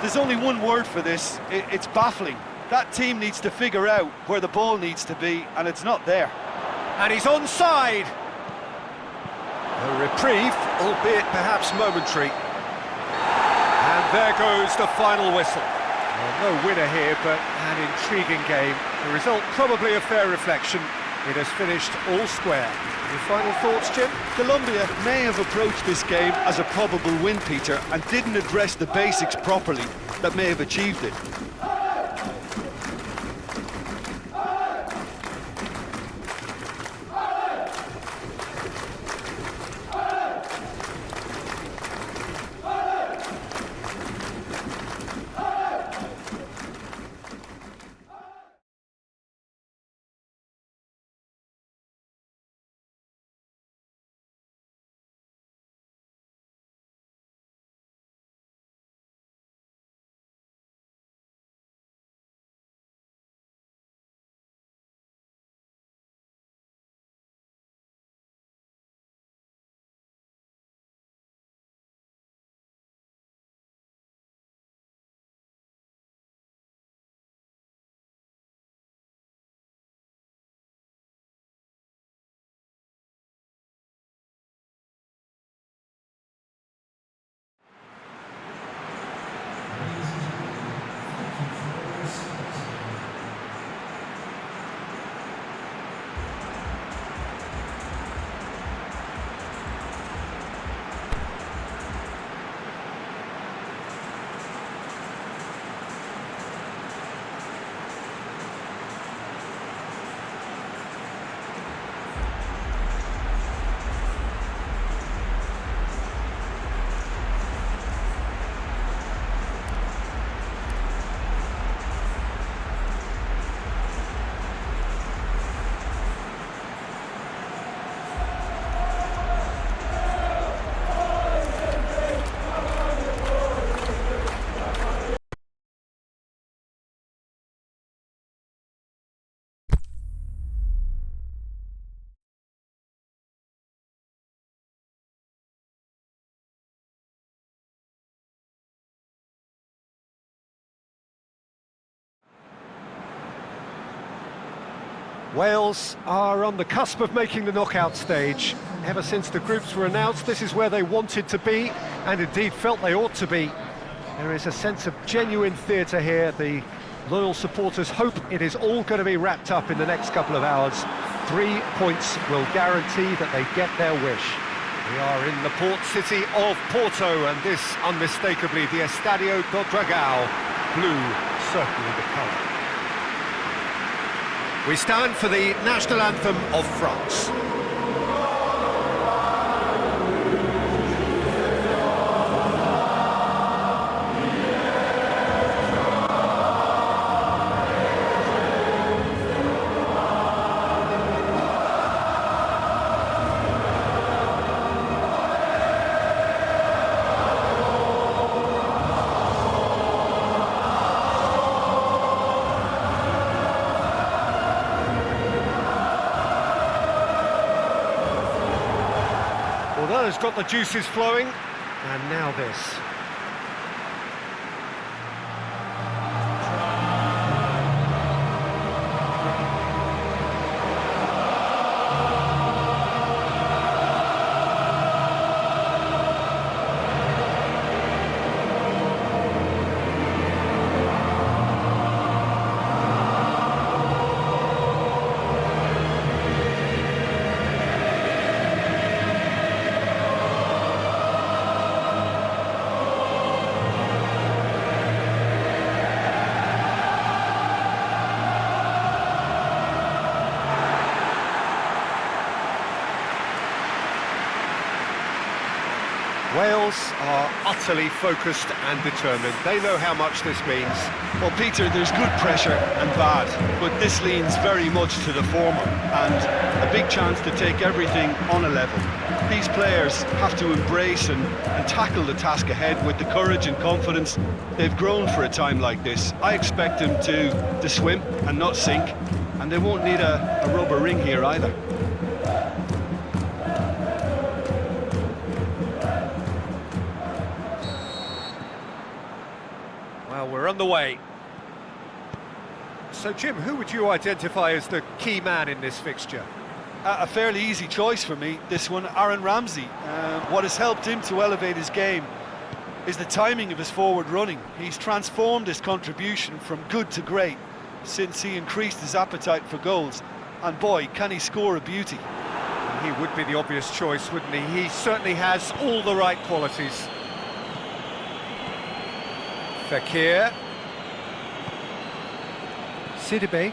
There's only one word for this. It's baffling. That team needs to figure out where the ball needs to be, and it's not there. And he's onside. A reprieve, albeit perhaps momentary. And there goes the final whistle. Well, no winner here, but an intriguing game. The result probably a fair reflection. It has finished all square. Your final thoughts, Jim? Colombia may have approached this game as a probable win, Peter, and didn't address the basics properly that may have achieved it. Wales are on the cusp of making the knockout stage. Ever since the groups were announced, this is where they wanted to be, and indeed felt they ought to be. There is a sense of genuine theatre here. The loyal supporters hope it is all going to be wrapped up in the next couple of hours. 3 points will guarantee that they get their wish. We are in the port city of Porto, and this, unmistakably, the Estadio do Dragão. Blue, certainly the colour. We stand for the national anthem of France. has got the juices flowing, and now this. Wales are utterly focused and determined. They know how much this means. Well, Peter, there's good pressure and bad, but this leans very much to the former, and a big chance to take everything on a level. These players have to embrace and tackle the task ahead with the courage and confidence they've grown for a time like this. I expect them to swim and not sink, and they won't need a rubber ring here either. Well, we're on the way. So, Jim, who would you identify as the key man in this fixture? A fairly easy choice for me, this one, Aaron Ramsey. What has helped him to elevate his game is the timing of his forward running. He's transformed his contribution from good to great since he increased his appetite for goals. And boy, can he score a beauty. He would be the obvious choice, wouldn't he? He certainly has all the right qualities. Fekir. Sidibe.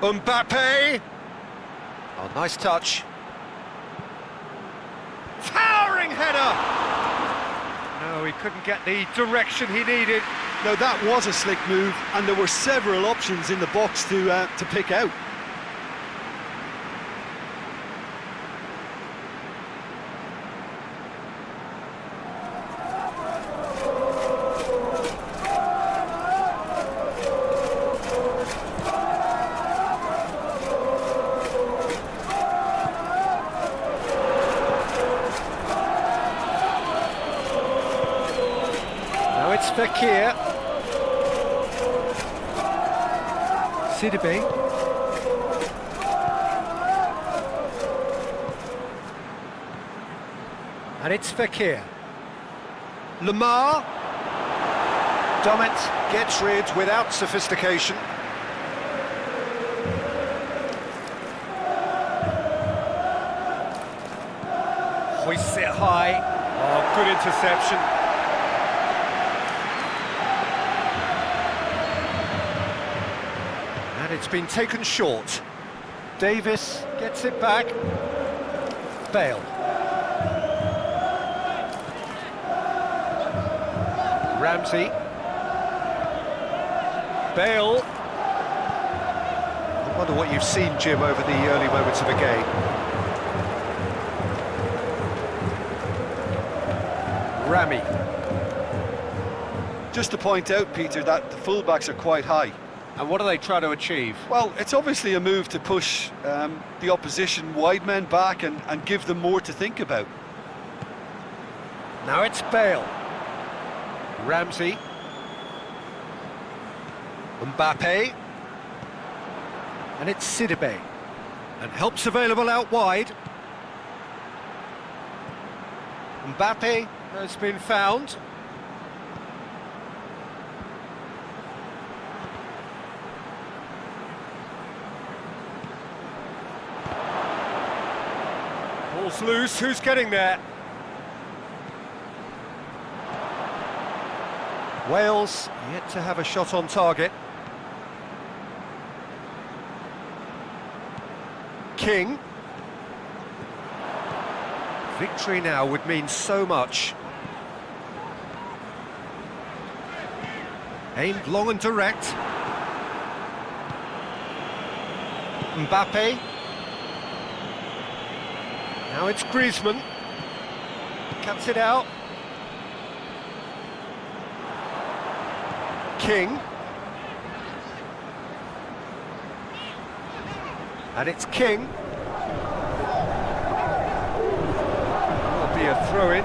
Mbappe. Oh, nice touch. Towering header! No, he couldn't get the direction he needed. Now that was a slick move, and there were several options in the box to pick out. It's Fekir. Sidibe. And it's Fekir. Lamar. Domet gets rid without sophistication. Hoists it high. Oh, good interception. And it's been taken short. Davis gets it back. Bale. Ramsey. Bale. I wonder what you've seen, Jim, over the early moments of the game. Rami. Just to point out, Peter, that the fullbacks are quite high. And what are they trying to achieve? Well, it's obviously a move to push the opposition wide men back and give them more to think about. Now it's Bale. Ramsey. Mbappe. And it's Sidibe. And help's available out wide. Mbappe has been found. Ball's loose, who's getting there? Wales yet to have a shot on target. King. Victory now would mean so much. Aimed long and direct. Mbappe. Now it's Griezmann. Cuts it out. King. And it's King. Will be a throw-in.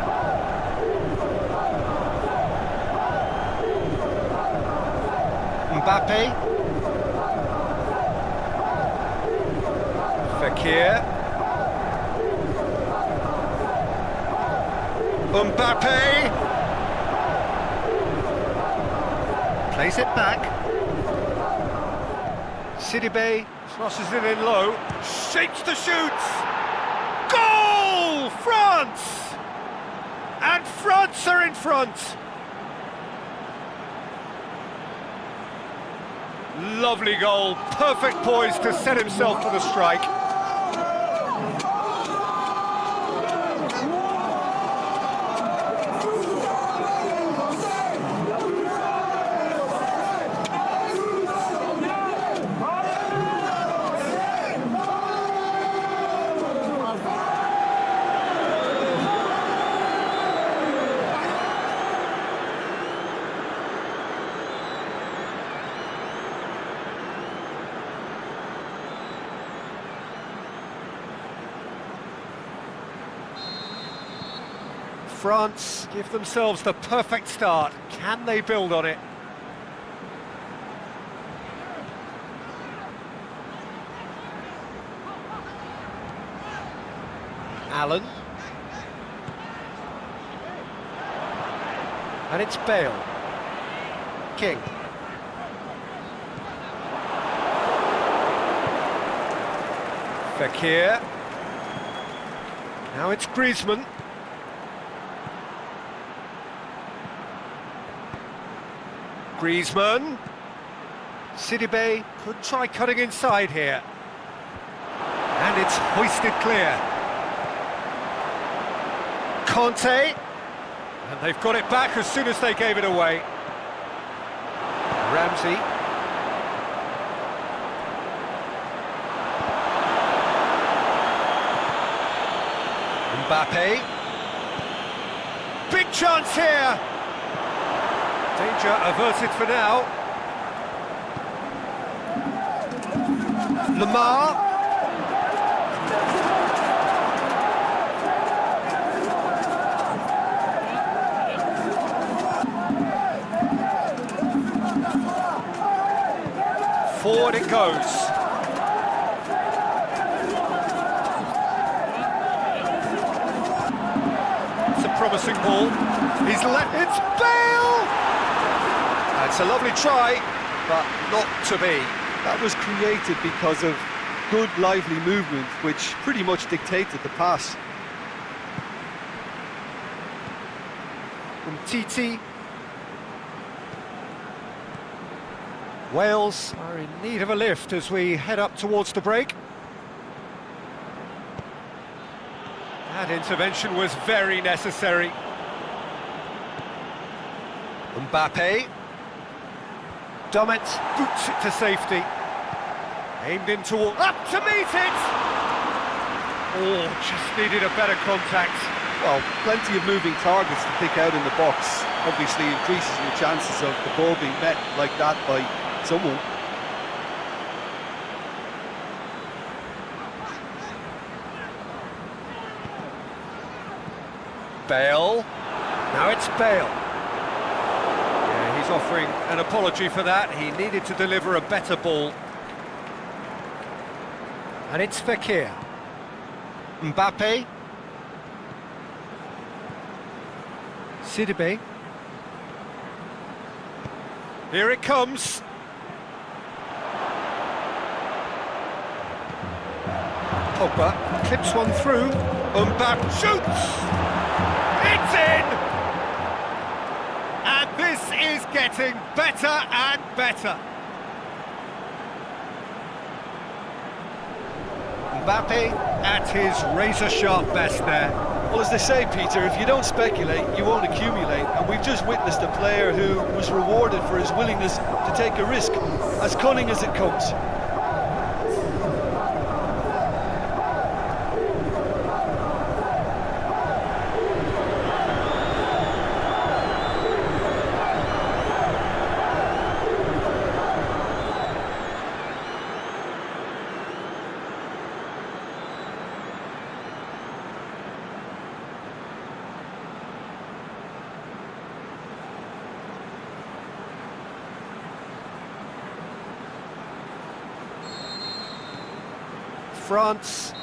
Mbappe. Fekir. Mbappe. Plays it back. Sidibe crosses it in low. Shapes to shoot. Goal! France! And France are in front. Lovely goal. Perfect poise to set himself for the strike. France give themselves the perfect start. Can they build on it? Allen. And it's Bale. King. Fekir. Now it's Griezmann. Griezmann. Sidibe could try cutting inside here. And it's hoisted clear. Conte. And they've got it back as soon as they gave it away. Ramsey. Mbappe. Big chance here. Danger averted for now. Lamar. Forward it goes. It's a promising ball. He's let it's Bale! That's a lovely try, but not to be. That was created because of good, lively movement, which pretty much dictated the pass. From Titi. Wales are in need of a lift as we head up towards the break. That intervention was very necessary. Mbappe. Dummett boots it to safety. Aimed in toward... Up to meet it! Oh, just needed a better contact. Well, plenty of moving targets to pick out in the box. Obviously increases your chances of the ball being met like that by someone. Bale. Now it's Bale. Yeah, he's offering an apology for that. He needed to deliver a better ball. And it's Fekir. Mbappe. Sidibe. Here it comes. Pogba clips one through. Mbappe shoots! It's in! And this is getting better and better. Mbappe at his razor-sharp best there. Well, as they say, Peter, if you don't speculate, you won't accumulate. And we've just witnessed a player who was rewarded for his willingness to take a risk, as cunning as it comes. France.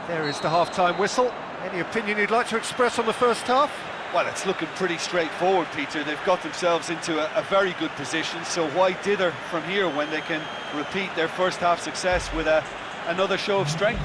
There is the half-time whistle. Any opinion you'd like to express on the first half? Well, it's looking pretty straightforward, Peter. They've got themselves into a very good position, so why dither from here when they can repeat their first half success with another show of strength?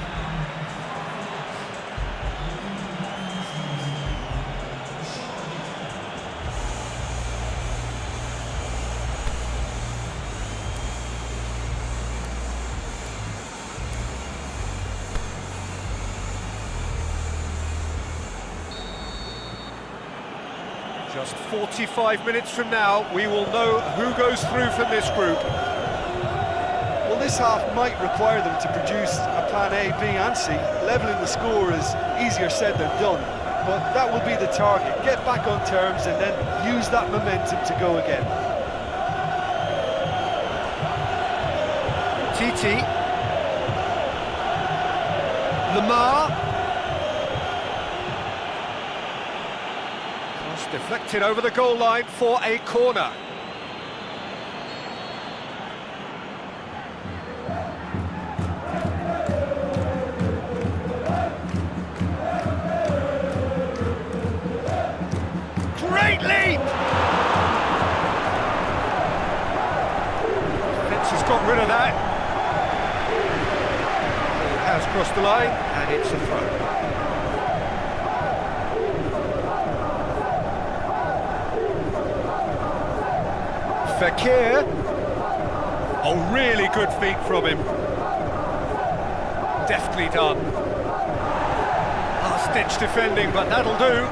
Just 45 minutes from now, we will know who goes through from this group. Well, this half might require them to produce a plan A, B and C. Levelling the score is easier said than done, but that will be the target. Get back on terms and then use that momentum to go again. TT. Lamar. Deflected over the goal line for a corner. Great leap! Defence has got rid of that. It has crossed the line, and it's a throw. Fekir. Oh, really good feet from him. Deftly done. Last-ditch defending, but that'll do.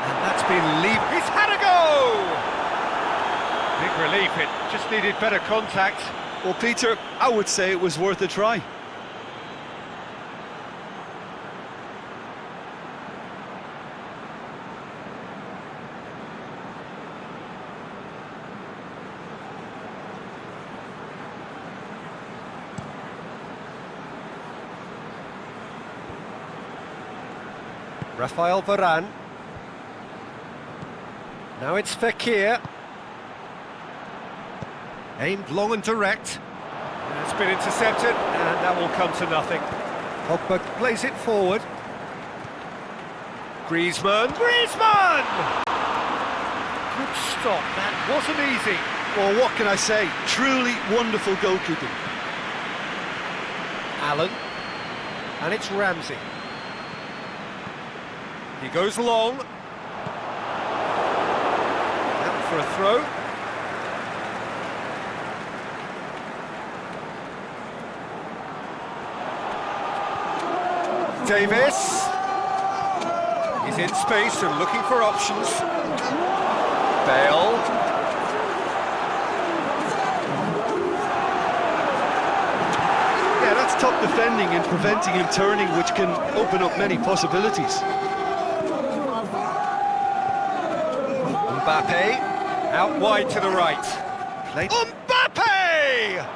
And that's been leave. He's had a go! Big relief, it just needed better contact. Well, Peter, I would say it was worth a try. Rafael Varane. Now it's Fekir. Aimed long and direct. And it's been intercepted, and that will come to nothing. Pogba plays it forward. Griezmann. Griezmann! Good stop, that wasn't easy. Well, what can I say? Truly wonderful goalkeeping. Allen. And it's Ramsey. He goes long. Out for a throw. Davis. He's in space and looking for options. Bale. Yeah, that's top defending and preventing him turning, which can open up many possibilities. Mbappe, out wide to the right. Mbappe!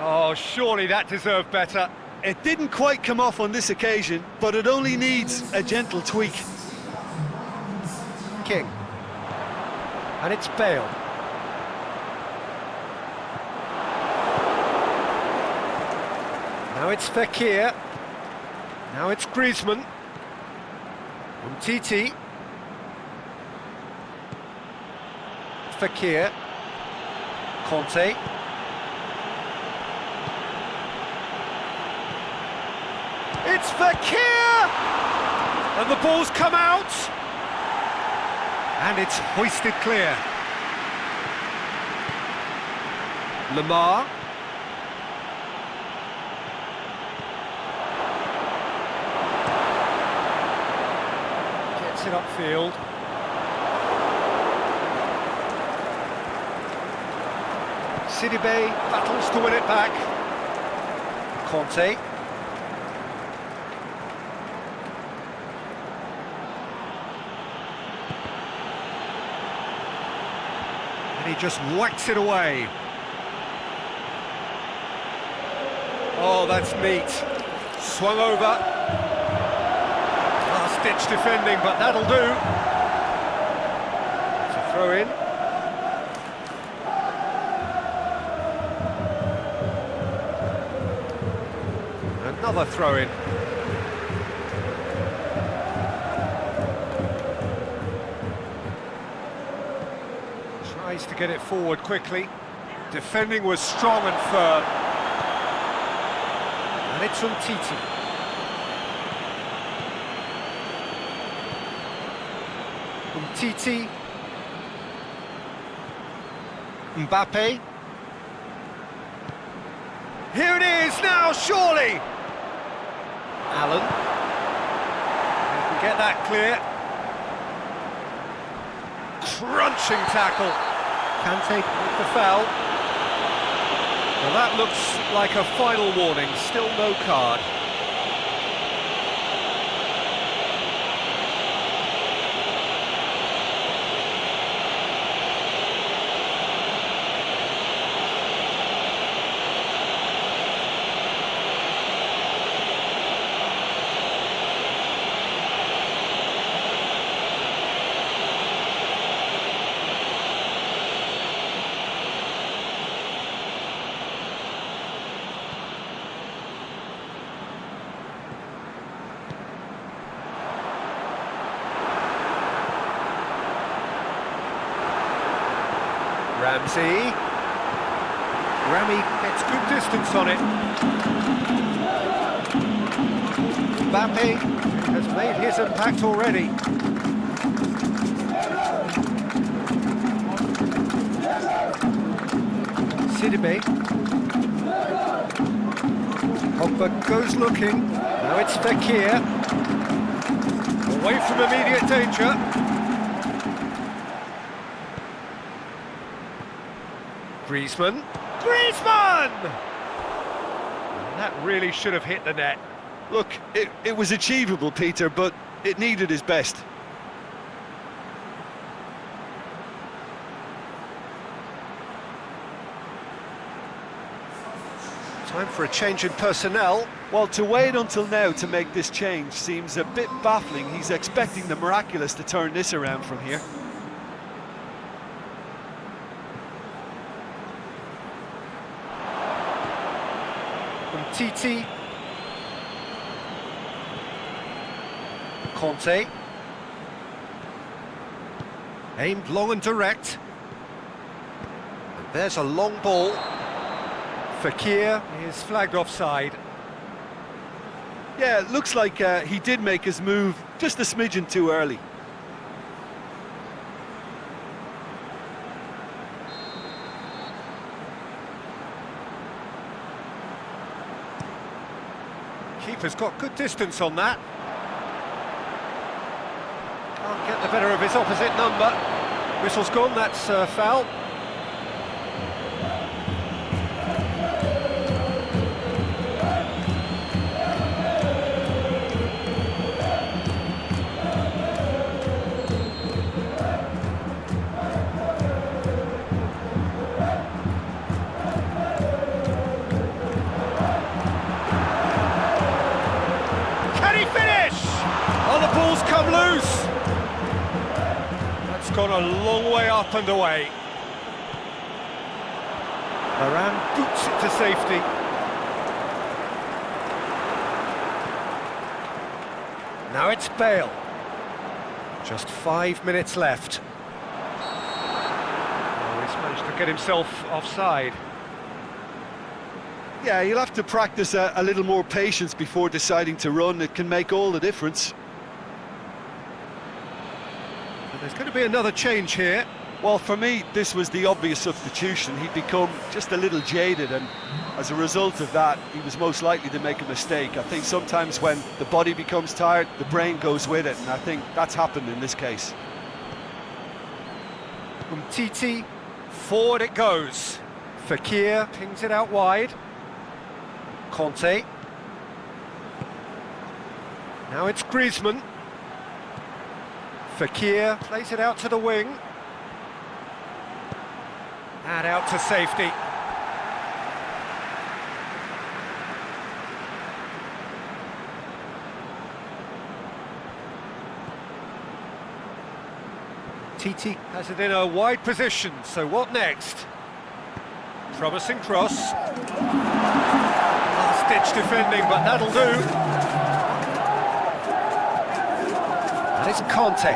Oh, surely that deserved better. It didn't quite come off on this occasion, but it only needs a gentle tweak. King. And it's Bale. Now it's Fekir. Now it's Griezmann. Umtiti. Fekir. Conte. It's Fekir! And the ball's come out. And it's hoisted clear. Lamar. Gets it upfield. Sidibe battles to win it back. Conte. And he just whacks it away. Oh, that's neat. Swung over. Last last-ditch defending, but that'll do. It's a throw-in. Another throw-in. Tries to get it forward quickly. Defending was strong and firm. And it's Umtiti. Umtiti. Mbappe. Here it is now, surely! Allen. He can get that clear. Crunching tackle. Kante with the foul. Well, that looks like a final warning, still no card. Ramsey. Rami gets good distance on it. Mbappe has made his impact already. Sidibe. Pogba goes looking. Now it's Fekir. Away from immediate danger. Griezmann. Griezmann! And that really should have hit the net. Look, it was achievable, Peter, but it needed his best. Time for a change in personnel. Well, to wait until now to make this change seems a bit baffling. He's expecting the miraculous to turn this around from here. Titi. Conte. Aimed long and direct. And there's a long ball. Fekir is flagged offside. Yeah, it looks like he did make his move just a smidgen too early. Keeper's got good distance on that. Can't get the better of his opposite number. Whistle's gone, that's foul. Come loose! That's gone a long way up and away. Varane boots it to safety. Now it's Bale. Just 5 minutes left. Oh, he's managed to get himself offside. Yeah, he'll have to practice a little more patience before deciding to run. It can make all the difference. There's going to be another change here. Well, for me, this was the obvious substitution. He'd become just a little jaded, and as a result of that, he was most likely to make a mistake. I think sometimes when the body becomes tired, the brain goes with it, and I think that's happened in this case. Umtiti, forward it goes. Fekir pings it out wide. Conte. Now it's Griezmann. Fekir plays it out to the wing. And out to safety. Titi has it in a wide position, so what next? Promising cross. Last-ditch defending, but that'll do. And it's Conte.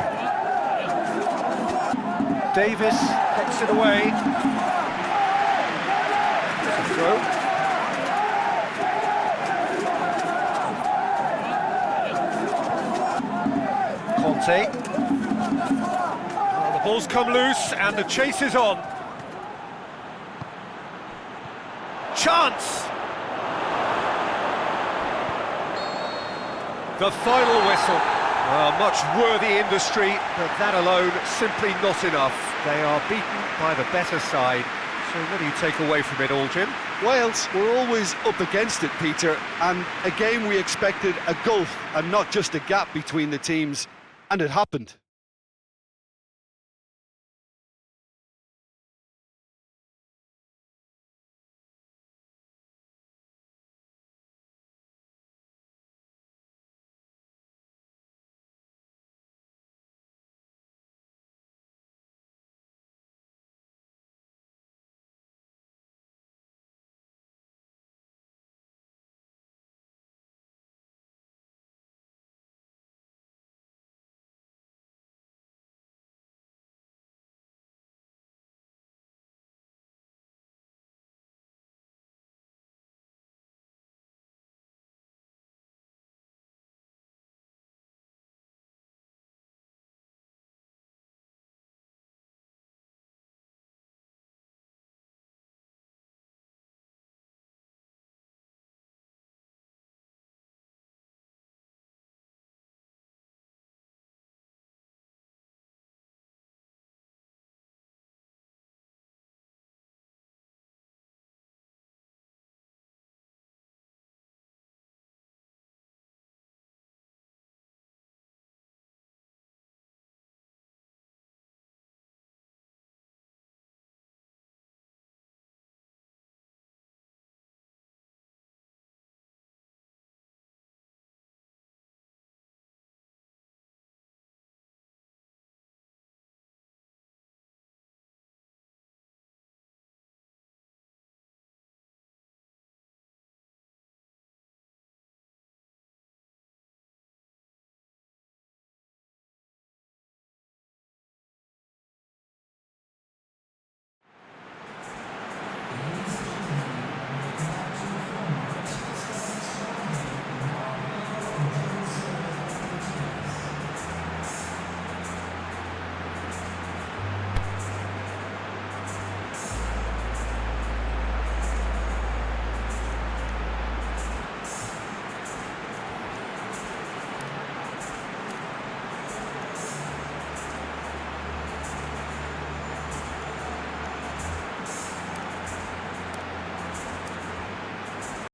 Davis gets it away. It's a throw. Conte. Well, the ball's come loose and the chase is on. Chance! The final whistle. Much worthy industry, but that alone simply not enough. They are beaten by the better side. So what do you take away from it all, Jim? Wales were always up against it, Peter, and a game we expected a gulf and not just a gap between the teams, and it happened.